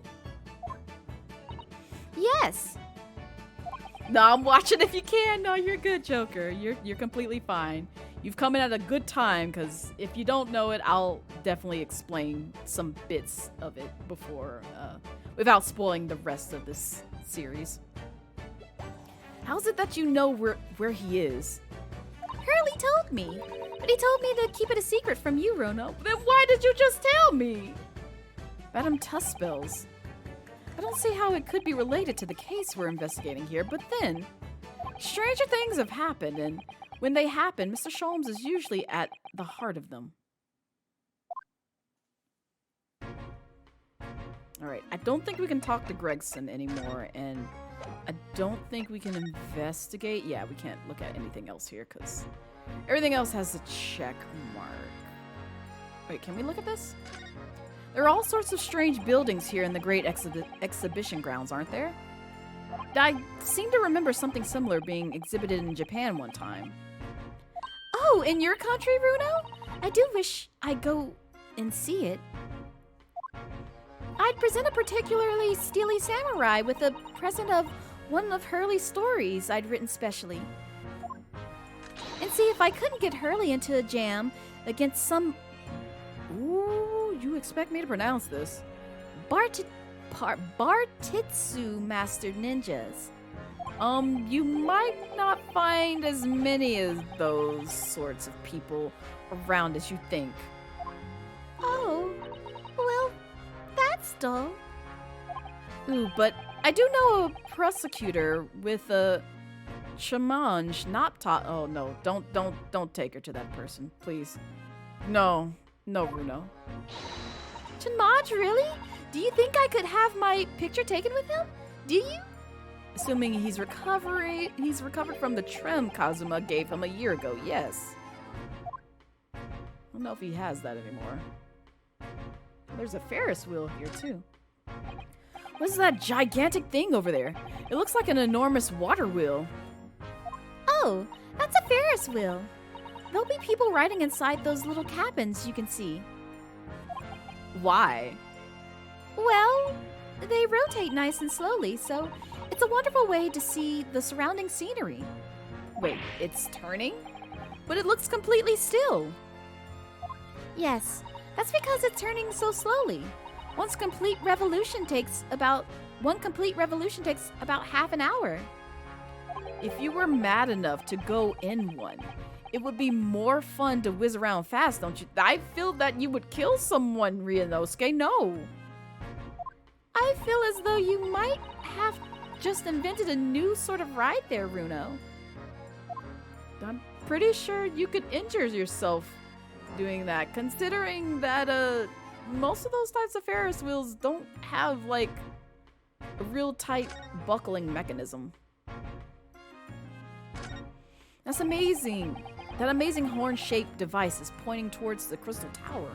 [SPEAKER 3] Yes.
[SPEAKER 1] No, I'm watching if you can. No, you're good, Joker. You're completely fine. You've come in at a good time, because if you don't know it, I'll definitely explain some bits of it before, without spoiling the rest of this series. How is it that you know where he is?
[SPEAKER 3] Hurley told me. But he told me to keep it a secret from you, Rono.
[SPEAKER 1] Then why did you just tell me? Madame Tuss spells. I don't see how it could be related to the case we're investigating here, but then, stranger things have happened, and when they happen, Mr. Sholmes is usually at the heart of them. Alright, I don't think we can talk to Gregson anymore, and I don't think we can investigate. Yeah, we can't look at anything else here, because everything else has a check mark. Wait, can we look at this? There are all sorts of strange buildings here in the Great Exhibition Grounds, aren't there? I seem to remember something similar being exhibited in Japan one time.
[SPEAKER 3] Oh, in your country, Runo? I do wish I'd go and see it. I'd present a particularly steely samurai with a present of one of Hurley's stories I'd written specially. And see if I couldn't get Hurley into a jam against some...
[SPEAKER 1] Ooh, you expect me to pronounce this?
[SPEAKER 3] Bartitsu mastered ninjas.
[SPEAKER 1] You might not find as many as those sorts of people around as you think.
[SPEAKER 3] Oh, well, that's dull.
[SPEAKER 1] Ooh, but I do know a prosecutor with a Chamange Napta. Oh no, don't take her to that person, please. No, Bruno.
[SPEAKER 3] Chanmaj, really? Do you think I could have my picture taken with him? Do you?
[SPEAKER 1] Assuming he's recovered from the trem Kazuma gave him a year ago, yes. I don't know if he has that anymore. There's a Ferris wheel here, too. What is that gigantic thing over there? It looks like an enormous water wheel.
[SPEAKER 3] Oh, that's a Ferris wheel. There'll be people riding inside those little cabins you can see.
[SPEAKER 1] Why?
[SPEAKER 3] Well, they rotate nice and slowly, so it's a wonderful way to see the surrounding scenery.
[SPEAKER 1] Wait, it's turning? But it looks completely still.
[SPEAKER 3] Yes, that's because it's turning so slowly. One complete revolution takes about half an hour.
[SPEAKER 1] If you were mad enough to go in one, it would be more fun to whiz around fast, don't you? I feel that you would kill someone, Ryunosuke. No.
[SPEAKER 3] I feel as though you might have just invented a new sort of ride there, Runo.
[SPEAKER 1] I'm pretty sure you could injure yourself doing that, considering that most of those types of Ferris wheels don't have like a real tight buckling mechanism. That's amazing. That amazing horn-shaped device is pointing towards the Crystal Tower.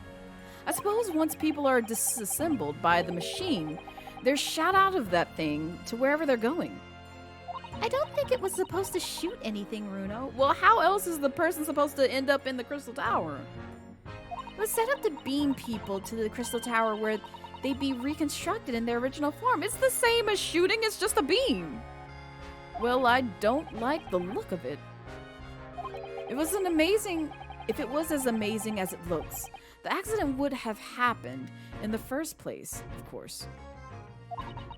[SPEAKER 1] I suppose once people are disassembled by the machine, they're shot out of that thing to wherever they're going.
[SPEAKER 3] I don't think it was supposed to shoot anything, Runo.
[SPEAKER 1] Well, how else is the person supposed to end up in the Crystal Tower?
[SPEAKER 3] It was set up to beam people to the Crystal Tower where they'd be reconstructed in their original form.
[SPEAKER 1] It's the same as shooting, it's just a beam. Well, I don't like the look of it. If it was as amazing as it looks, the accident would have happened in the first place, of course.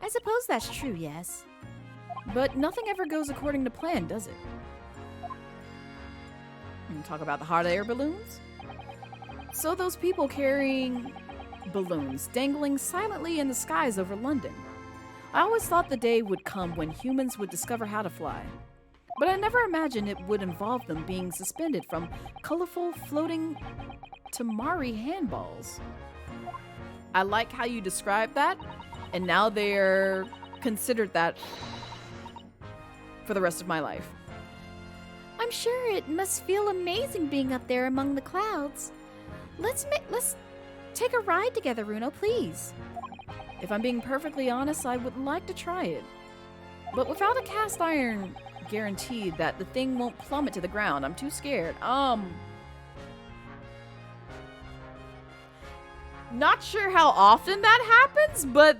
[SPEAKER 3] I suppose that's true, yes.
[SPEAKER 1] But nothing ever goes according to plan, does it? Talk about the hot air balloons? So those people carrying balloons dangling silently in the skies over London. I always thought the day would come when humans would discover how to fly. But I never imagined it would involve them being suspended from colorful floating tamari handballs. I like how you described that, and now they're considered that for the rest of my life.
[SPEAKER 3] I'm I'm sure it must feel amazing being up there among the clouds. Let's take a ride together, Runo, please.
[SPEAKER 2] If I'm being perfectly honest, I would like to try it. But without a cast iron guarantee that the thing won't plummet to the ground, I'm too scared. Not sure how often that happens, but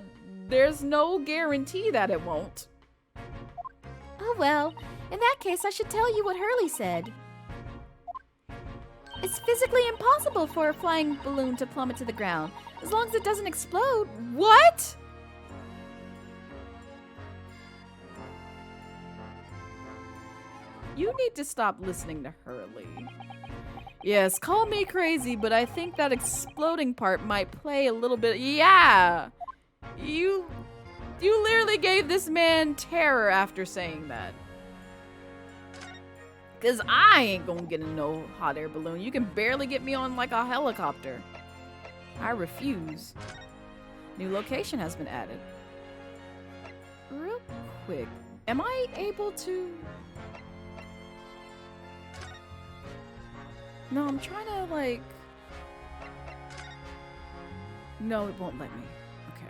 [SPEAKER 2] there's no guarantee that it won't.
[SPEAKER 3] Oh well, in that case I should tell you what Hurley said. It's physically impossible for a flying balloon to plummet to the ground, as long as it doesn't explode.
[SPEAKER 2] What? You need to stop listening to Hurley. Yes, call me crazy, but I think that exploding part might play a little bit. Yeah! You literally gave this man terror after saying that. Cause I ain't gonna get in no hot air balloon. You can barely get me on like a helicopter. I refuse. New location has been added. Real quick, am I able to... No, I'm trying to like... No, it won't let me. Okay.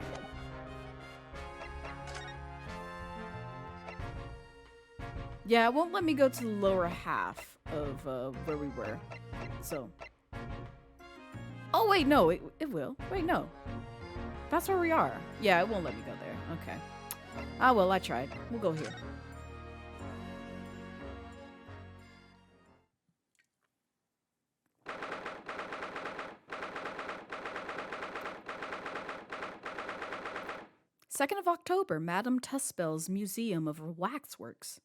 [SPEAKER 2] Yeah, it won't let me go to the lower half of where we were. So. Oh, wait, no, it will. Wait, no. That's where we are. Yeah, it won't let me go there. Okay. Ah, well, I tried. We'll go here. Second of October, Madame Tuspel's Museum of Waxworks.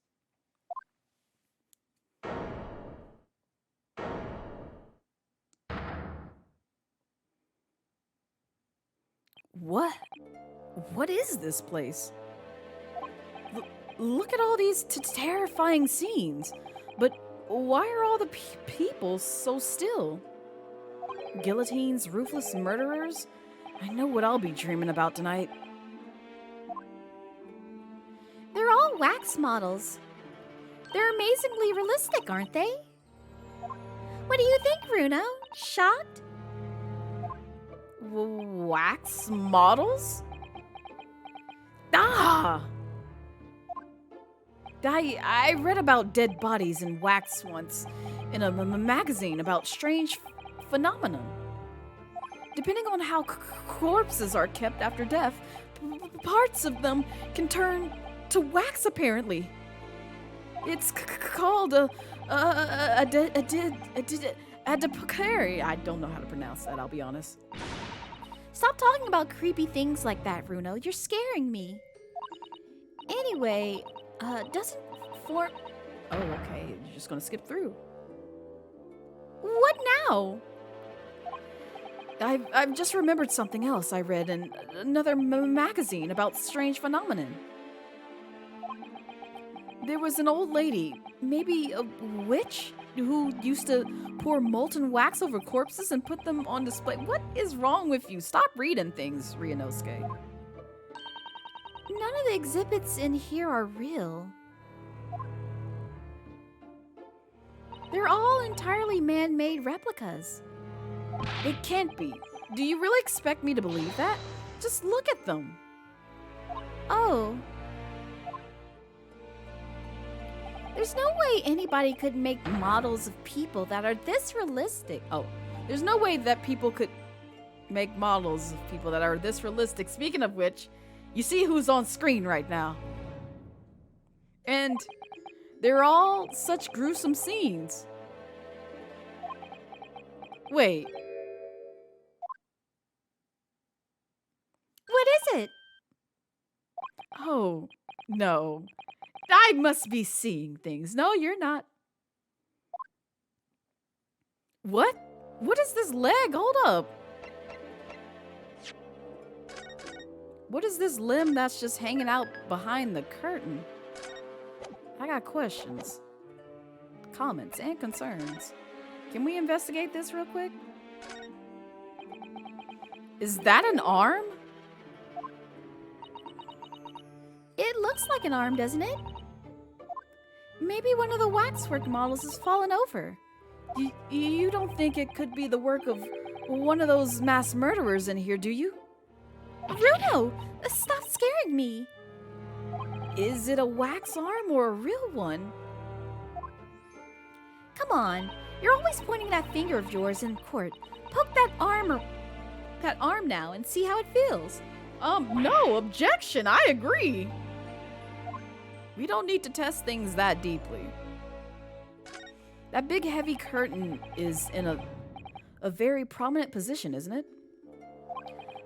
[SPEAKER 2] What is this place? Look at all these terrifying scenes. But why are all the people so still? Guillotines, ruthless murderers? I know what I'll be dreaming about tonight.
[SPEAKER 3] They're all wax models. They're amazingly realistic, aren't they? What do you think, Runo? Shocked?
[SPEAKER 2] Wax models? Ah! I read about dead bodies in wax once in a magazine about strange phenomenon. Depending on how corpses are kept after death, parts of them can turn to wax apparently. It's called a adipocary. I don't know how to pronounce that, I'll be honest.
[SPEAKER 3] Stop talking about creepy things like that, Runo. You're scaring me. Anyway, doesn't form...
[SPEAKER 2] Oh, okay. You're just gonna skip through.
[SPEAKER 3] What now?
[SPEAKER 2] I've just remembered something else I read in another magazine about strange phenomenon. There was an old lady, maybe a witch, who used to pour molten wax over corpses and put them on display. What is wrong with you? Stop reading things, Ryunosuke.
[SPEAKER 3] None of the exhibits in here are real. They're all entirely man-made replicas.
[SPEAKER 2] It can't be. Do you really expect me to believe that? Just look at them.
[SPEAKER 3] Oh. There's no way anybody could make models of people that are this realistic.
[SPEAKER 2] Oh, there's no way that people could make models of people that are this realistic. Speaking of which, you see who's on screen right now. And they're all such gruesome scenes. Wait.
[SPEAKER 3] What is it?
[SPEAKER 2] Oh, no. I must be seeing things. No, you're not. What? What is this leg? Hold up. What is this limb that's just hanging out behind the curtain? I got questions, comments, and concerns. Can we investigate this real quick? Is that an arm?
[SPEAKER 3] It looks like an arm, doesn't it?
[SPEAKER 2] Maybe one of the waxwork models has fallen over. You don't think it could be the work of one of those mass murderers in here, do you?
[SPEAKER 3] Bruno, stop scaring me.
[SPEAKER 2] Is it a wax arm or a real one?
[SPEAKER 3] Come on, you're always pointing that finger of yours in court. Poke that arm now and see how it feels.
[SPEAKER 1] No, objection. I agree. We don't need to test things that deeply.
[SPEAKER 2] That big heavy curtain is in a very prominent position, isn't it?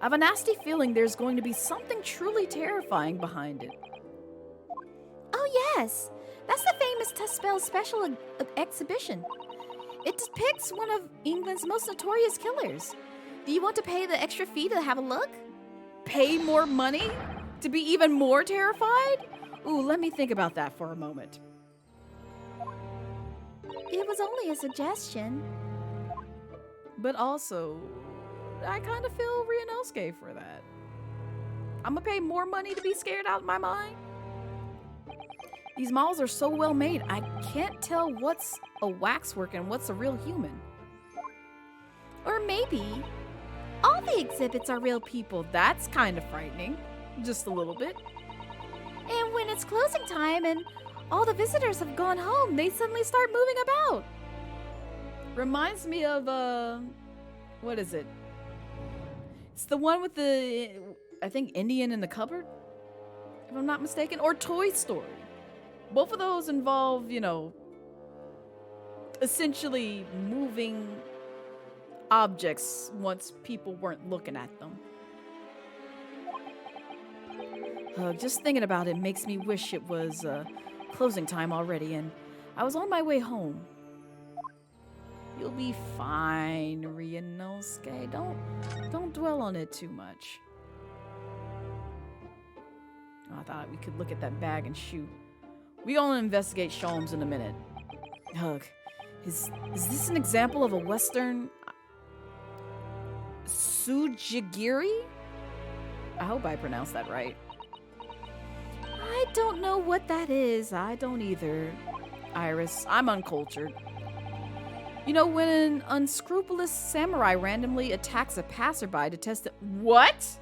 [SPEAKER 2] I have a nasty feeling there's going to be something truly terrifying behind it.
[SPEAKER 3] Oh yes, that's the famous Tuspel special exhibition. It depicts one of England's most notorious killers. Do you want to pay the extra fee to have a look?
[SPEAKER 2] Pay more money to be even more terrified? Ooh, let me think about that for a moment.
[SPEAKER 3] It was only a suggestion.
[SPEAKER 2] But also, I kind of feel Rienosuke for that. I'm gonna pay more money to be scared out of my mind? These models are so well made, I can't tell what's a waxwork and what's a real human.
[SPEAKER 3] Or maybe all the exhibits are real people.
[SPEAKER 2] That's kind of frightening. Just a little bit.
[SPEAKER 3] And when it's closing time and all the visitors have gone home, they suddenly start moving about.
[SPEAKER 2] Reminds me of, what is it? It's the one with the, I think, Indian in the cupboard, if I'm not mistaken, or Toy Story. Both of those involve, you know, essentially moving objects once people weren't looking at them. Just thinking about it makes me wish it was closing time already and I was on my way home. You'll be fine, Rienosuke. Don't dwell on it too much. Oh, I thought we could look at that bag and shoot. We gonna investigate Sholmes in a minute. Ugh. Is this an example of a Western Sujigiri? I hope I pronounced that right.
[SPEAKER 3] I don't know what that is.
[SPEAKER 2] I don't either, Iris. I'm uncultured. You know, when an unscrupulous samurai randomly attacks a passerby to test it. What?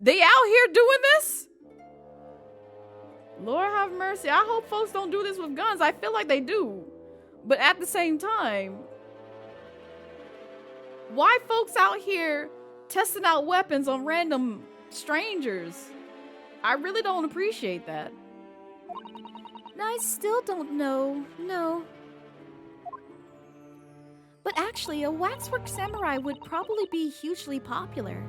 [SPEAKER 2] They out here doing this? Lord have mercy. I hope folks don't do this with guns. I feel like they do. But at the same time, why folks out here testing out weapons on random strangers? I really don't appreciate that.
[SPEAKER 3] I still don't know. No. But actually, a waxwork samurai would probably be hugely popular.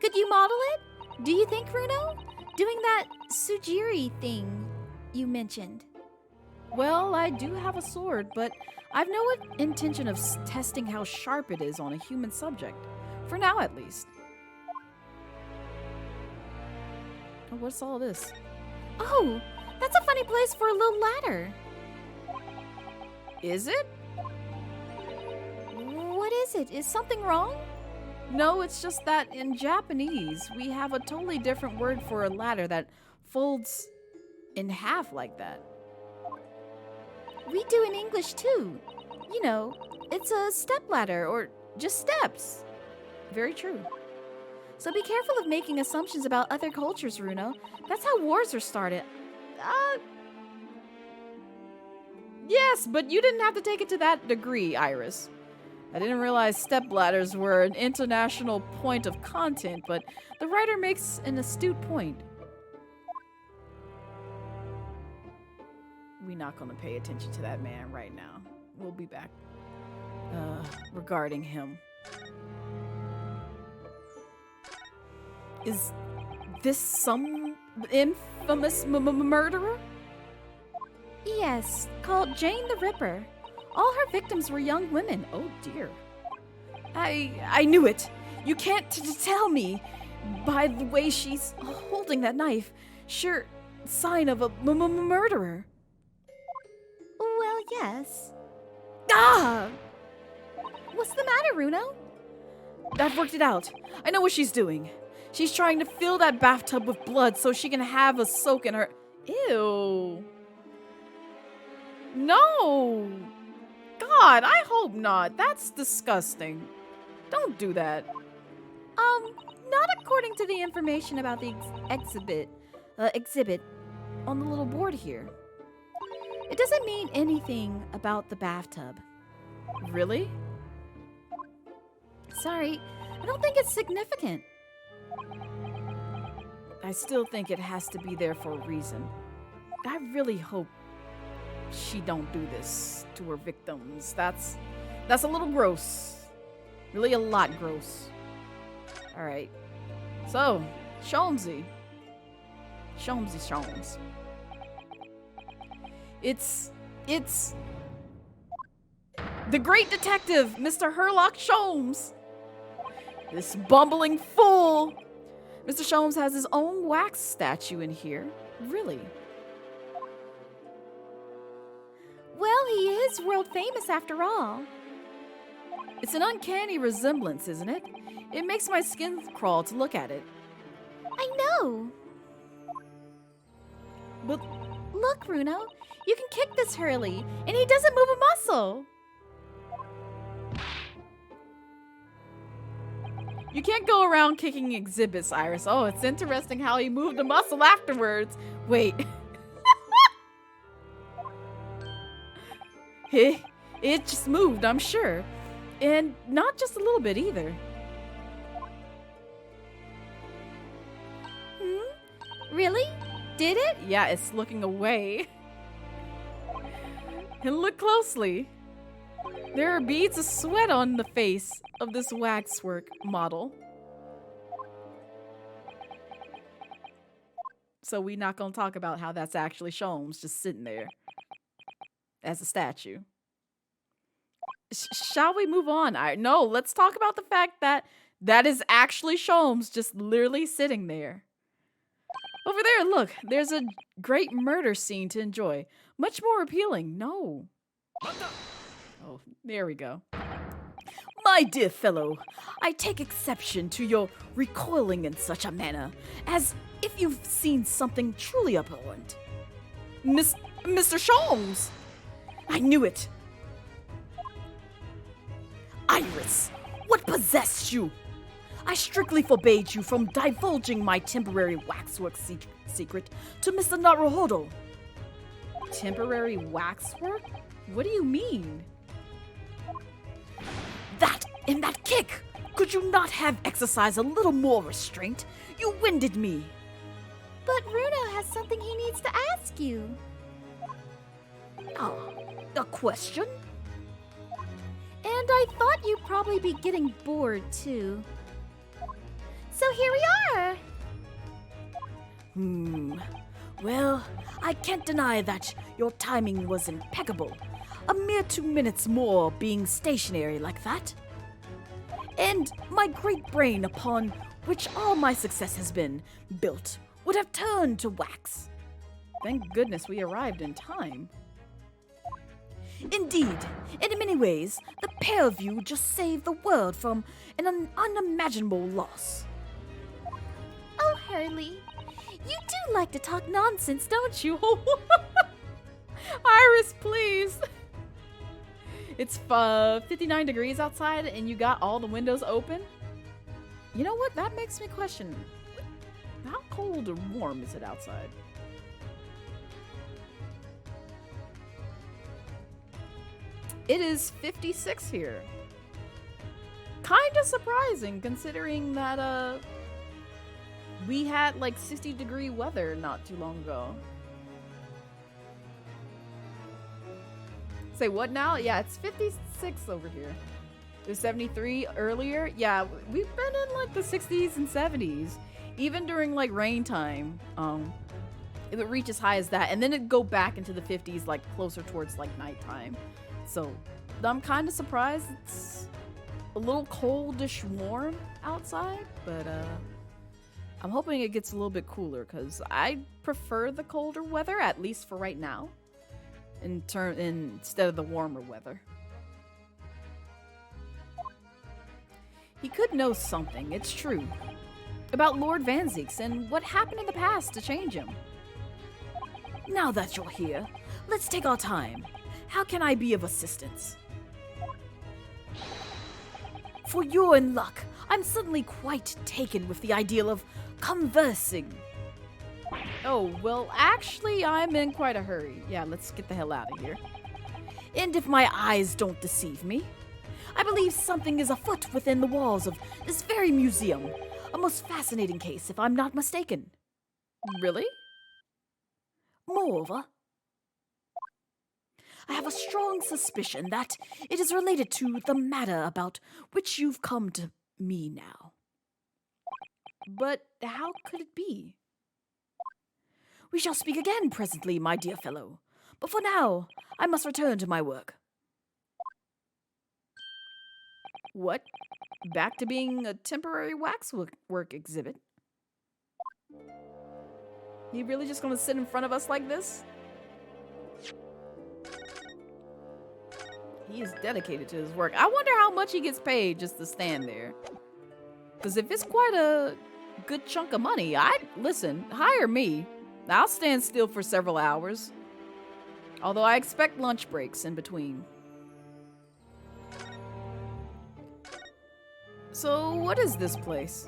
[SPEAKER 3] Could you model it? Do you think, Bruno? Doing that Sujiri thing you mentioned.
[SPEAKER 2] Well, I do have a sword, but I've no intention of testing how sharp it is on a human subject. For now, at least. Oh, what's all this?
[SPEAKER 3] Oh, that's a funny place for a little ladder.
[SPEAKER 2] Is it?
[SPEAKER 3] What is it? Is something wrong?
[SPEAKER 2] No, it's just that in Japanese, we have a totally different word for a ladder that folds in half like that.
[SPEAKER 3] We do in English too. You know, it's a step ladder or just steps.
[SPEAKER 2] Very true.
[SPEAKER 3] So be careful of making assumptions about other cultures, Runo. That's how wars are started.
[SPEAKER 2] Yes, but you didn't have to take it to that degree, Iris. I didn't realize stepladders were an international point of content, but the writer makes an astute point. We're not going to pay attention to that man right now. We'll be back. Regarding him. Is this some infamous murderer?
[SPEAKER 3] Yes, called Jane the Ripper. All her victims were young women.
[SPEAKER 2] Oh dear. I knew it. You can't tell me. By the way she's holding that knife. Sure, sign of a murderer.
[SPEAKER 3] Well, yes.
[SPEAKER 2] Ah!
[SPEAKER 3] What's the matter, Runo?
[SPEAKER 2] I've worked it out. I know what she's doing. She's trying to fill that bathtub with blood so she can have a soak in her
[SPEAKER 1] Ew. No. God, I hope not. That's disgusting. Don't do that.
[SPEAKER 3] Not according to the information about the exhibit on the little board here. It doesn't mean anything about the bathtub.
[SPEAKER 1] Really?
[SPEAKER 3] Sorry, I don't think it's significant.
[SPEAKER 1] I still think it has to be there for a reason. I really hope she don't do this to her victims. That's a little gross. Really a lot gross. All right. So, Sholmesy. Sholmes. It's the great detective, Mr. Herlock Sholmes. This bumbling fool. Mr. Sholmes has his own wax statue in here. Really?
[SPEAKER 3] Well, he is world famous after all.
[SPEAKER 1] It's an uncanny resemblance, isn't it? It makes my skin crawl to look at it.
[SPEAKER 3] I know.
[SPEAKER 1] But
[SPEAKER 3] Look, Bruno, you can kick this Hurley, and he doesn't move a muscle.
[SPEAKER 1] you can't go around kicking exhibits, Iris. Oh, it's interesting how he moved a muscle afterwards. Wait. It just moved, I'm sure. And not just a little bit either.
[SPEAKER 3] Really? Did it?
[SPEAKER 1] Yeah, it's looking away. And look closely. There are beads of sweat on the face of this waxwork model. So we're not going to talk about how that's actually Sholmes just sitting there as a statue. Shall we move on? No, let's talk about the fact that that is actually Sholmes just literally sitting there. Over there, look, there's a great murder scene to enjoy. Much more appealing. No. Oh, there we go. My dear fellow, I take exception to your recoiling in such a manner, as if you've seen something truly abhorrent. Mr. Sholmes! I knew it! Iris, what possessed you? I strictly forbade you from divulging my temporary waxwork secret to Mr. Naruhodo. Temporary waxwork? What do you mean? That and that kick! Could you not have exercised a little more restraint? You winded me.
[SPEAKER 3] But Bruno has something he needs to ask you.
[SPEAKER 1] Ah, a question?
[SPEAKER 3] And I thought you'd probably be getting bored, too. So here we are!
[SPEAKER 2] Well, I can't deny that your timing was impeccable. A mere 2 minutes more being stationary like that. And my great brain upon which all my success has been built would have turned to wax.
[SPEAKER 1] Thank goodness we arrived in time.
[SPEAKER 2] Indeed, in many ways, the pair of you just saved the world from an unimaginable loss.
[SPEAKER 3] Oh, Hurley, you do like to talk nonsense, don't you?
[SPEAKER 1] Iris, please. It's 59 degrees outside and you got all the windows open? You know what? That makes me question, how cold or warm is it outside? It is 56 here. Kinda surprising considering that we had like 60-degree weather not too long ago. Say what now? Yeah, it's 56 over here. It was 73 earlier. Yeah, we've been in like the 60s and 70s. Even during like rain time, it would reach as high as that. And then it'd go back into the 50s like closer towards like nighttime. So I'm kind of surprised it's a little coldish warm outside, but I'm hoping it gets a little bit cooler because I prefer the colder weather, at least for right now, instead of the warmer weather. He could know something, it's true, about Lord Van Zieks and what happened in the past to change him.
[SPEAKER 2] Now that you're here, let's take our time. How can I be of assistance? For your luck, I'm suddenly quite taken with the ideal of conversing.
[SPEAKER 1] Oh, well, actually, I'm in quite a hurry. Yeah, let's get the hell out of here.
[SPEAKER 2] And if my eyes don't deceive me, I believe something is afoot within the walls of this very museum. A most fascinating case, if I'm not mistaken.
[SPEAKER 1] Really?
[SPEAKER 2] Moreover, I have a strong suspicion that it is related to the matter about which you've come to me now.
[SPEAKER 1] But how could it be?
[SPEAKER 2] We shall speak again presently, my dear fellow. But for now, I must return to my work.
[SPEAKER 1] What? Back to being a temporary waxwork exhibit? You really just gonna sit in front of us like this? He is dedicated to his work. I wonder how much he gets paid just to stand there. Because if it's quite a good chunk of money, listen, hire me. I'll stand still for several hours. Although I expect lunch breaks in between. So, what is this place?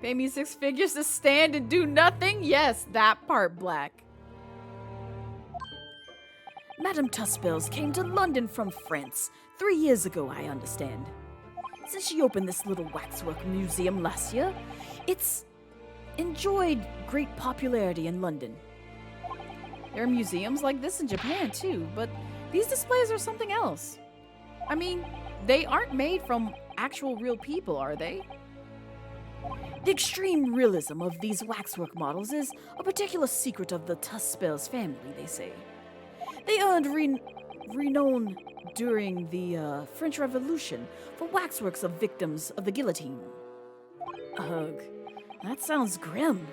[SPEAKER 1] Pay me 6 figures to stand and do nothing? Yes, that part, Black.
[SPEAKER 2] Madame Tussbells came to London from France 3 years ago, I understand. Since she opened this little waxwork museum last year, it's enjoyed great popularity in London.
[SPEAKER 1] There are museums like this in Japan too, but these displays are something else. I mean, they aren't made from actual real people, are they?
[SPEAKER 2] The extreme realism of these waxwork models is a particular secret of the Tussbells family, they say. They earned renown during the French Revolution for waxworks of victims of the guillotine. Ugh, that sounds grim.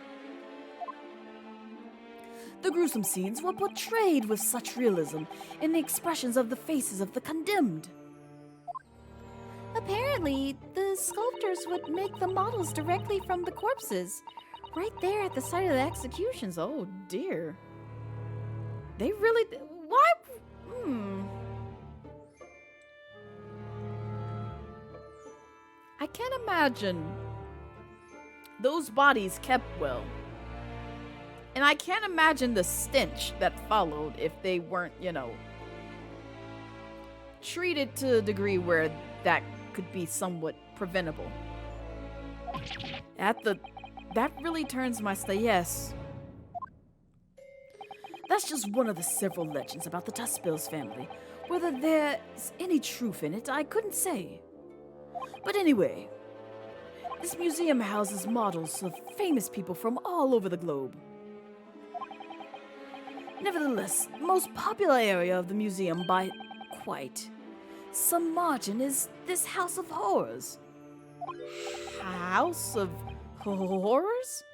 [SPEAKER 2] The gruesome scenes were portrayed with such realism in the expressions of the faces of the condemned.
[SPEAKER 3] Apparently, the sculptors would make the models directly from the corpses, right there at the site of the executions.
[SPEAKER 1] Oh dear. They really... Why? I can't imagine those bodies kept well. And I can't imagine the stench that followed if they weren't, treated to a degree where that could be somewhat preventable. That really turns my stay. Yes.
[SPEAKER 2] That's just one of the several legends about the Tussbells family. Whether there's any truth in it, I couldn't say. But anyway, this museum houses models of famous people from all over the globe. Nevertheless, the most popular area of the museum by quite some margin is this House of Horrors.
[SPEAKER 1] House of Horrors?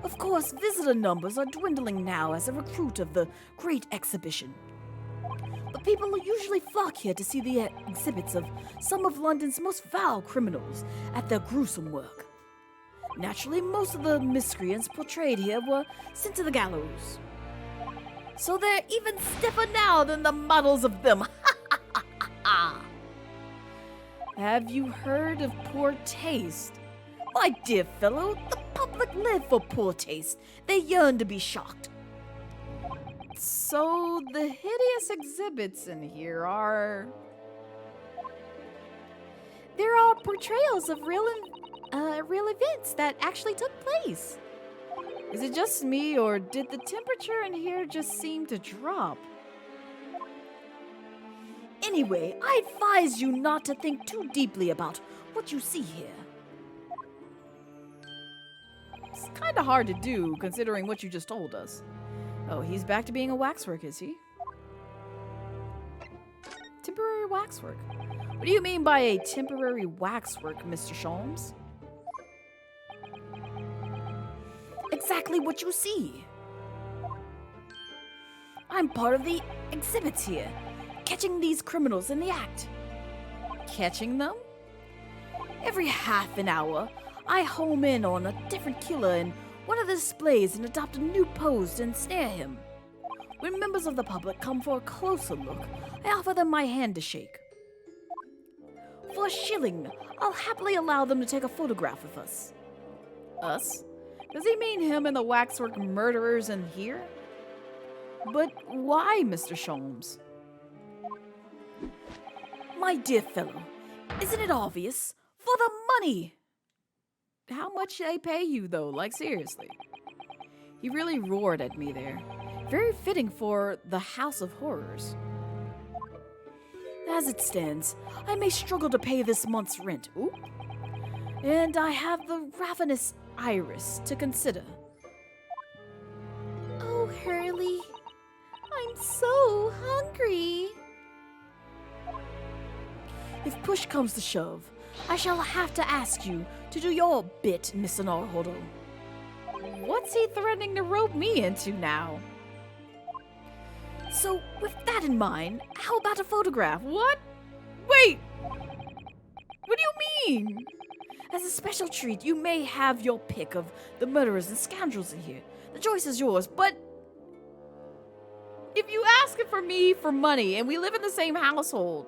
[SPEAKER 2] Of course, visitor numbers are dwindling now as a recruit of the Great Exhibition. But people usually flock here to see the exhibits of some of London's most vile criminals at their gruesome work. Naturally, most of the miscreants portrayed here were sent to the gallows. So they're even stiffer now than the models of them.
[SPEAKER 1] Have you heard of poor taste?
[SPEAKER 2] My dear fellow, the public live for poor taste. They yearn to be shocked.
[SPEAKER 1] So the hideous exhibits in here are...
[SPEAKER 3] They're all portrayals of real events that actually took place.
[SPEAKER 1] Is it just me, or did the temperature in here just seem to drop?
[SPEAKER 2] Anyway, I advise you not to think too deeply about what you see here.
[SPEAKER 1] It's kind of hard to do, considering what you just told us. Oh, he's back to being a waxwork, is he? Temporary waxwork? What do you mean by a temporary waxwork, Mr. Sholmes?
[SPEAKER 2] Exactly what you see. I'm part of the exhibits here, catching these criminals in the act.
[SPEAKER 1] Catching them?
[SPEAKER 2] Every half an hour, I home in on a different killer and one of the displays and adopt a new pose to ensnare him. When members of the public come for a closer look, I offer them my hand to shake. For a shilling, I'll happily allow them to take a photograph with us.
[SPEAKER 1] Us? Does he mean him and the waxwork murderers in here? But why, Mr. Sholmes?
[SPEAKER 2] My dear fellow, isn't it obvious? For the money!
[SPEAKER 1] How much they pay you, though? Like, seriously. He really roared at me there. Very fitting for the House of Horrors.
[SPEAKER 2] As it stands, I may struggle to pay this month's rent. Ooh. And I have the ravenous iris to consider.
[SPEAKER 3] Oh, Hurley, I'm so hungry.
[SPEAKER 2] If push comes to shove, I shall have to ask you to do your bit, Mr. Naruhodo.
[SPEAKER 1] What's he threatening to rope me into now?
[SPEAKER 2] So, with that in mind, how about a photograph?
[SPEAKER 1] What? Wait! What do you mean?
[SPEAKER 2] As a special treat, you may have your pick of the murderers and scoundrels in here. The choice is yours, but
[SPEAKER 1] if you ask it for me for money and we live in the same household,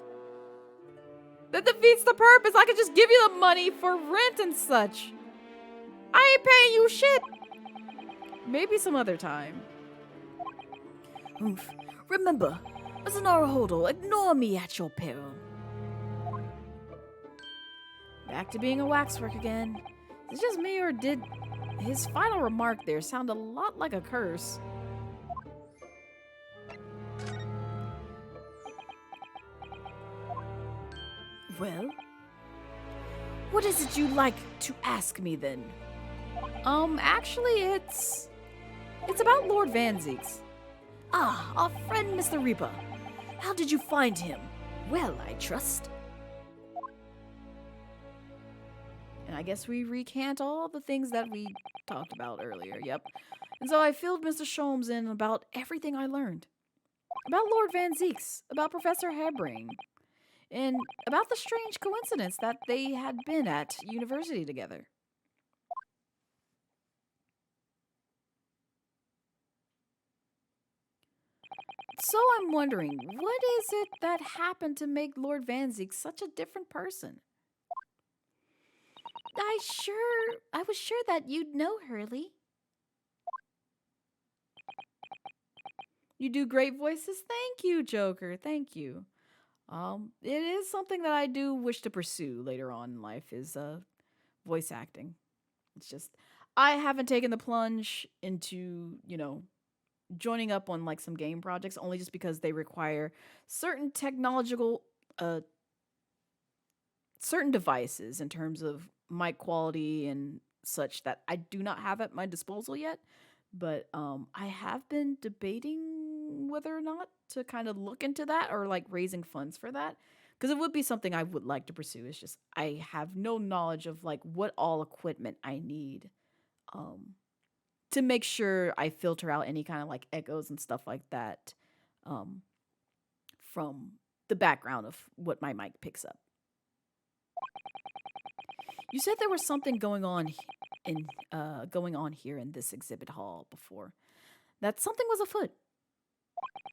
[SPEAKER 1] that defeats the purpose. I could just give you the money for rent and such. I ain't paying you shit. Maybe some other time.
[SPEAKER 2] Oof. Remember, Mr. Naruhodo, ignore me at your peril.
[SPEAKER 1] Back to being a waxwork again. Is it just me, or did his final remark there sound a lot like a curse?
[SPEAKER 2] Well, what is it you'd like to ask me then?
[SPEAKER 1] Actually, it's about Lord Van Zieks.
[SPEAKER 2] Ah, our friend Mr. Reaper. How did you find him? Well, I trust.
[SPEAKER 1] And I guess we recant all the things that we talked about earlier, yep. And so I filled Mr. Sholmes in about everything I learned. About Lord Van Zieks, about Professor Hairbrain, and about the strange coincidence that they had been at university together. So I'm wondering, what is it that happened to make Lord Van Zieks such a different person?
[SPEAKER 3] I was sure that you'd know, Hurley.
[SPEAKER 1] You do great voices? Thank you, Joker. Thank you. It is something that I do wish to pursue later on in life, is voice acting. It's just, I haven't taken the plunge into, joining up on like some game projects, only just because they require certain technological, certain devices in terms of mic quality and such that I do not have at my disposal yet. But I have been debating whether or not to kind of look into that, or like raising funds for that, because it would be something I would like to pursue. It's just I have no knowledge of like what all equipment I need to make sure I filter out any kind of like echoes and stuff like that from the background of what my mic picks up. You said there was something going on here in this exhibit hall before. That something was afoot.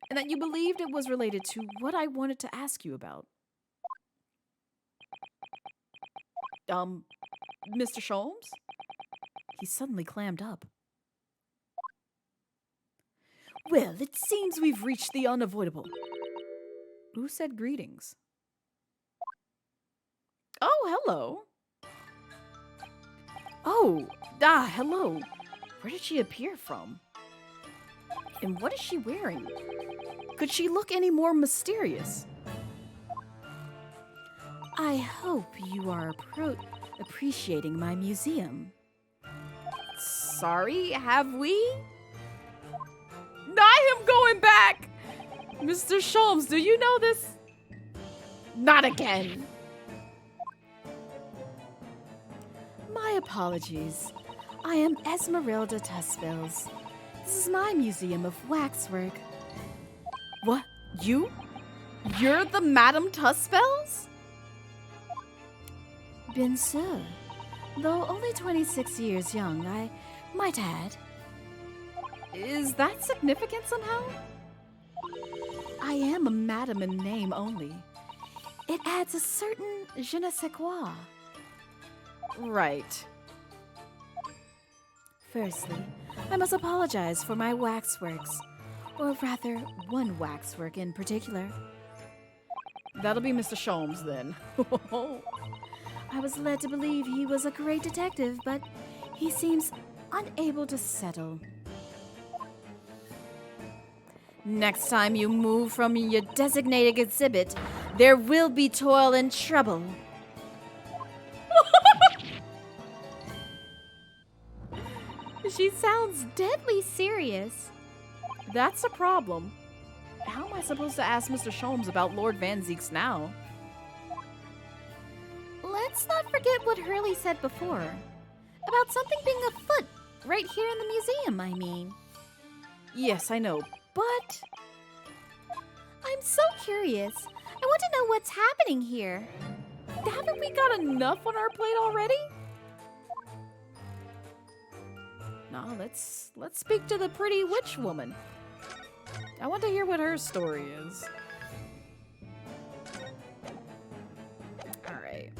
[SPEAKER 1] And that you believed it was related to what I wanted to ask you about. Mr. Sholmes? He suddenly clammed up.
[SPEAKER 2] Well, it seems we've reached the unavoidable.
[SPEAKER 1] Who said greetings? Oh, hello. Oh, hello. Where did she appear from? And what is she wearing? Could she look any more mysterious?
[SPEAKER 2] I hope you are appreciating my museum.
[SPEAKER 1] Sorry, have we? I am going back! Mr. Sholmes, do you know this? Not again.
[SPEAKER 2] My apologies. I am Esmeralda Tuspels. This is my museum of waxwork.
[SPEAKER 1] What? You? You're the Madame Tuspels?
[SPEAKER 2] Bien sûr. Though only 26 years young, I might add.
[SPEAKER 1] Is that significant somehow?
[SPEAKER 2] I am a madam in name only. It adds a certain je ne sais quoi.
[SPEAKER 1] Right.
[SPEAKER 2] Firstly, I must apologize for my waxworks, or rather, one waxwork in particular.
[SPEAKER 1] That'll be Mr. Sholmes then.
[SPEAKER 2] I was led to believe he was a great detective, but he seems unable to settle.
[SPEAKER 1] Next time you move from your designated exhibit, there will be toil and trouble.
[SPEAKER 3] She sounds deadly serious.
[SPEAKER 1] That's a problem. How am I supposed to ask Mr. Sholmes about Lord Van Zeeks now?
[SPEAKER 3] Let's not forget what Hurley said before. About something being afoot right here in the museum, I mean.
[SPEAKER 1] Yes, I know, but...
[SPEAKER 3] I'm so curious. I want to know what's happening here.
[SPEAKER 1] haven't we got enough on our plate already? No, let's speak to the pretty witch woman. I want to hear what her story is. Alright.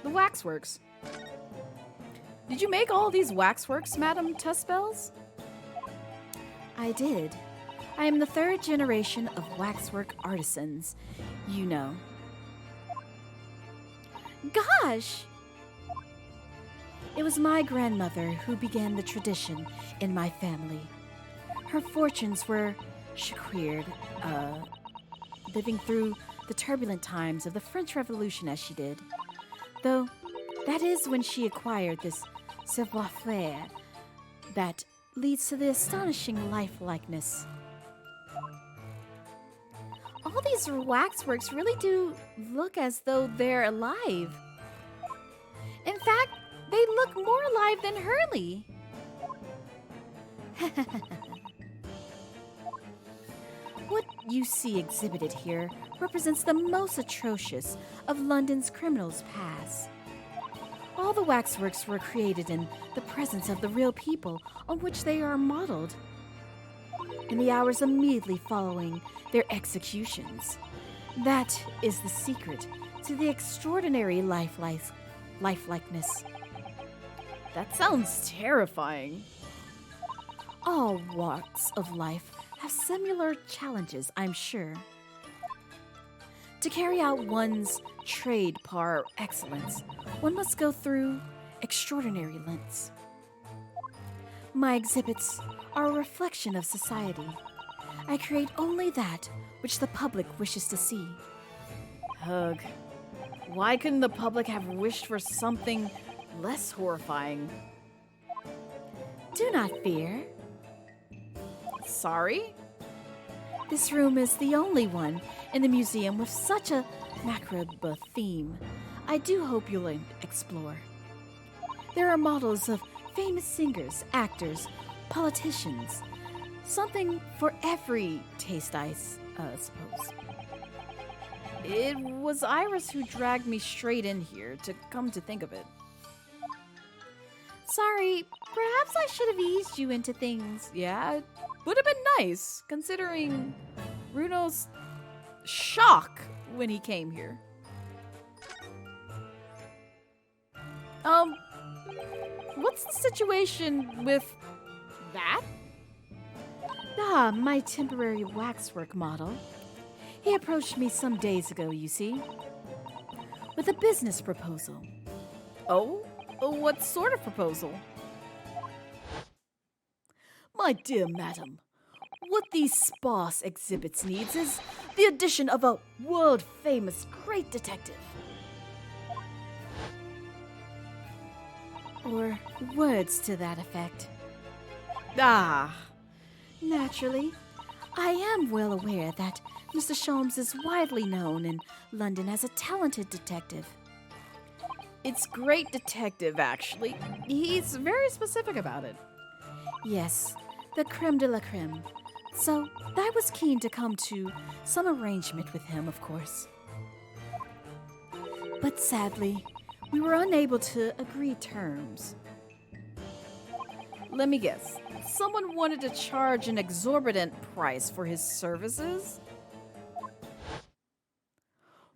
[SPEAKER 1] The waxworks. Did you make all these waxworks, Madame Tuspels?
[SPEAKER 2] I did. I am the third generation of waxwork artisans, you know.
[SPEAKER 3] Gosh!
[SPEAKER 2] It was my grandmother who began the tradition in my family. Her fortunes were secured, living through the turbulent times of the French Revolution as she did. Though, that is when she acquired this savoir-faire that leads to the astonishing life-likeness.
[SPEAKER 3] All these waxworks really do look as though they're alive. In fact, they look more alive than Hurley.
[SPEAKER 2] What you see exhibited here represents the most atrocious of London's criminals' past. All the waxworks were created in the presence of the real people on which they are modeled. In the hours immediately following their executions. That is the secret to the extraordinary lifelikeness.
[SPEAKER 1] That sounds terrifying.
[SPEAKER 2] All walks of life have similar challenges, I'm sure. To carry out one's trade par excellence, one must go through extraordinary lengths. My exhibits are a reflection of society. I create only that which the public wishes to see.
[SPEAKER 1] Ugh. Why couldn't the public have wished for something less horrifying?
[SPEAKER 2] Do not fear.
[SPEAKER 1] Sorry?
[SPEAKER 2] This room is the only one in the museum with such a macabre theme. I do hope you'll explore. There are models of famous singers, actors, politicians. Something for every taste, I suppose.
[SPEAKER 1] It was Iris who dragged me straight in here, to come to think of it.
[SPEAKER 3] Sorry, perhaps I should have eased you into things.
[SPEAKER 1] Yeah, it would have been nice, considering Bruno's shock when he came here. What's the situation with that?
[SPEAKER 2] Ah, my temporary waxwork model. He approached me some days ago, you see, with a business proposal.
[SPEAKER 1] Oh? What sort of proposal?
[SPEAKER 2] My dear madam, what these sparse exhibits needs is the addition of a world-famous great detective. Or words to that effect.
[SPEAKER 1] Ah.
[SPEAKER 2] Naturally, I am well aware that Mr. Sholmes is widely known in London as a talented detective.
[SPEAKER 1] It's great detective, actually. He's very specific about it.
[SPEAKER 2] Yes, the creme de la creme. So, I was keen to come to some arrangement with him, of course. But sadly, we were unable to agree terms.
[SPEAKER 1] Let me guess. Someone wanted to charge an exorbitant price for his services?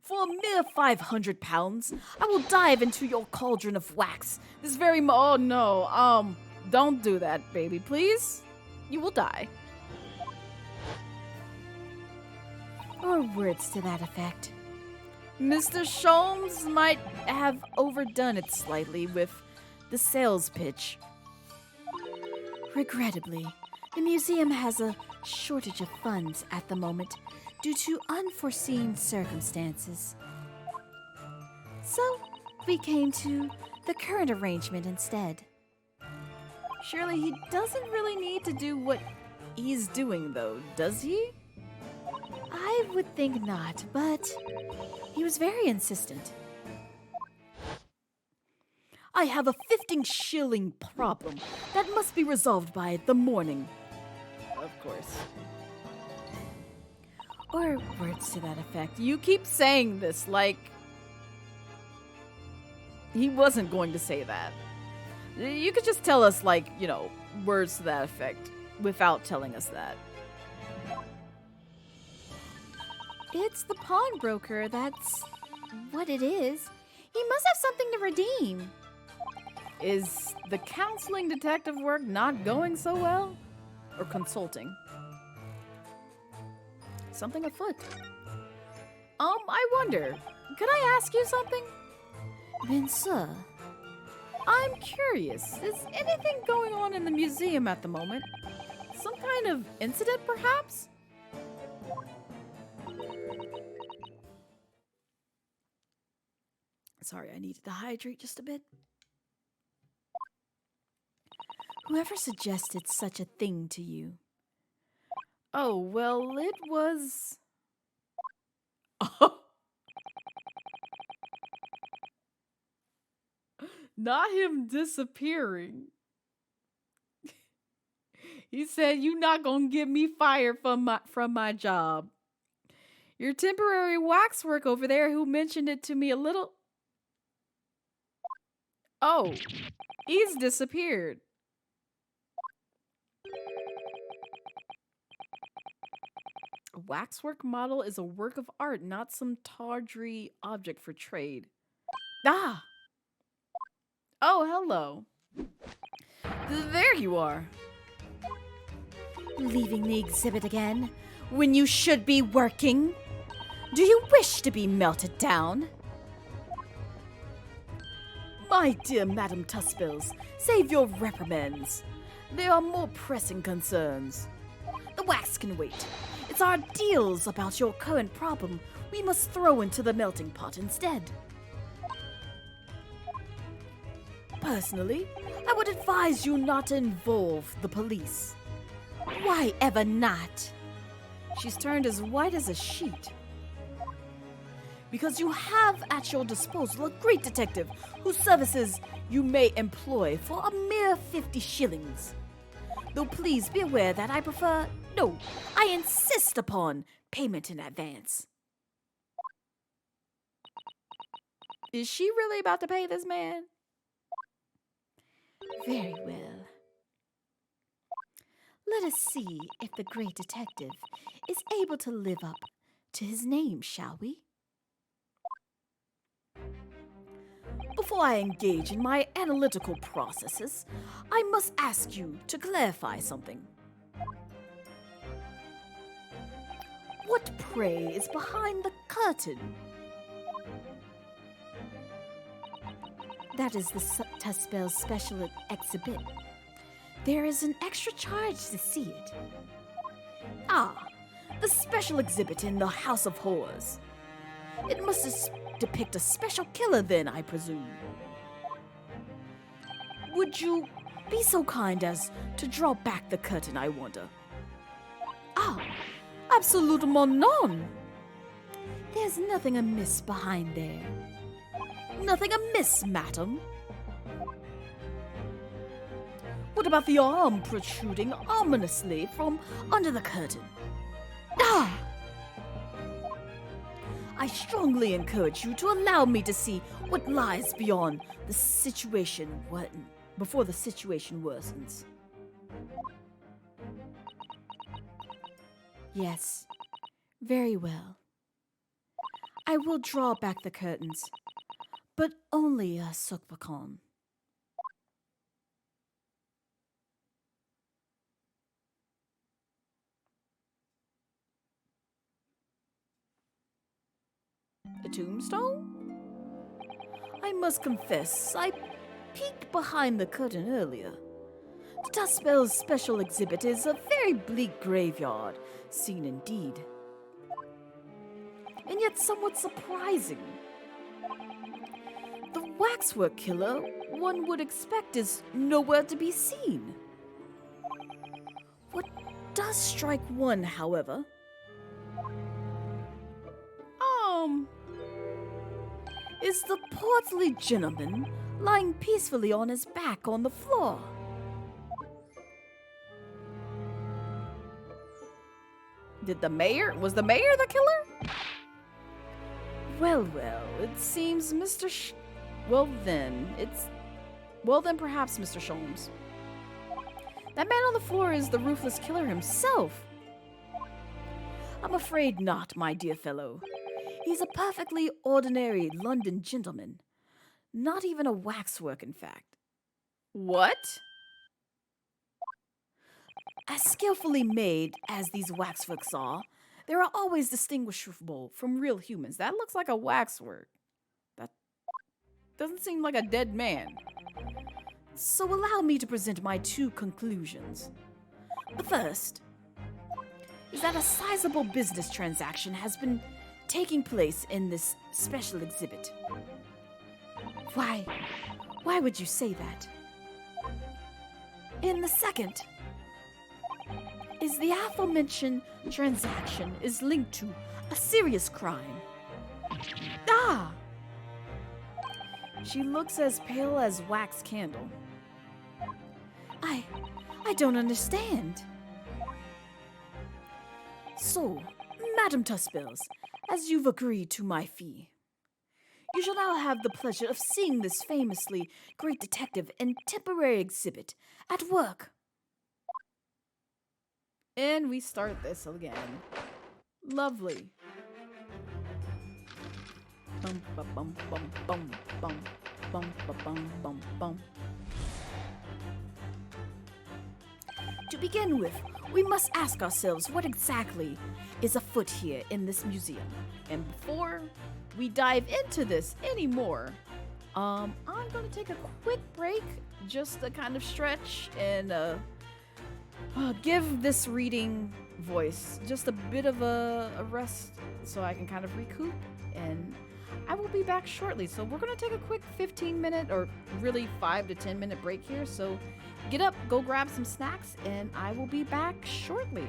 [SPEAKER 2] For a mere 500 pounds, I will dive into your cauldron of wax.
[SPEAKER 1] This very oh no, don't do that, baby, please. You will die.
[SPEAKER 3] Or words to that effect.
[SPEAKER 1] Mr. Sholmes might have overdone it slightly with the sales pitch.
[SPEAKER 3] Regrettably, the museum has a shortage of funds at the moment due to unforeseen circumstances. So, we came to the current arrangement instead.
[SPEAKER 1] Surely he doesn't really need to do what he's doing, though, does he?
[SPEAKER 3] I would think not, but he was very insistent.
[SPEAKER 2] I have a 15-shilling problem that must be resolved by the morning.
[SPEAKER 1] Of course.
[SPEAKER 3] Or words to that effect.
[SPEAKER 1] You keep saying this like he wasn't going to say that. You could just tell us, like, you know, words to that effect without telling us that.
[SPEAKER 3] It's the pawnbroker, that's what it is. He must have something to redeem.
[SPEAKER 1] Is the counseling detective work not going so well? Or consulting? Something afoot. I wonder, could I ask you something?
[SPEAKER 3] Then, sir,
[SPEAKER 1] I'm curious, is anything going on in the museum at the moment? Some kind of incident, perhaps?
[SPEAKER 2] Sorry, I needed to hydrate just a bit.
[SPEAKER 3] whoever suggested such a thing to you?
[SPEAKER 1] Oh, well, it was... Not him disappearing. He said, "You not gonna get me fired from my job. Your temporary waxwork over there who mentioned it to me a little..." Oh, he's disappeared. A waxwork model is a work of art, not some tawdry object for trade. Ah! Oh, hello. There you are.
[SPEAKER 3] Leaving the exhibit again, when you should be working? Do you wish to be melted down?
[SPEAKER 2] My dear Madam Tuspils, save your reprimands. There are more pressing concerns. The wax can wait. It's our deals about your current problem we must throw into the melting pot instead. Personally, I would advise you not to involve the police.
[SPEAKER 3] Why ever not?
[SPEAKER 1] She's turned as white as a sheet.
[SPEAKER 2] Because you have at your disposal a great detective whose services you may employ for a mere 50 shillings. Though please be aware that I prefer, no, I insist upon payment in advance.
[SPEAKER 1] Is she really about to pay this man?
[SPEAKER 3] Very well. Let us see if the great detective is able to live up to his name, shall we?
[SPEAKER 2] Before I engage in my analytical processes, I must ask you to clarify something. What, pray, is behind the curtain?
[SPEAKER 3] That is the Tuspel special exhibit. There is an extra charge to see it.
[SPEAKER 2] Ah, the special exhibit in the House of Horrors. It must depict a special killer then, I presume. Would you be so kind as to draw back the curtain, I wonder? Ah, absolutement non.
[SPEAKER 3] There's nothing amiss behind there.
[SPEAKER 2] Nothing amiss, madam. What about the arm protruding ominously from under the curtain? Ah! I strongly encourage you to allow me to see what lies beyond the situation before the situation worsens. Yes, very well. I will draw back the curtains, but only a sukbakon.
[SPEAKER 1] A tombstone?
[SPEAKER 2] I must confess, I peeked behind the curtain earlier. The Tuspel's special exhibit is a very bleak graveyard, scene indeed. And yet somewhat surprising. The waxwork killer one would expect is nowhere to be seen. What does strike one, however, is the portly gentleman lying peacefully on his back on the floor.
[SPEAKER 1] Was the mayor the killer?
[SPEAKER 2] Well, it seems
[SPEAKER 1] Well then, perhaps Mr. Sholmes. That man on the floor is the ruthless killer himself.
[SPEAKER 2] I'm afraid not, my dear fellow. He's a perfectly ordinary London gentleman. Not even a waxwork, in fact.
[SPEAKER 1] What?
[SPEAKER 2] As skillfully made as these waxworks are, they are always distinguishable from real humans.
[SPEAKER 1] That looks like a waxwork. That doesn't seem like a dead man.
[SPEAKER 2] So allow me to present my two conclusions. The first is that a sizable business transaction has been taking place in this special exhibit. Why would you say that? And the second is the aforementioned transaction is linked to a serious crime.
[SPEAKER 1] Ah! She looks as pale as wax candle.
[SPEAKER 2] I don't understand. So, Madam Tuspels, as you've agreed to my fee, you shall now have the pleasure of seeing this famously great detective and temporary exhibit at work.
[SPEAKER 1] And we start this again. Lovely. Bum ba bum bum bum bum bum ba bum bum bum.
[SPEAKER 2] To begin with, we must ask ourselves what exactly is afoot here in this museum.
[SPEAKER 1] And before we dive into this anymore, I'm gonna take a quick break just to kind of stretch and give this reading voice just a bit of a rest so I can kind of recoup, and I will be back shortly. So we're gonna take a quick 15-minute or really 5 to 10-minute break here. So get up, go grab some snacks, and I will be back shortly.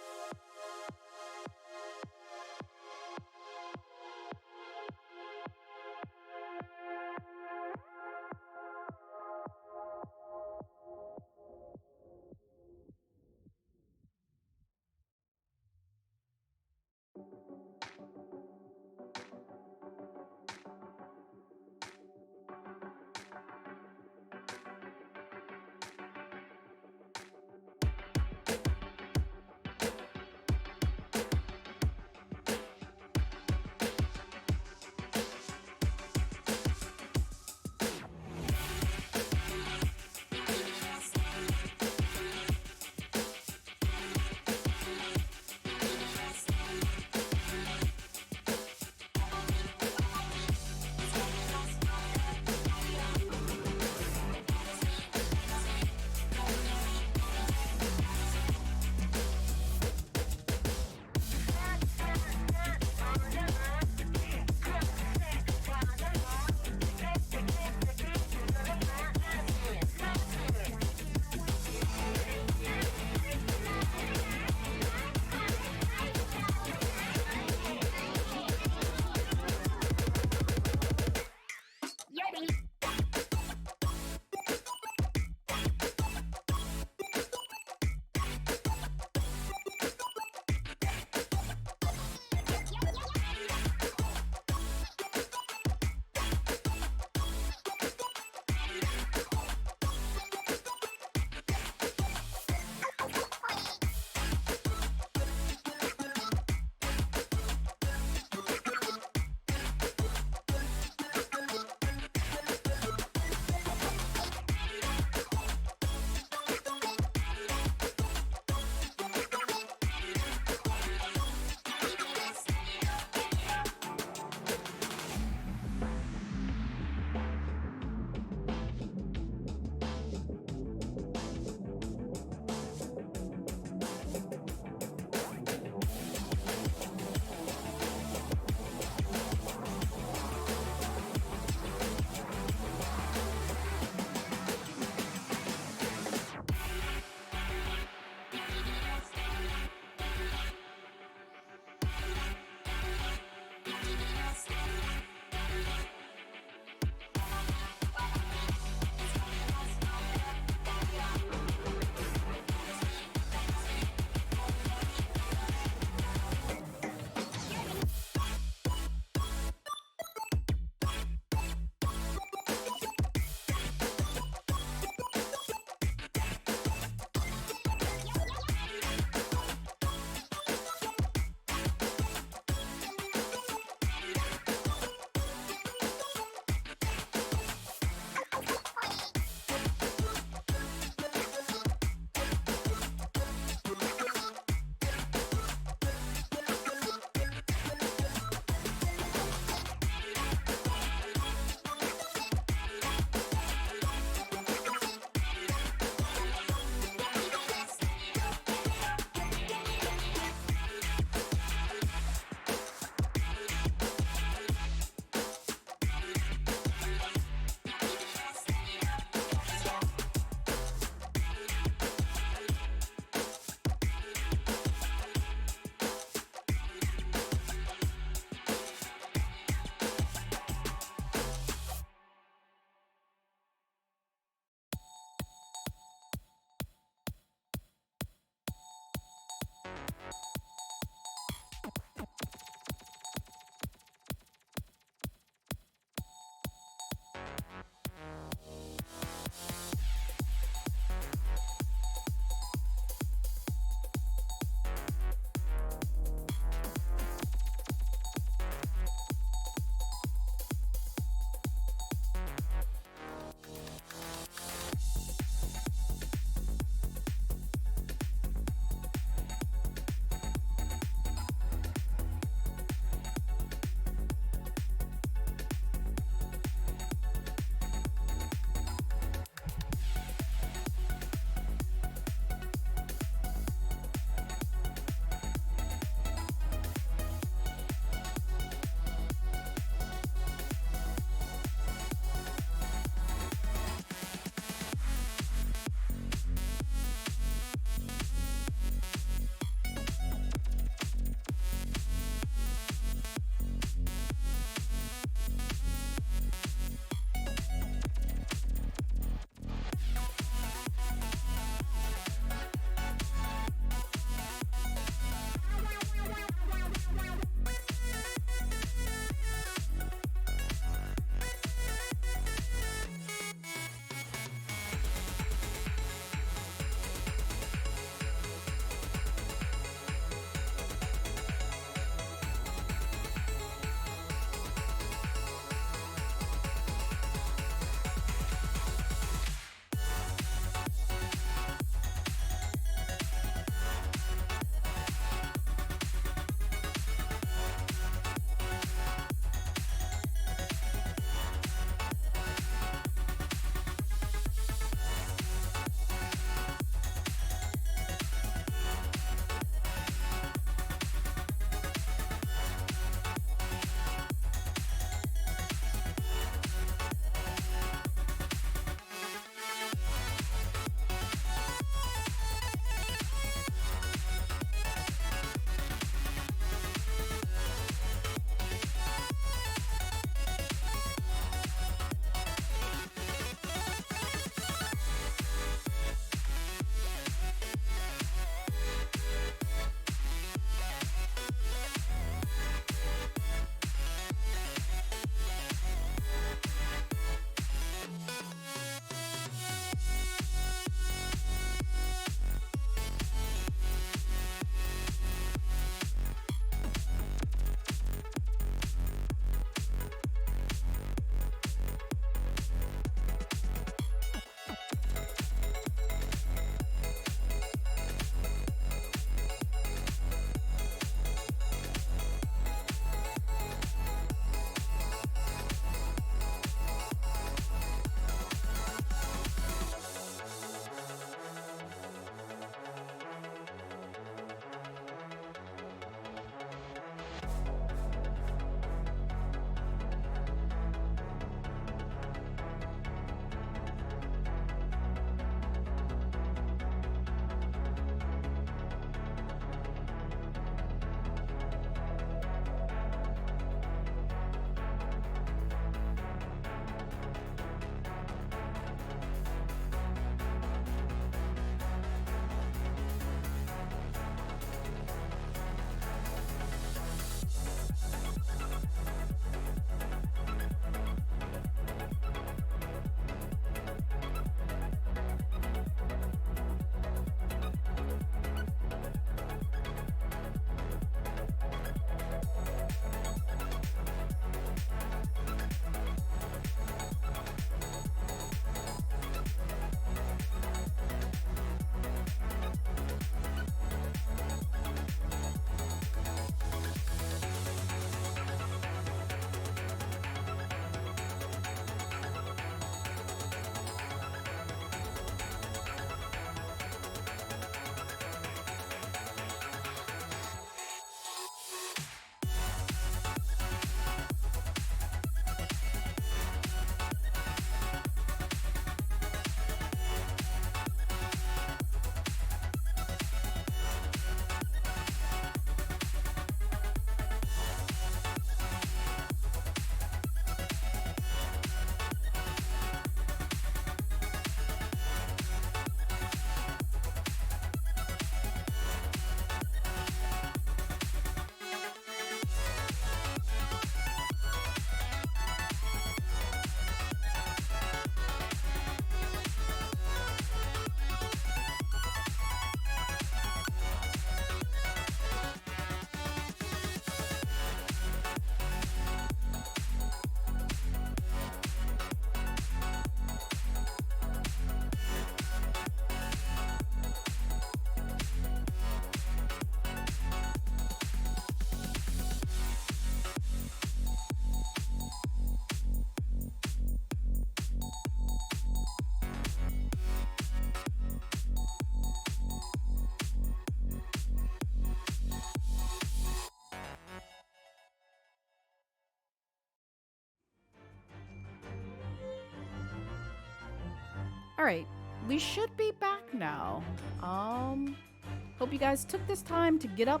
[SPEAKER 1] All right, we should be back now. Hope you guys took this time to get up,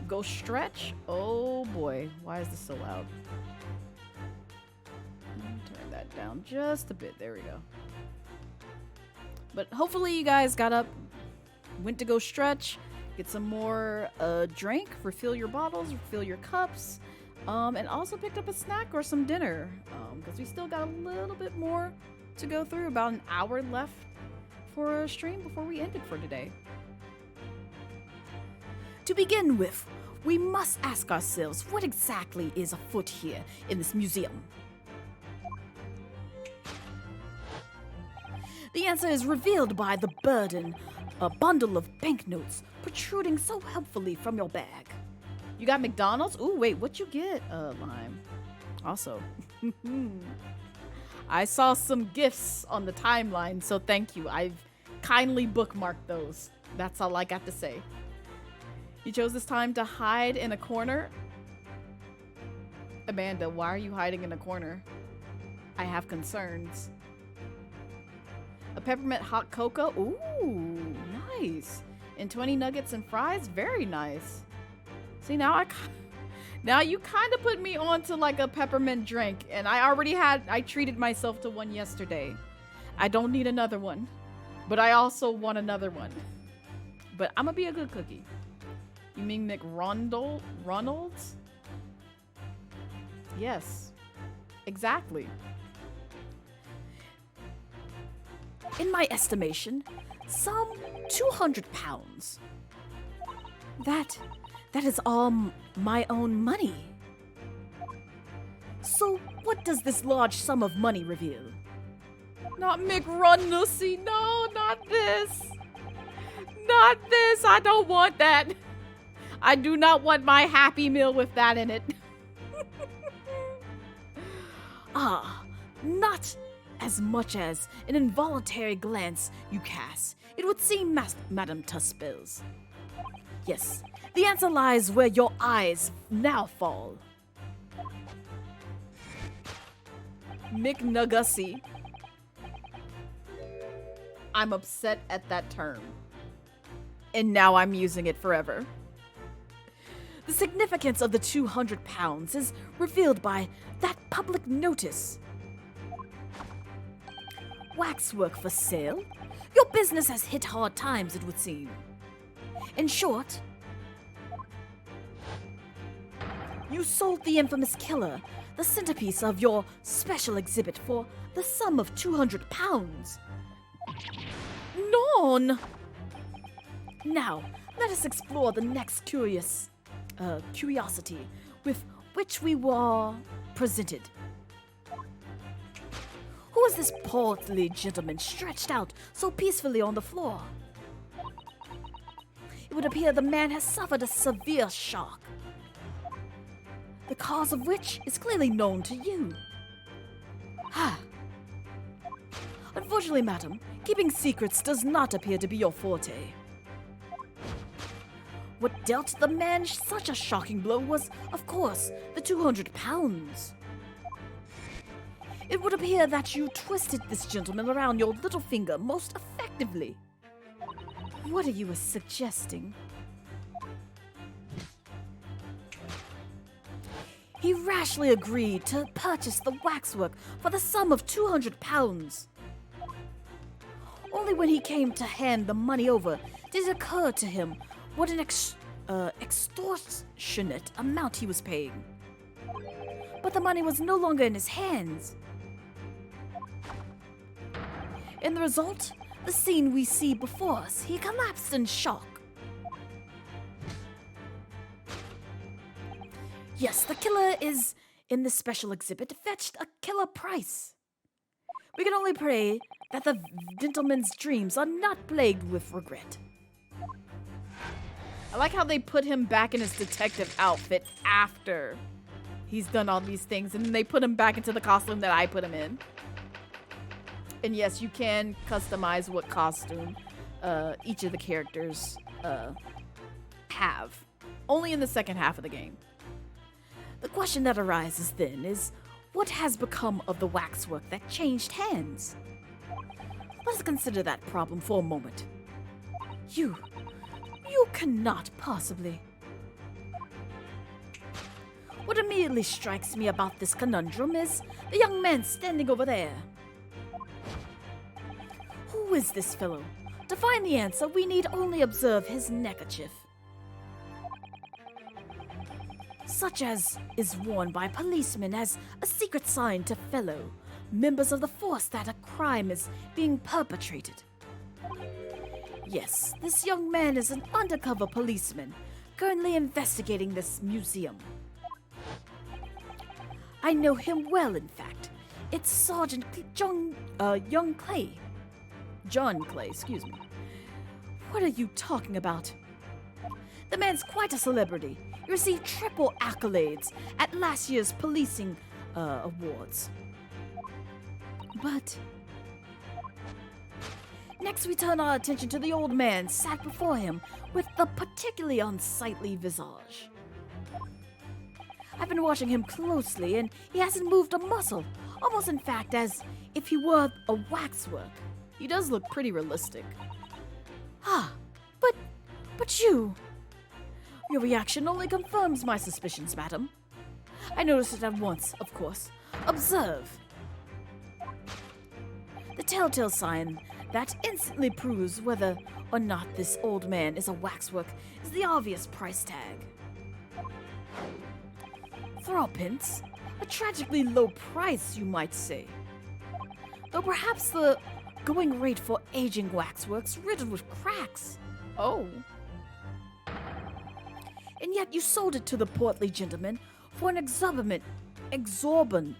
[SPEAKER 1] go stretch. Oh boy, why is this so loud? Turn that down just a bit. There we go. But hopefully you guys got up, went to go stretch, get some more drink, refill your bottles, refill your cups, and also picked up a snack or some dinner, because we still got a little bit more to go through. About an hour left for a stream before we end it for today.
[SPEAKER 2] To begin with, we must ask ourselves what exactly is afoot here in this museum. The answer is revealed by the burden, a bundle of banknotes protruding so helpfully from your bag.
[SPEAKER 1] You got McDonald's? Ooh, wait, what you get, Lime? Also, I saw some gifts on the timeline, so thank you. I've kindly bookmarked those. That's all I got to say. You chose this time to hide in a corner? Amanda, why are you hiding in a corner? I have concerns. A peppermint hot cocoa? Ooh, nice. And 20 nuggets and fries? Very nice. See, now you kind of put me on to like a peppermint drink, and I treated myself to one yesterday. I don't need another one, but I also want another one. But I'm gonna be a good cookie. You mean McRonald's? Yes, exactly.
[SPEAKER 2] In my estimation, some 200 pounds. That is all my own money. So what does this large sum of money reveal?
[SPEAKER 1] Not McRunnussy, no, not this. Not this, I don't want that. I do not want my Happy Meal with that in it.
[SPEAKER 2] Not as much as an involuntary glance you cast, it would seem, Madame Tuspils. Yes, the answer lies where your eyes now fall.
[SPEAKER 1] McNuggusy. I'm upset at that term. And now I'm using it forever.
[SPEAKER 2] The significance of the 200 pounds is revealed by that public notice. Waxwork for sale? Your business has hit hard times, it would seem. In short, you sold the infamous killer, the centerpiece of your special exhibit, for the sum of 200 pounds. Non! Now, let us explore the next curiosity with which we were presented. Who is this portly gentleman stretched out so peacefully on the floor? It would appear the man has suffered a severe shock, the cause of which is clearly known to you. Unfortunately, madam, keeping secrets does not appear to be your forte. What dealt the man such a shocking blow was, of course, the 200 pounds. It would appear that you twisted this gentleman around your little finger most effectively. What are you suggesting? He rashly agreed to purchase the waxwork for the sum of 200 pounds. Only when he came to hand the money over did it occur to him what an extortionate amount he was paying. But the money was no longer in his hands. In the result, the scene we see before us, he collapsed in shock. Yes, the killer is in this special exhibit fetched a killer price. We can only pray that the gentleman's dreams are not plagued with regret.
[SPEAKER 1] I like how they put him back in his detective outfit after he's done all these things, and then they put him back into the costume that I put him in. And yes, you can customize what costume each of the characters have. Only in the second half of the game.
[SPEAKER 2] The question that arises then is, what has become of the waxwork that changed hands? Let's consider that problem for a moment. You cannot possibly. What immediately strikes me about this conundrum is the young man standing over there. Who is this fellow? To find the answer, we need only observe his neckerchief, such as is worn by policemen as a secret sign to fellow members of the force that a crime is being perpetrated. Yes, this young man is an undercover policeman currently investigating this museum. I know him well, in fact. It's Sergeant John Clay. John Clay, excuse me. What are you talking about? The man's quite a celebrity. He received triple accolades at last year's policing awards. But next we turn our attention to the old man sat before him with the particularly unsightly visage. I've been watching him closely, and he hasn't moved a muscle, almost in fact as if he were a waxwork.
[SPEAKER 1] He does look pretty realistic.
[SPEAKER 2] But you... Your reaction only confirms my suspicions, madam. I noticed it at once, of course. Observe. The telltale sign that instantly proves whether or not this old man is a waxwork is the obvious price tag. Threepence? A tragically low price, you might say. Though perhaps the going rate for aging waxworks riddled with cracks.
[SPEAKER 1] Oh.
[SPEAKER 2] And yet you sold it to the portly gentleman for an exorbitant £200.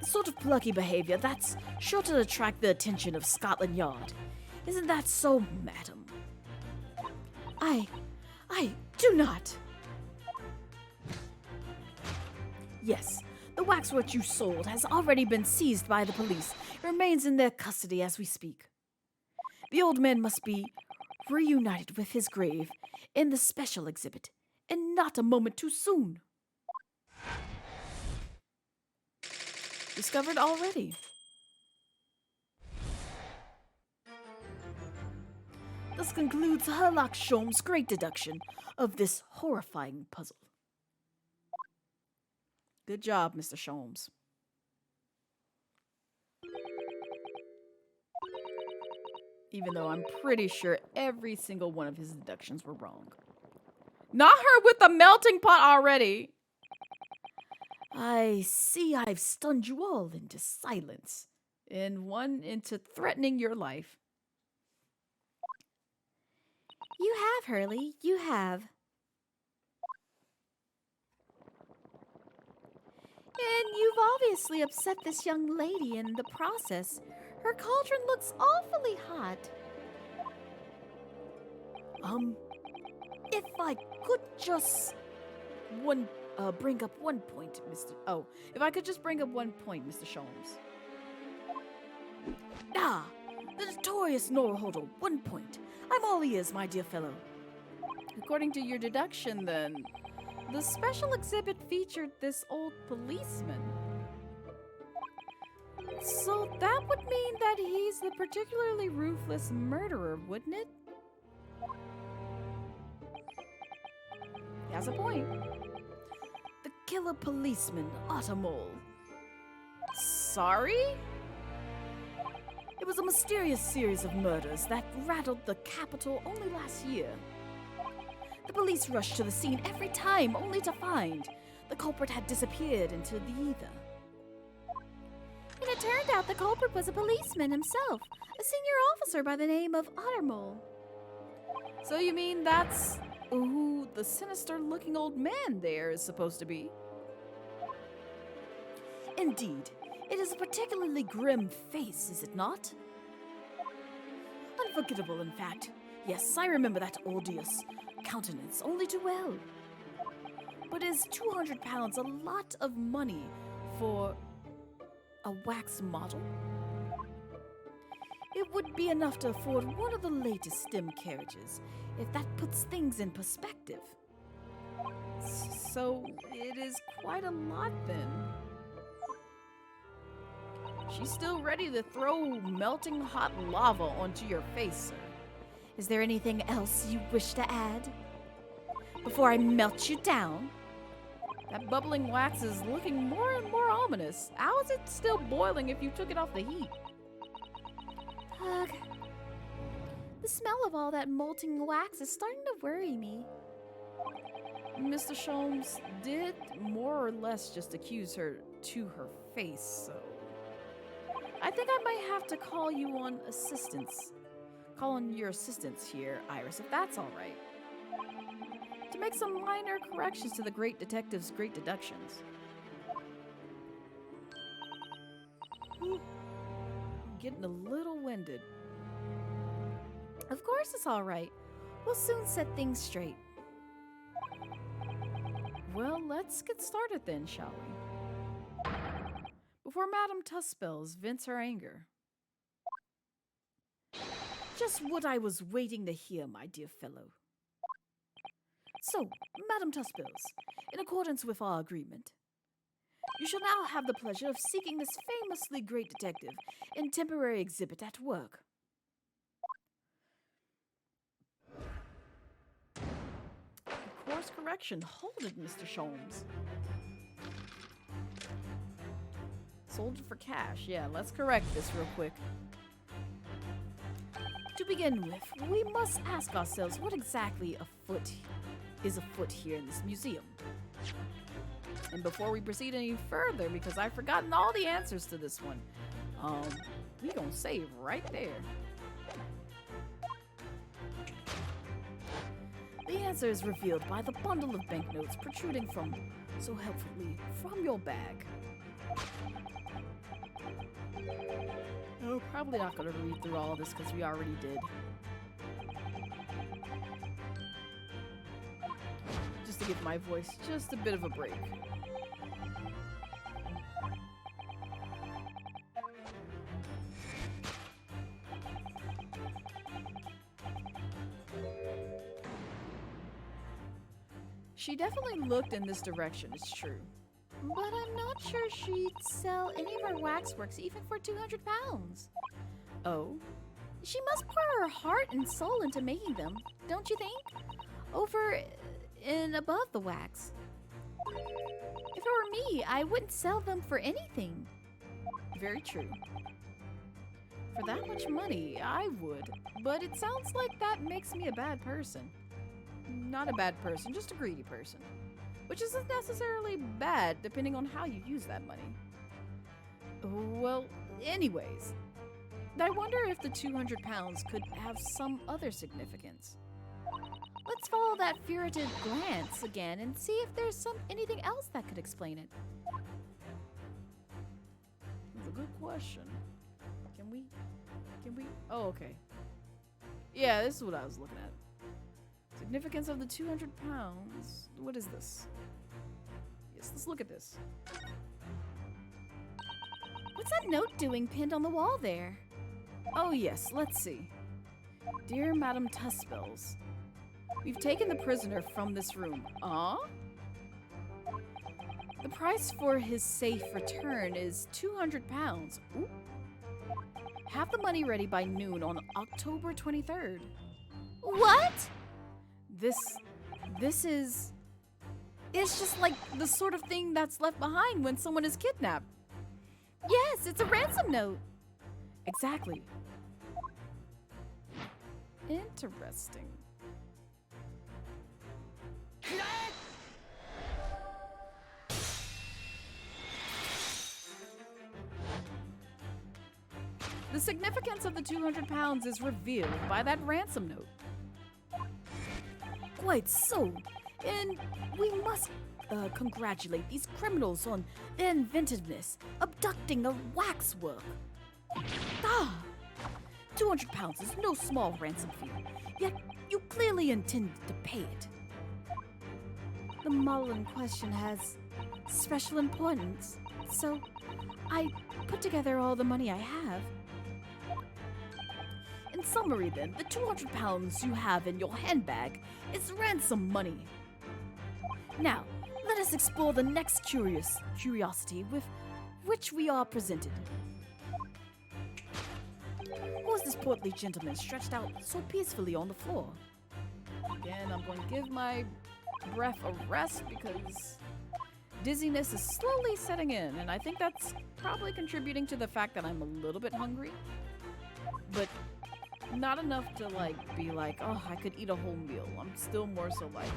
[SPEAKER 2] The sort of plucky behavior that's sure to attract the attention of Scotland Yard. Isn't that so, madam? I do not. Yes, the waxwork you sold has already been seized by the police. It remains in their custody as we speak. The old man must be reunited with his grave in the special exhibit, and not a moment too soon.
[SPEAKER 1] Discovered already.
[SPEAKER 2] This concludes Herlock Sholmes' great deduction of this horrifying puzzle.
[SPEAKER 1] Good job, Mr. Sholmes. Even though I'm pretty sure every single one of his deductions were wrong. Not her with the melting pot already!
[SPEAKER 2] I see I've stunned you all into silence.
[SPEAKER 1] And one into threatening your life.
[SPEAKER 3] You have, Hurley. You have. And you've obviously upset this young lady in the process. Her cauldron looks awfully hot.
[SPEAKER 2] If I could just bring up one point, Mr.
[SPEAKER 1] Oh, if I could just bring up one point, Mr. Sholmes.
[SPEAKER 2] The notorious Norholder, 1 point. I'm all ears, my dear fellow.
[SPEAKER 1] According to your deduction, then, the special exhibit featured this old policeman. So that would mean that he's the particularly ruthless murderer, wouldn't it? He has a point.
[SPEAKER 2] The killer policeman, Ottermole.
[SPEAKER 1] Sorry?
[SPEAKER 2] It was a mysterious series of murders that rattled the capital only last year. The police rushed to the scene every time, only to find the culprit had disappeared into the ether.
[SPEAKER 3] And it turned out the culprit was a policeman himself, a senior officer by the name of Ottermole.
[SPEAKER 1] So you mean that's who the sinister-looking old man there is supposed to be?
[SPEAKER 2] Indeed, it is a particularly grim face, is it not? Unforgettable, in fact. Yes, I remember that odious countenance only too well. But is £200 a lot of money for a wax model? It would be enough to afford one of the latest STEM carriages, if that puts things in perspective.
[SPEAKER 1] So it is quite a lot then. She's still ready to throw melting hot lava onto your face, sir.
[SPEAKER 3] Is there anything else you wish to add? Before I melt you down?
[SPEAKER 1] That bubbling wax is looking more and more ominous. How is it still boiling if you took it off the heat?
[SPEAKER 3] Ugh. The smell of all that molten wax is starting to worry me.
[SPEAKER 1] Mr. Sholmes did more or less just accuse her to her face, so I think I might have to call you on assistance. Call on your assistance here, Iris, if that's all right. To make some minor corrections to the great detective's great deductions. I'm getting a little winded.
[SPEAKER 3] Of course it's all right. We'll soon set things straight.
[SPEAKER 1] Well, let's get started then, shall we? Before Madame Tussbells vents her anger.
[SPEAKER 2] Just what I was waiting to hear, my dear fellow. So, Madame Tussbells, in accordance with our agreement, you shall now have the pleasure of seeking this famously great detective in temporary exhibit at work.
[SPEAKER 1] Course correction. Hold it, Mr. Sholmes. Sold it for cash. Yeah, let's correct this real quick.
[SPEAKER 2] To begin with, we must ask ourselves what exactly is afoot here in this museum.
[SPEAKER 1] And before we proceed any further, because I've forgotten all the answers to this one, we gonna save right there.
[SPEAKER 2] The answer is revealed by the bundle of banknotes protruding so helpfully, from your bag.
[SPEAKER 1] Oh, probably not gonna read through all of this because we already did. Just to give my voice just a bit of a break. She definitely looked in this direction, it's true.
[SPEAKER 3] But I'm not sure she'd sell any of her waxworks even for 200 pounds.
[SPEAKER 1] Oh?
[SPEAKER 3] She must pour her heart and soul into making them, don't you think? Over and above the wax. If it were me, I wouldn't sell them for anything.
[SPEAKER 1] Very true. For that much money, I would. But it sounds like that makes me a bad person. Not a bad person, just a greedy person. Which isn't necessarily bad, depending on how you use that money. Well, anyways, I wonder if the 200 pounds could have some other significance.
[SPEAKER 3] Let's follow that furtive glance again and see if there's anything else that could explain it.
[SPEAKER 1] That's a good question. Can we? Oh, okay. Yeah, this is what I was looking at. Significance of the 200 pounds. What is this? Yes, let's look at this.
[SPEAKER 3] What's that note doing pinned on the wall there?
[SPEAKER 1] Oh yes, let's see. Dear Madame Tussbells, we've taken the prisoner from this room. The price for his safe return is 200 pounds. Ooh. Have the money ready by noon on October 23rd.
[SPEAKER 3] What?
[SPEAKER 1] This is... It's just like the sort of thing that's left behind when someone is kidnapped.
[SPEAKER 3] Yes, it's a ransom note.
[SPEAKER 1] Exactly. Interesting. The significance of the 200 pounds is revealed by that ransom note.
[SPEAKER 2] Quite so. And we must congratulate these criminals on their inventiveness, abducting a waxwork. 200 pounds is no small ransom fee, yet you clearly intended to pay it.
[SPEAKER 3] The model in question has special importance, so I put together all the money I have.
[SPEAKER 2] In summary then, the 200 pounds you have in your handbag is ransom money. Now, let us explore the next curiosity with which we are presented. Who is this portly gentleman stretched out so peacefully on the floor?
[SPEAKER 1] Again, I'm going to give my breath a rest because dizziness is slowly setting in, and I think that's probably contributing to the fact that I'm a little bit hungry, but not enough to like be like, oh, I could eat a whole meal. I'm still more so like,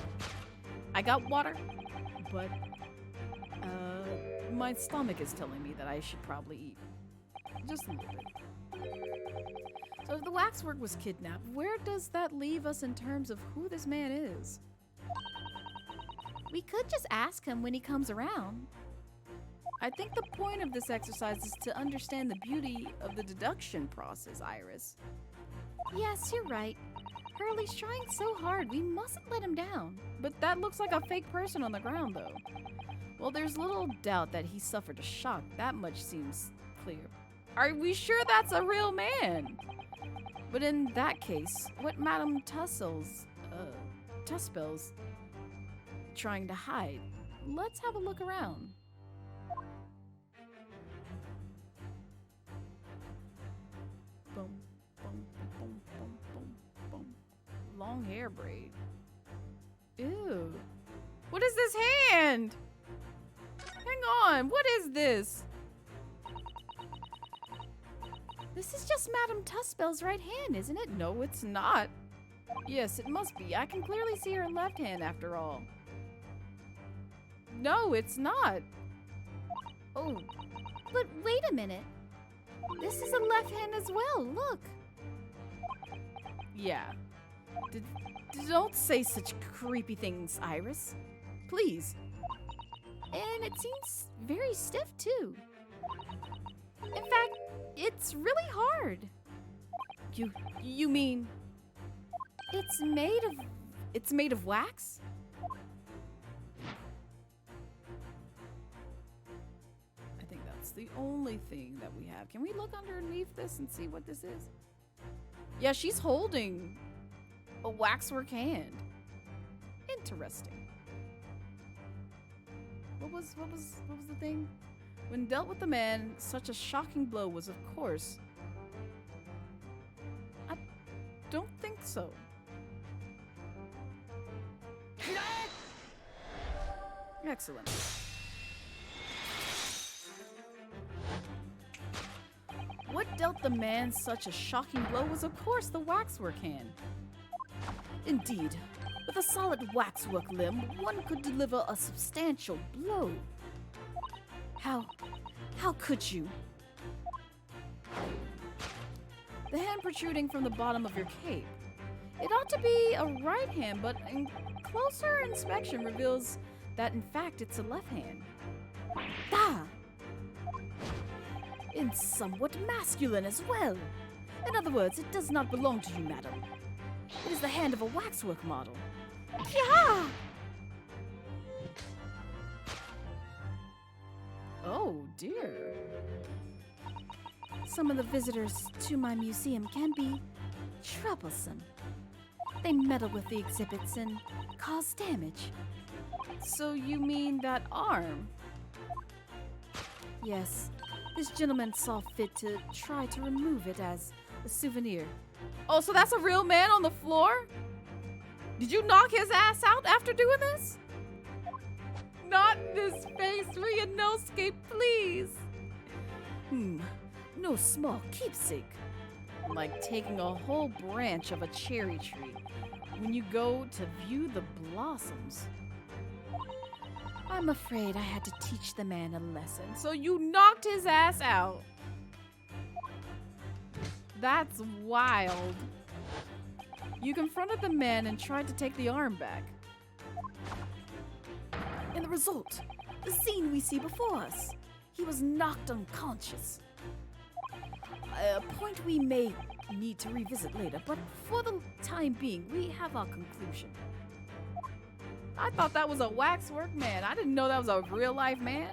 [SPEAKER 1] I got water, but my stomach is telling me that I should probably eat just a little bit. So if the waxwork was kidnapped, where does that leave us in terms of who this man is?
[SPEAKER 3] We could just ask him when he comes around.
[SPEAKER 1] I think the point of this exercise is to understand the beauty of the deduction process, Iris.
[SPEAKER 3] Yes, you're right. Hurley's trying so hard. We mustn't let him down.
[SPEAKER 1] But that looks like a fake person on the ground, though. Well, there's little doubt that he suffered a shock. That much seems clear. Are we sure that's a real man? But in that case, what Madame Tussell's trying to hide? Let's have a look around. Boom, boom, boom, boom, boom, boom. Long hair braid. Ew. What is this hand? Hang on, what is this?
[SPEAKER 3] This is just Madame Tussbell's right hand, isn't it?
[SPEAKER 1] No, it's not. Yes, it must be. I can clearly see her left hand after all. No, it's not. Oh,
[SPEAKER 3] But wait a minute. This is a left hand as well. Look.
[SPEAKER 1] yeah. Don't say such creepy things, Iris. Please.
[SPEAKER 3] And it seems very stiff, too. In fact, it's really hard.
[SPEAKER 1] You mean
[SPEAKER 3] It's made of
[SPEAKER 1] wax? I think that's the only thing that we have. Can we look underneath this and see what this is? Yeah, she's holding a waxwork hand. Interesting. What was the thing? When dealt with the man, such a shocking blow was, of course. I don't think so. Excellent. What dealt the man such a shocking blow was, of course, the waxwork hand. Indeed, with a solid waxwork limb, one could deliver a substantial blow. How could you? The hand protruding from the bottom of your cape. It ought to be a right hand, but closer inspection reveals that in fact it's a left hand. Ah! And somewhat masculine as well. In other words, it does not belong to you, madam. It is the hand of a waxwork model.
[SPEAKER 3] Yeah!
[SPEAKER 1] Oh dear.
[SPEAKER 3] Some of the visitors to my museum can be troublesome. They meddle with the exhibits and cause damage.
[SPEAKER 1] So you mean that arm?
[SPEAKER 3] Yes, this gentleman saw fit to try to remove it as a souvenir.
[SPEAKER 1] Oh, so that's a real man on the floor? Did you knock his ass out after doing this? Not this face, Ryunosuke, please.
[SPEAKER 2] No small keepsake.
[SPEAKER 1] Like taking a whole branch of a cherry tree when you go to view the blossoms.
[SPEAKER 3] I'm afraid I had to teach the man a lesson.
[SPEAKER 1] So you knocked his ass out. That's wild. You confronted the man and tried to take the arm back.
[SPEAKER 2] And the result, the scene we see before us. He was knocked unconscious. A point we may need to revisit later, but for the time being, we have our conclusion.
[SPEAKER 1] I thought that was a waxwork man. I didn't know that was a real life man.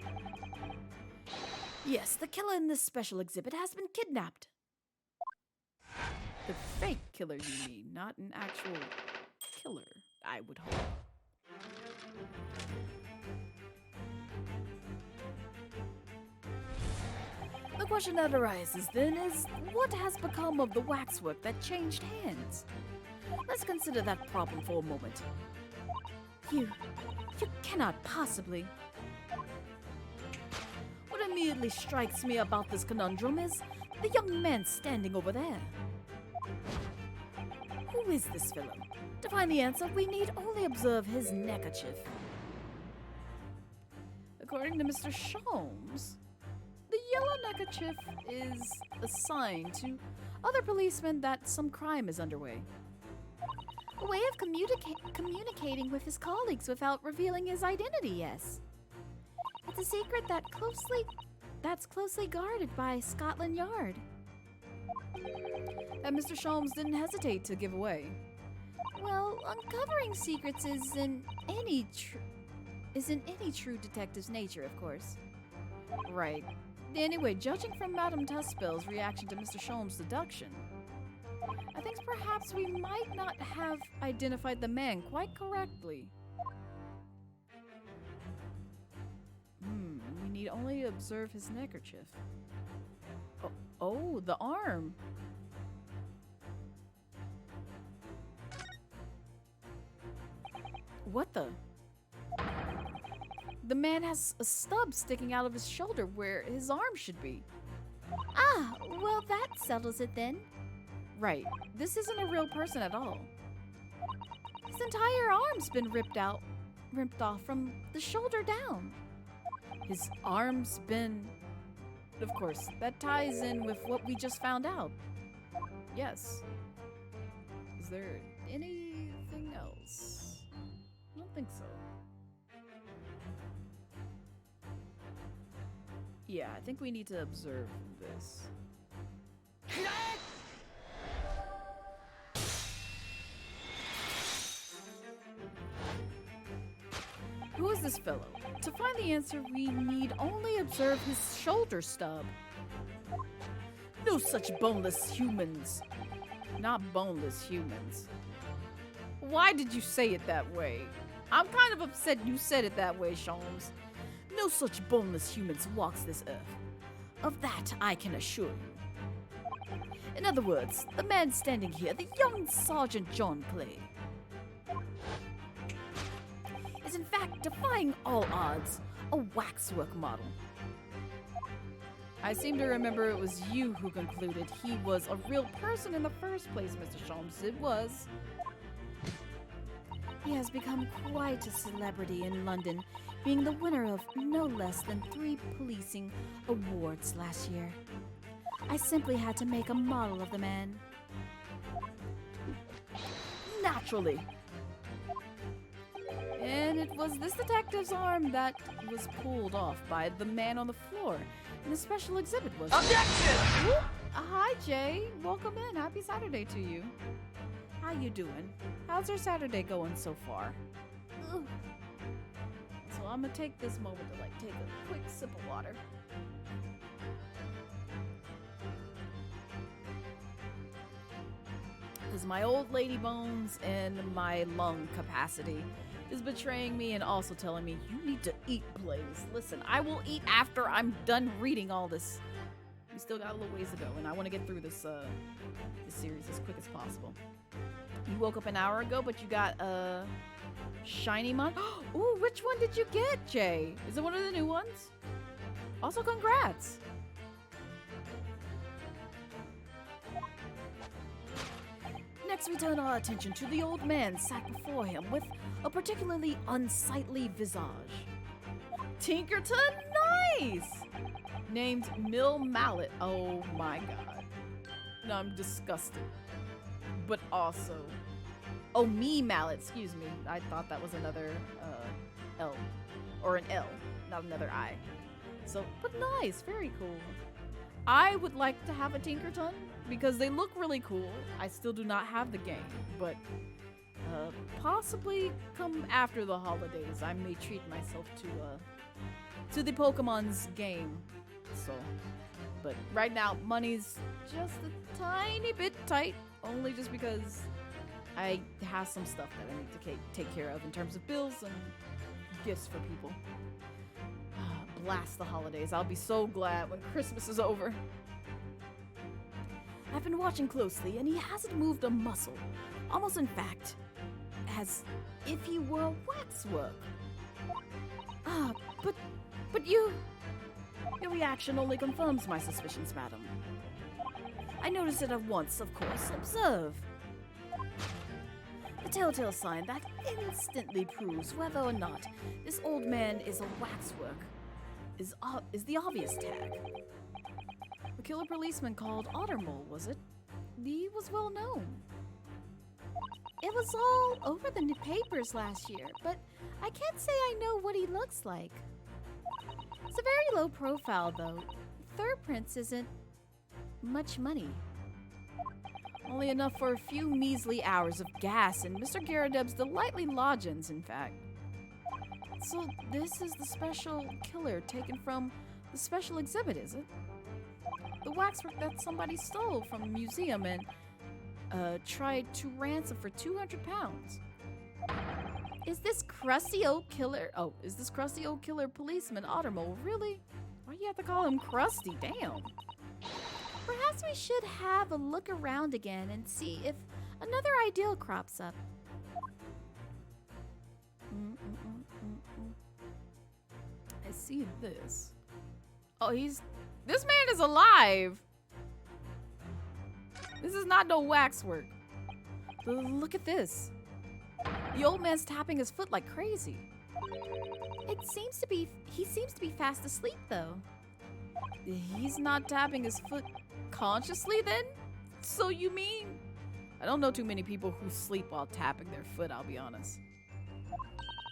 [SPEAKER 2] Yes, the killer in this special exhibit has been kidnapped.
[SPEAKER 1] The fake killer, you mean, not an actual killer, I would hope.
[SPEAKER 2] The question that arises then is, what has become of the waxwork that changed hands? Let's consider that problem for a moment.
[SPEAKER 3] You cannot possibly.
[SPEAKER 2] What immediately strikes me about this conundrum is the young man standing over there. Who is this fellow? To find the answer, we need only observe his neckerchief. According to Mr. Sholmes, the yellow neckerchief is a sign to other policemen that some crime is underway.
[SPEAKER 3] A way of communicating with his colleagues without revealing his identity, yes. It's a secret that's closely guarded by Scotland Yard.
[SPEAKER 2] That Mr. Sholmes didn't hesitate to give away.
[SPEAKER 3] Well, uncovering secrets isn't any true detective's nature, of course.
[SPEAKER 2] Right. Anyway, judging from Madame Tuspel's reaction to Mr. Sholmes' deduction, I think perhaps we might not have identified the man quite correctly. We need only observe his neckerchief. Oh, the arm. What the? The man has a stub sticking out of his shoulder where his arm should be.
[SPEAKER 3] Ah, well that settles it then.
[SPEAKER 2] Right. This isn't a real person at all.
[SPEAKER 3] His entire arm's been ripped off from the shoulder down.
[SPEAKER 2] His arm's been... Of course, that ties in with what we just found out. Yes. Is there anything else? I don't think so. Yeah, I think we need to observe this. Who is this fellow? To find the answer, we need only observe his shoulder stub. No such boneless humans. Not boneless humans. Why did you say it that way? I'm kind of upset you said it that way, Sholmes. No such boneless humans walks this earth. Of that I can assure you. In other words, the man standing here, the young Sergeant John Clay, is in fact defying all odds, a waxwork model. I seem to remember it was you who concluded he was a real person in the first place, Mr. Sholmes. It was.
[SPEAKER 3] He has become quite a celebrity in London, being the winner of no less than 3 policing awards last year. I simply had to make a model of the man.
[SPEAKER 2] Naturally. And it was this detective's arm that was pulled off by the man on the floor in the special exhibit, was it?
[SPEAKER 4] Objection!
[SPEAKER 2] Hi, Jay. Welcome in. Happy Saturday to you. How you doing? How's your Saturday going so far? Ugh. So I'm gonna take this moment to take a quick sip of water. Because my old lady bones and my lung capacity is betraying me and also telling me, you need to eat, Blaze. Listen, I will eat after I'm done reading all this. We still got a little ways to go, and I want to get through this series as quick as possible. You woke up an hour ago, but you got a shiny mon. Ooh, which one did you get, Jay? Is it one of the new ones? Also, congrats. Next, we turn our attention to the old man sat before him with a particularly unsightly visage. Tinkerton, nice! Named Mill Mallet. Oh my god. No, I'm disgusted. But also... Oh, me Mallet, excuse me. I thought that was another L. Or an L, not another I. So, but nice, very cool. I would like to have a Tinkerton because they look really cool. I still do not have the game, but possibly come after the holidays, I may treat myself to the Pokemon's game. So, but right now, money's just a tiny bit tight, only just because I have some stuff that I need to take care of in terms of bills and gifts for people.
[SPEAKER 1] blast the holidays. I'll be so glad when Christmas is over.
[SPEAKER 2] I've been watching closely, and he hasn't moved a muscle. Almost, in fact, as if he were a waxwork. Ah, but you... Your reaction only confirms my suspicions, madam. I noticed it at once, of course. Observe. The telltale sign that instantly proves whether or not this old man is a waxwork is the obvious tag.
[SPEAKER 1] The killer policeman called Ottermole, was it? He was well known.
[SPEAKER 3] It was all over the papers last year, but I can't say I know what he looks like. It's a very low profile, though. Third Prince isn't much money.
[SPEAKER 1] Only enough for a few measly hours of gas in Mr. Garadeb's delightly lodgings, in fact. So this is the special killer taken from the special exhibit, is it? The waxwork that somebody stole from a museum and tried to ransom for 200 pounds.
[SPEAKER 3] Is this crusty old killer?
[SPEAKER 1] Oh, is this crusty old killer policeman Ottermole really? Why do you have to call him crusty? Damn.
[SPEAKER 3] Perhaps we should have a look around again and see if another ideal crops up.
[SPEAKER 1] I see this. Oh, this man is alive. This is not no waxwork. Look at this. The old man's tapping his foot like crazy.
[SPEAKER 3] He seems to be fast asleep though.
[SPEAKER 1] He's not tapping his foot consciously then? So you mean? I don't know too many people who sleep while tapping their foot, I'll be honest.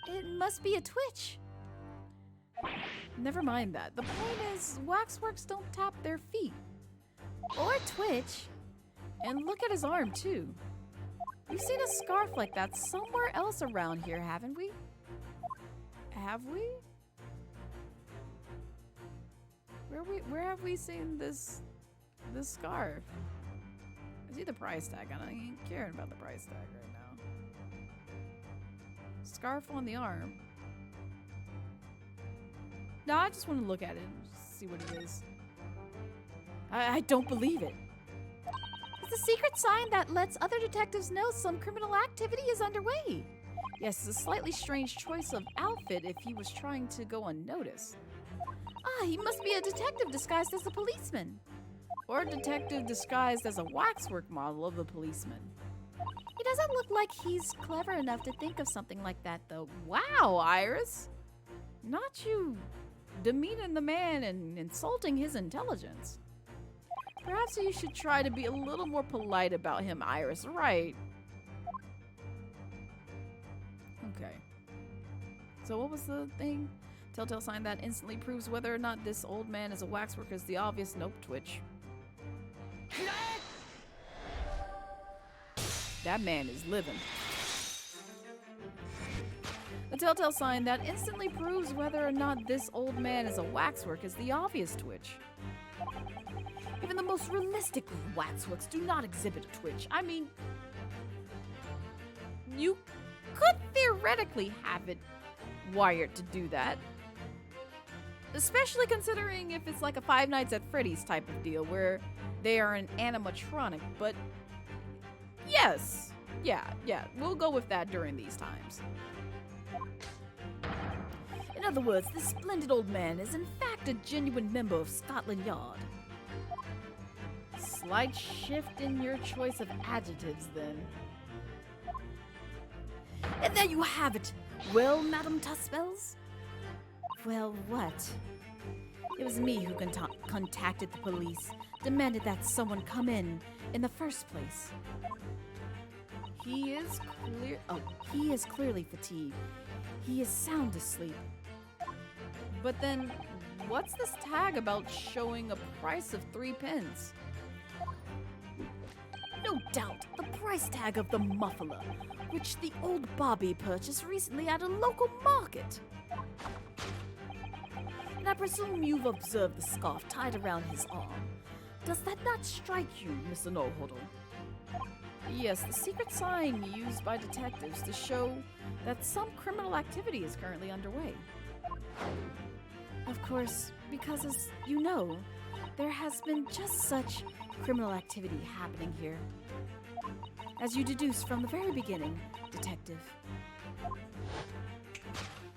[SPEAKER 3] It must be a twitch.
[SPEAKER 1] Never mind that. The point is, waxworks don't tap their feet.
[SPEAKER 3] Or twitch.
[SPEAKER 1] And look at his arm, too. We've seen a scarf like that somewhere else around here, haven't we? Have we? Where have we seen this scarf? I see the price tag on it. I ain't caring about the price tag right now. Scarf on the arm. No, I just want to look at it and see what it is. I don't believe it.
[SPEAKER 3] It's a secret sign that lets other detectives know some criminal activity is underway.
[SPEAKER 1] Yes, it's a slightly strange choice of outfit if he was trying to go unnoticed.
[SPEAKER 3] Ah, he must be a detective disguised as a policeman.
[SPEAKER 1] Or a detective disguised as a waxwork model of the policeman.
[SPEAKER 3] He doesn't look like he's clever enough to think of something like that, though.
[SPEAKER 1] Wow, Iris! Not you demeaning the man and insulting his intelligence. Perhaps you should try to be a little more polite about him, Iris, right? Okay. So what was the thing? Telltale sign that instantly proves whether or not this old man is a waxworker is the obvious nope twitch. That man is living. The telltale sign that instantly proves whether or not this old man is a waxwork is the obvious twitch. Even the most realistic waxworks do not exhibit a twitch. I mean, you could theoretically have it wired to do that. Especially considering if it's like a Five Nights at Freddy's type of deal where they are an animatronic, but yes, yeah, we'll go with that during these times.
[SPEAKER 2] In other words, this splendid old man is in fact a genuine member of Scotland Yard.
[SPEAKER 1] Slight shift in your choice of adjectives, then.
[SPEAKER 2] And there you have it. Well, Madam Tuspels?
[SPEAKER 3] Well, what?
[SPEAKER 2] It was me who contacted the police, demanded that someone come in the first place.
[SPEAKER 1] He is
[SPEAKER 2] He is clearly fatigued. He is sound asleep.
[SPEAKER 1] But then, what's this tag about showing a price of 3 pence?
[SPEAKER 2] No doubt, the price tag of the muffler, which the old Bobby purchased recently at a local market. And I presume you've observed the scarf tied around his arm. Does that not strike you, Mr. Nohoddle?
[SPEAKER 1] Yes, the secret sign used by detectives to show that some criminal activity is currently underway.
[SPEAKER 2] Of course, because as you know, there has been just such criminal activity happening here. As you deduced from the very beginning, Detective.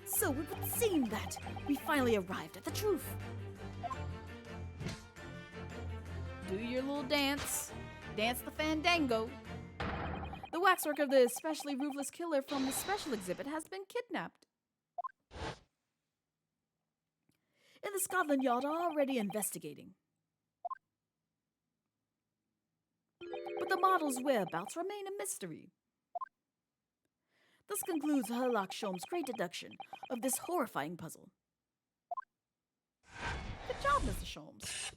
[SPEAKER 2] So it would seem that we finally arrived at the truth.
[SPEAKER 1] Do your little dance. Dance the fandango. The waxwork of the especially ruthless killer from the special exhibit has been kidnapped.
[SPEAKER 2] And the Scotland Yard are already investigating. But the model's whereabouts remain a mystery. This concludes Herlock Sholmes' great deduction of this horrifying puzzle.
[SPEAKER 1] Good job, Mr. Sholmes.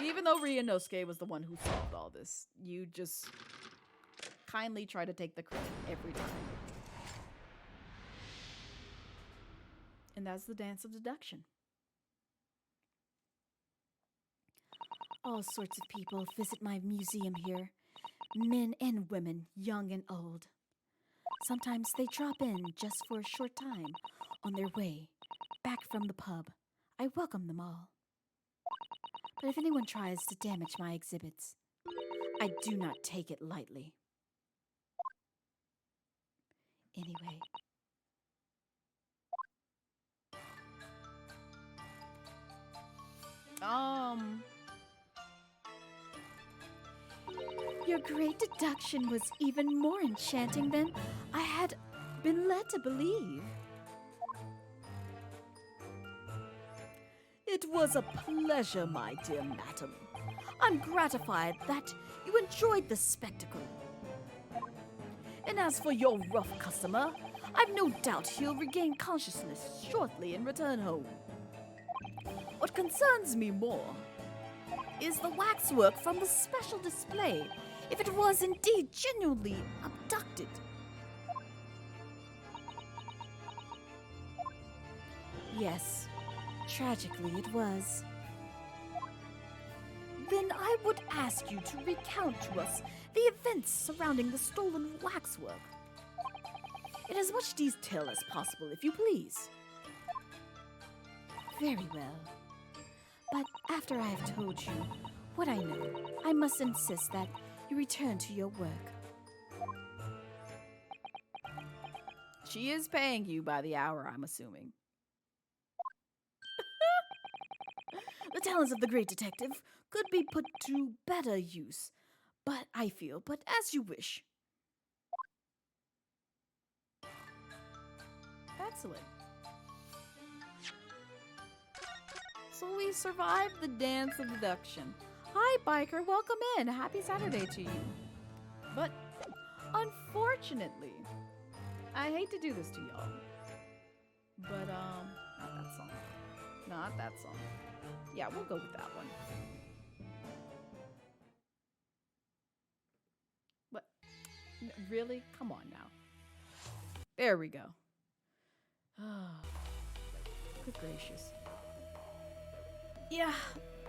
[SPEAKER 1] Even though Ryunosuke was the one who solved all this, you just kindly try to take the credit every time. And that's the dance of deduction.
[SPEAKER 2] All sorts of people visit my museum here. Men and women, young and old. Sometimes they drop in just for a short time on their way back from the pub. I welcome them all. But if anyone tries to damage my exhibits, I do not take it lightly. Anyway. Your great deduction was even more enchanting than I had been led to believe. It was a pleasure, my dear madam. I'm gratified that you enjoyed the spectacle. And as for your rough customer, I've no doubt he'll regain consciousness shortly and return home. What concerns me more is the waxwork from the special display, if it was indeed genuinely abducted. Yes, tragically it was. Then I would ask you to recount to us the events surrounding the stolen waxwork. In as much detail as possible, if you please. Very well. But after I have told you what I know, I must insist that you return to your work.
[SPEAKER 1] She is paying you by the hour, I'm assuming.
[SPEAKER 2] The talents of the great detective could be put to better use, but as you wish.
[SPEAKER 1] Excellent. So we survived the dance of deduction. Hi, biker, welcome in. Happy Saturday to you. But unfortunately, I hate to do this to y'all, but not that song. Not that song. Yeah, we'll go with that one. But really? Come on now. There we go. Oh, good gracious. Yeah,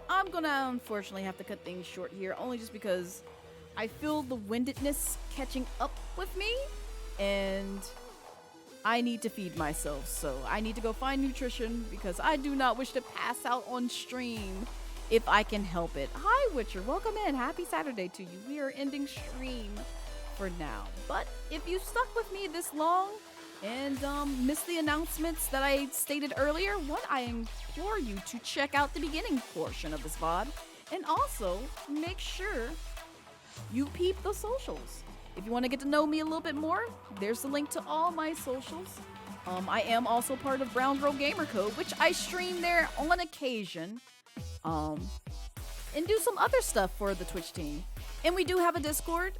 [SPEAKER 1] I'm gonna unfortunately have to cut things short here, only just because I feel the windedness catching up with me, and I need to feed myself, so I need to go find nutrition because I do not wish to pass out on stream if I can help it. Hi, Witcher. Welcome in. Happy Saturday to you. We are ending stream for now. But if you stuck with me this long and missed the announcements that I stated earlier, I implore you to check out the beginning portion of this VOD and also make sure you peep the socials. If you want to get to know me a little bit more, there's the link to all my socials. I am also part of Brown Girl Gamer Code, which I stream there on occasion, and do some other stuff for the Twitch team. And we do have a Discord.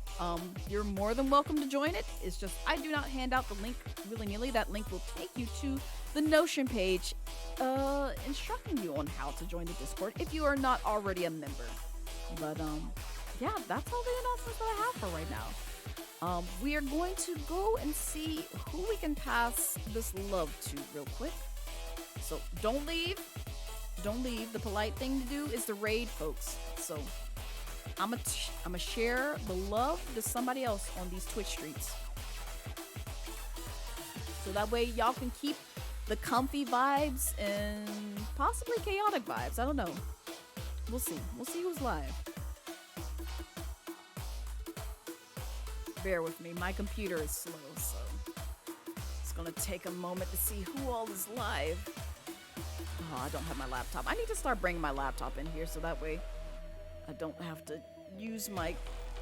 [SPEAKER 1] You're more than welcome to join it. It's just I do not hand out the link willy-nilly. That link will take you to the Notion page, instructing you on how to join the Discord if you are not already a member. But yeah, that's all the announcements that I have for right now. We are going to go and see who we can pass this love to real quick. So don't leave. Don't leave. The polite thing to do is to raid folks. So I'm gonna share the love to somebody else on these Twitch streets. So that way y'all can keep the comfy vibes and possibly chaotic vibes. I don't know. We'll see. We'll see who's live. Bear with me. My computer is slow, so it's gonna take a moment to see who all is live. Oh, I don't have my laptop. I need to start bringing my laptop in here so that way I don't have to use my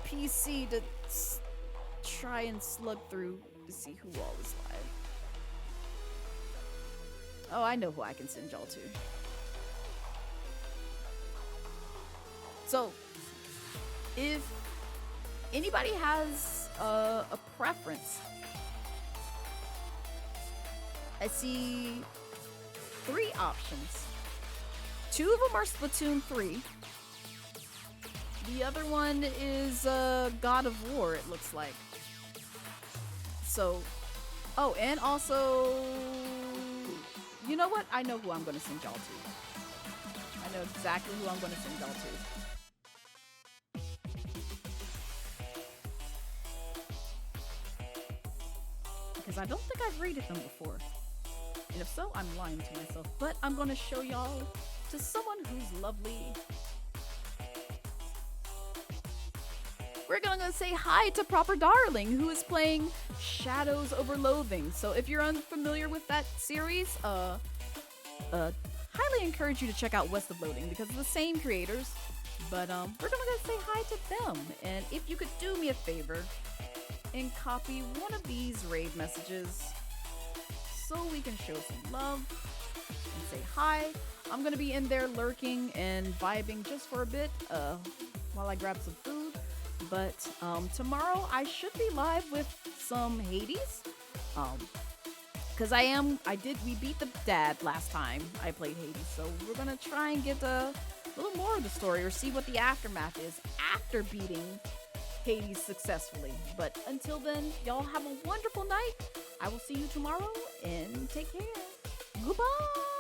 [SPEAKER 1] PC to try and slug through to see who all is live. Oh, I know who I can send y'all to. So, if anybody has a preference, I see 3 options. 2 of them are Splatoon 3. The other one is God of War, it looks like. So, oh, and also, you know what? I know who I'm going to send y'all to. I know exactly who I'm going to send y'all to. Because I don't think I've rated them before. And if so, I'm lying to myself. But I'm going to show y'all to someone who's lovely. We're going to say hi to Proper Darling, who is playing Shadows Over Loathing. So if you're unfamiliar with that series, highly encourage you to check out West of Loading because it's the same creators. But we're going to say hi to them. And if you could do me a favor and copy one of these raid messages so we can show some love and say hi. I'm going to be in there lurking and vibing just for a bit while I grab some food. But tomorrow I should be live with some Hades. Because we beat the dad last time I played Hades. So we're going to try and get a little more of the story or see what the aftermath is after beating Hades successfully. But until then, y'all have a wonderful night. I will see you tomorrow and take care. Goodbye.